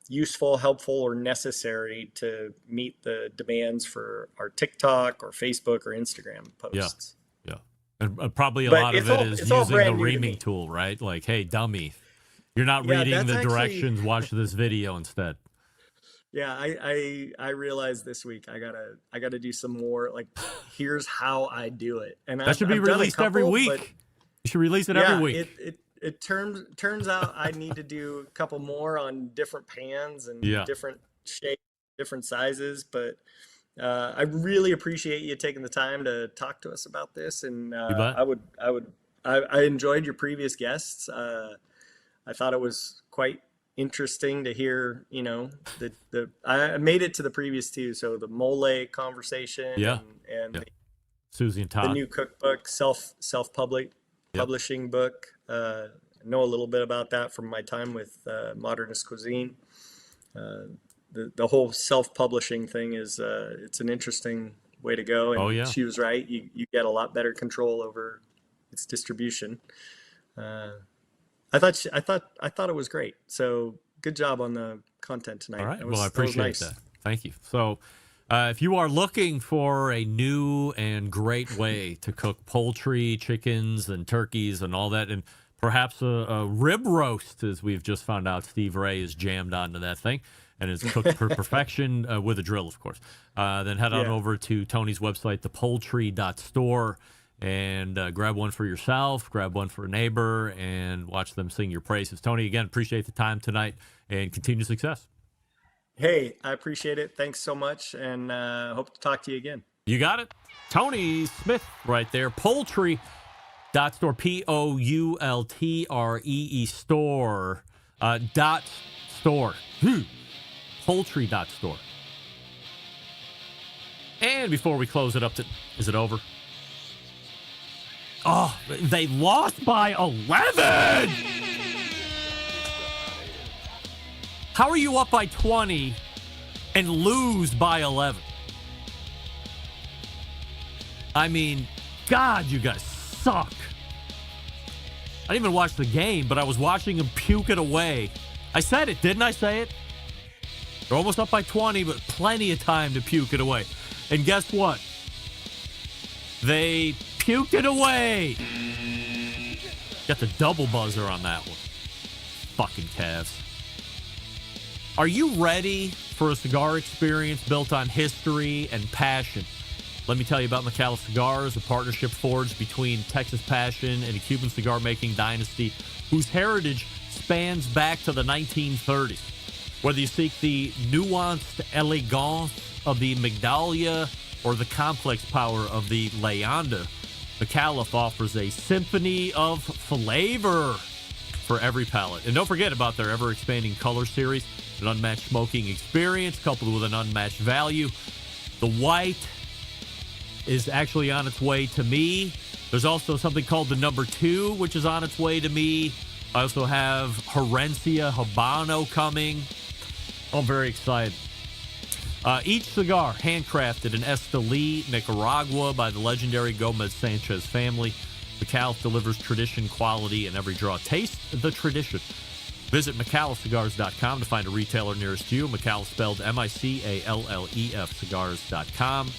Speaker 17: useful, helpful, or necessary to meet the demands for our TikTok or Facebook or Instagram posts.
Speaker 5: Yeah. And probably a lot of it is using the reaming tool, right? Like, hey, dummy, you're not reading the directions. Watch this video instead.
Speaker 17: Yeah, I realized this week I gotta do some more, like, here's how I do it, and
Speaker 5: that should be released every week. You should release it every week. It turns out I need to do a couple more on different pans and different shapes, different sizes. But I really appreciate you taking the time to talk to us about this, and I enjoyed your previous guests. I thought it was quite interesting to hear, I made it to the previous 2, so the mole conversation and Susie and Todd,
Speaker 17: the new cookbook, publishing book. Know a little bit about that from my time with Modernist Cuisine. The whole self-publishing thing is it's an interesting way to go, and she was right. You get a lot better control over its distribution. I thought it was great. So good job on the content tonight.
Speaker 5: All right. Well, I appreciate that. Thank you. So if you are looking for a new and great way to cook poultry, chickens, and turkeys and all that, and perhaps a rib roast, as we've just found out, Steve Ray is jammed onto that thing and is cooked for perfection with a drill, of course. Then head on over to Toney's website, thepoultree.store, and grab one for yourself, grab one for a neighbor, and watch them sing your praises. Toney, again, appreciate the time tonight, and continued success.
Speaker 17: Hey, I appreciate it. Thanks so much, and hope to talk to you again.
Speaker 5: You got it. Toney Smith right there. PoulTree.store, PoulTree store. .store. PoulTree.store. And before we close it up, is it over? Oh, they lost by 11! How are you up by 20 and lose by 11? I mean, God, you guys suck. I didn't even watch the game, but I was watching them puke it away. I said it, didn't I say it? They're almost up by 20, but plenty of time to puke it away. And guess what? They puked it away. Got the double buzzer on that one. Fucking Cavs. Are you ready for a cigar experience built on history and passion? Let me tell you about McAuliffe Cigars, a partnership forged between Texas passion and a Cuban cigar-making dynasty whose heritage spans back to the 1930s. Whether you seek the nuanced elegance of the Migdalia or the complex power of the Leanda, McAuliffe offers a symphony of flavor for every palate. And don't forget about their ever-expanding color series, an unmatched smoking experience coupled with an unmatched value. The white is actually on its way to me. There's also something called the number 2, which is on its way to me. I also have Herencia Habano coming. I'm very excited. Each cigar handcrafted in Esteli, Nicaragua by the legendary Gomez Sanchez family. McAuliffe delivers tradition, quality in every draw. Taste the tradition. Visit McAulleffCigars.com to find a retailer nearest you. McAuliffe spelled MICALLEF cigars.com.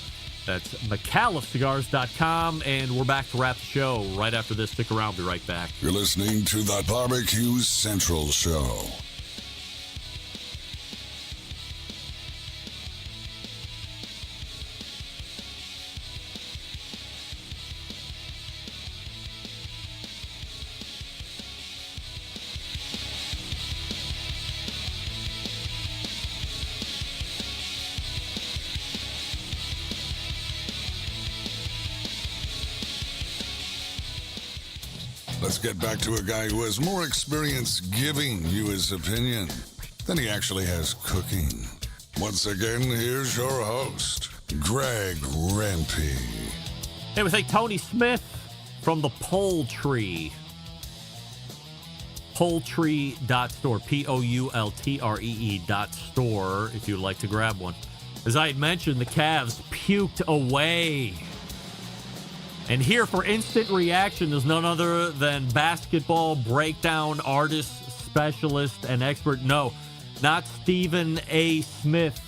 Speaker 5: That's McAulleffCigars.com, and we're back to wrap the show right after this. Stick around. Be right back.
Speaker 6: You're listening to the Barbecue Central Show. Let's get back to a guy who has more experience giving you his opinion than he actually has cooking. Once again, here's your host, Greg Rempe.
Speaker 5: Hey, we thank Tony Smith from the PoulTree. PoulTree.store, POULTREE.store, if you'd like to grab one. As I had mentioned, the Cavs puked away. And here for instant reaction is none other than basketball breakdown artist, specialist, and expert. No, not Stephen A. Smith.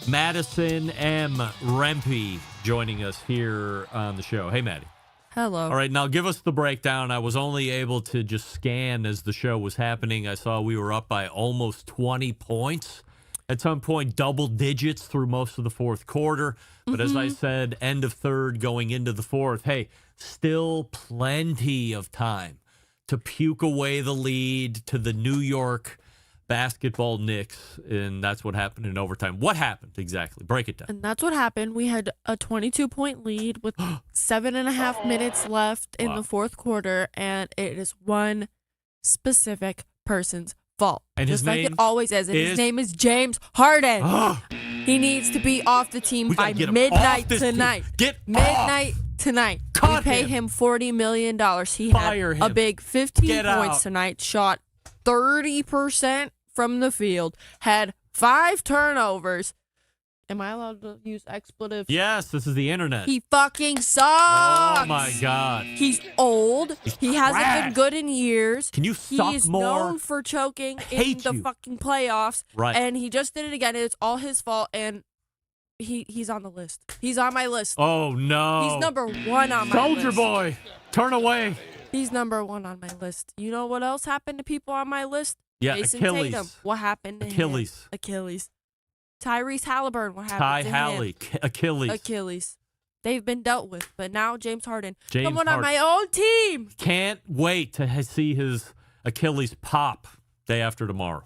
Speaker 5: Madison M. Rempe joining us here on the show. Hey, Maddie.
Speaker 18: Hello.
Speaker 5: All right, now give us the breakdown. I was only able to just scan as the show was happening. I saw we were up by almost 20 points. At some point, double digits through most of the fourth quarter. But as I said, end of third going into the fourth. Hey, still plenty of time to puke away the lead to the New York basketball Knicks. And that's what happened in overtime. What happened exactly? Break it down.
Speaker 18: And that's what happened. We had a 22-point lead with 7.5 minutes left in the fourth quarter. And it is one specific person's fault.
Speaker 5: And
Speaker 18: just
Speaker 5: his
Speaker 18: like
Speaker 5: name
Speaker 18: it always is. And his name is James Harden. He needs to be off the team by midnight tonight. Midnight tonight.
Speaker 5: Cut
Speaker 18: we pay him $40 million. He had a big 15 points tonight. Shot 30% from the field. Had 5 turnovers. Am I allowed to use expletives?
Speaker 5: Yes, this is the internet.
Speaker 18: He fucking sucks.
Speaker 5: Oh, my God.
Speaker 18: He's old. He hasn't been good in years.
Speaker 5: Can you suck
Speaker 18: He's
Speaker 5: more?
Speaker 18: known for choking in the fucking playoffs.
Speaker 5: Right.
Speaker 18: And he just did it again. It's all his fault. And he's on the list. He's on my list.
Speaker 5: Oh, no.
Speaker 18: He's number 1 on my list.
Speaker 5: Soldier boy, turn away.
Speaker 18: He's number 1 on my list. You know what else happened to people on my list?
Speaker 5: Yeah,
Speaker 18: Jason
Speaker 5: Achilles.
Speaker 18: Tatum. What happened to him? Achilles. Tyrese Halliburton. What happened to him? Achilles. They've been dealt with. But now James Harden. Someone on my own team.
Speaker 5: Can't wait to see his Achilles pop day after tomorrow.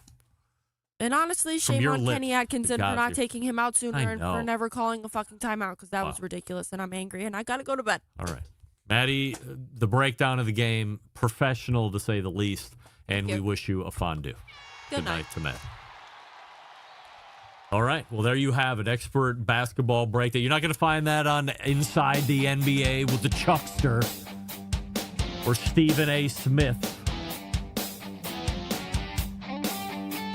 Speaker 18: And honestly, shame on Kenny Atkinson for not taking him out sooner and for never calling a fucking timeout because that was ridiculous. And I'm angry and I got to go to bed.
Speaker 5: All right. Maddie, the breakdown of the game, professional to say the least. And we wish you a fondue. Good night to Matt. All right. Well, there you have it. Expert basketball breakdown. You're not going to find that on Inside the NBA with the Chuckster or Stephen A. Smith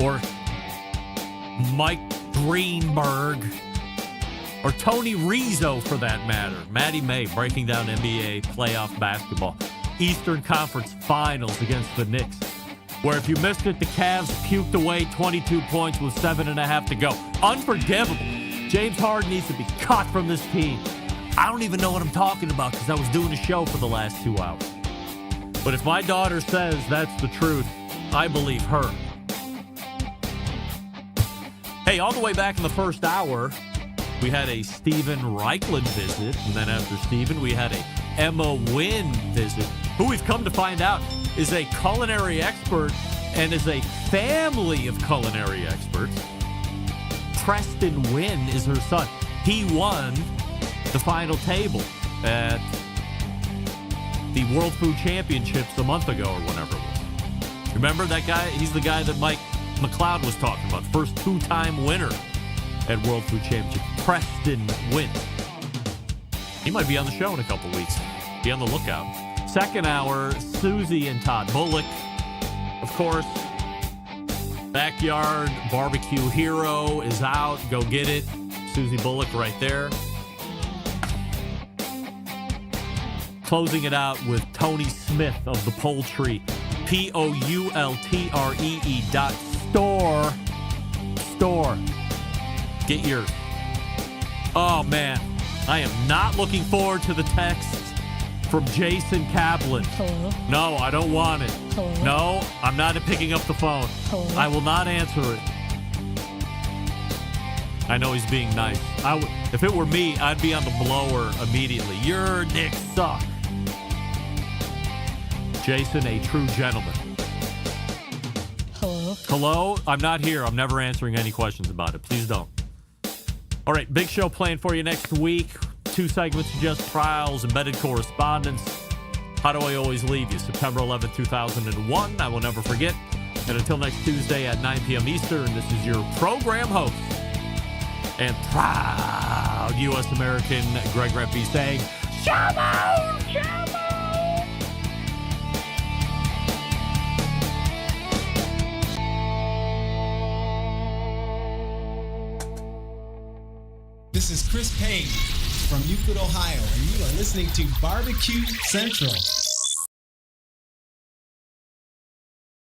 Speaker 5: or Mike Greenberg or Tony Rizzo for that matter. Maddie May breaking down NBA playoff basketball. Eastern Conference Finals against the Knicks, where if you missed it, the Cavs puked away 22 points with 7.5 to go. Unforgivable. James Harden needs to be cut from this team. I don't even know what I'm talking about because I was doing a show for the last 2 hours. But if my daughter says that's the truth, I believe her. Hey, all the way back in the first hour, we had a Stephen Raichlen visit. And then after Stephen, we had a Emma Nguyen visit, who we've come to find out is a culinary expert and is a family of culinary experts. Preston Nguyen is her son. He won the final table at the World Food Championships a month ago or whenever it was. Remember that guy? He's the guy that Mike McLeod was talking about. First 2-time winner at World Food Championship. Preston Nguyen. He might be on the show in a couple weeks. Be on the lookout. Second hour, Susie and Todd. Bulloch, of course. Backyard barbecue hero is out. Go get it. Susie Bulloch right there. Closing it out with Tony Smith of the PoulTree. POULTREE.store. Store. Get yours. Oh, man. I am not looking forward to the texts from Jason Kaplan.
Speaker 9: Hello?
Speaker 5: No, I don't want it.
Speaker 9: Hello?
Speaker 5: No, I'm not picking up the phone.
Speaker 9: Hello?
Speaker 5: I will not answer it. I know he's being nice. If it were me, I'd be on the blower immediately. Your dicks suck. Jason, a true gentleman.
Speaker 9: Hello?
Speaker 5: Hello? I'm not here. I'm never answering any questions about it. Please don't. All right, big show planned for you next week. 2 segments, Just Trials, Embedded Correspondence. How Do I Always Leave You? September 11th, 2001. I will never forget. And until next Tuesday at 9 p.m. Eastern, this is your program host and proud U.S. American Greg Rempe saying, Shalom! Shalom!
Speaker 19: This is Chris Payne from Euclid, Ohio, and you are listening to Barbecue Central.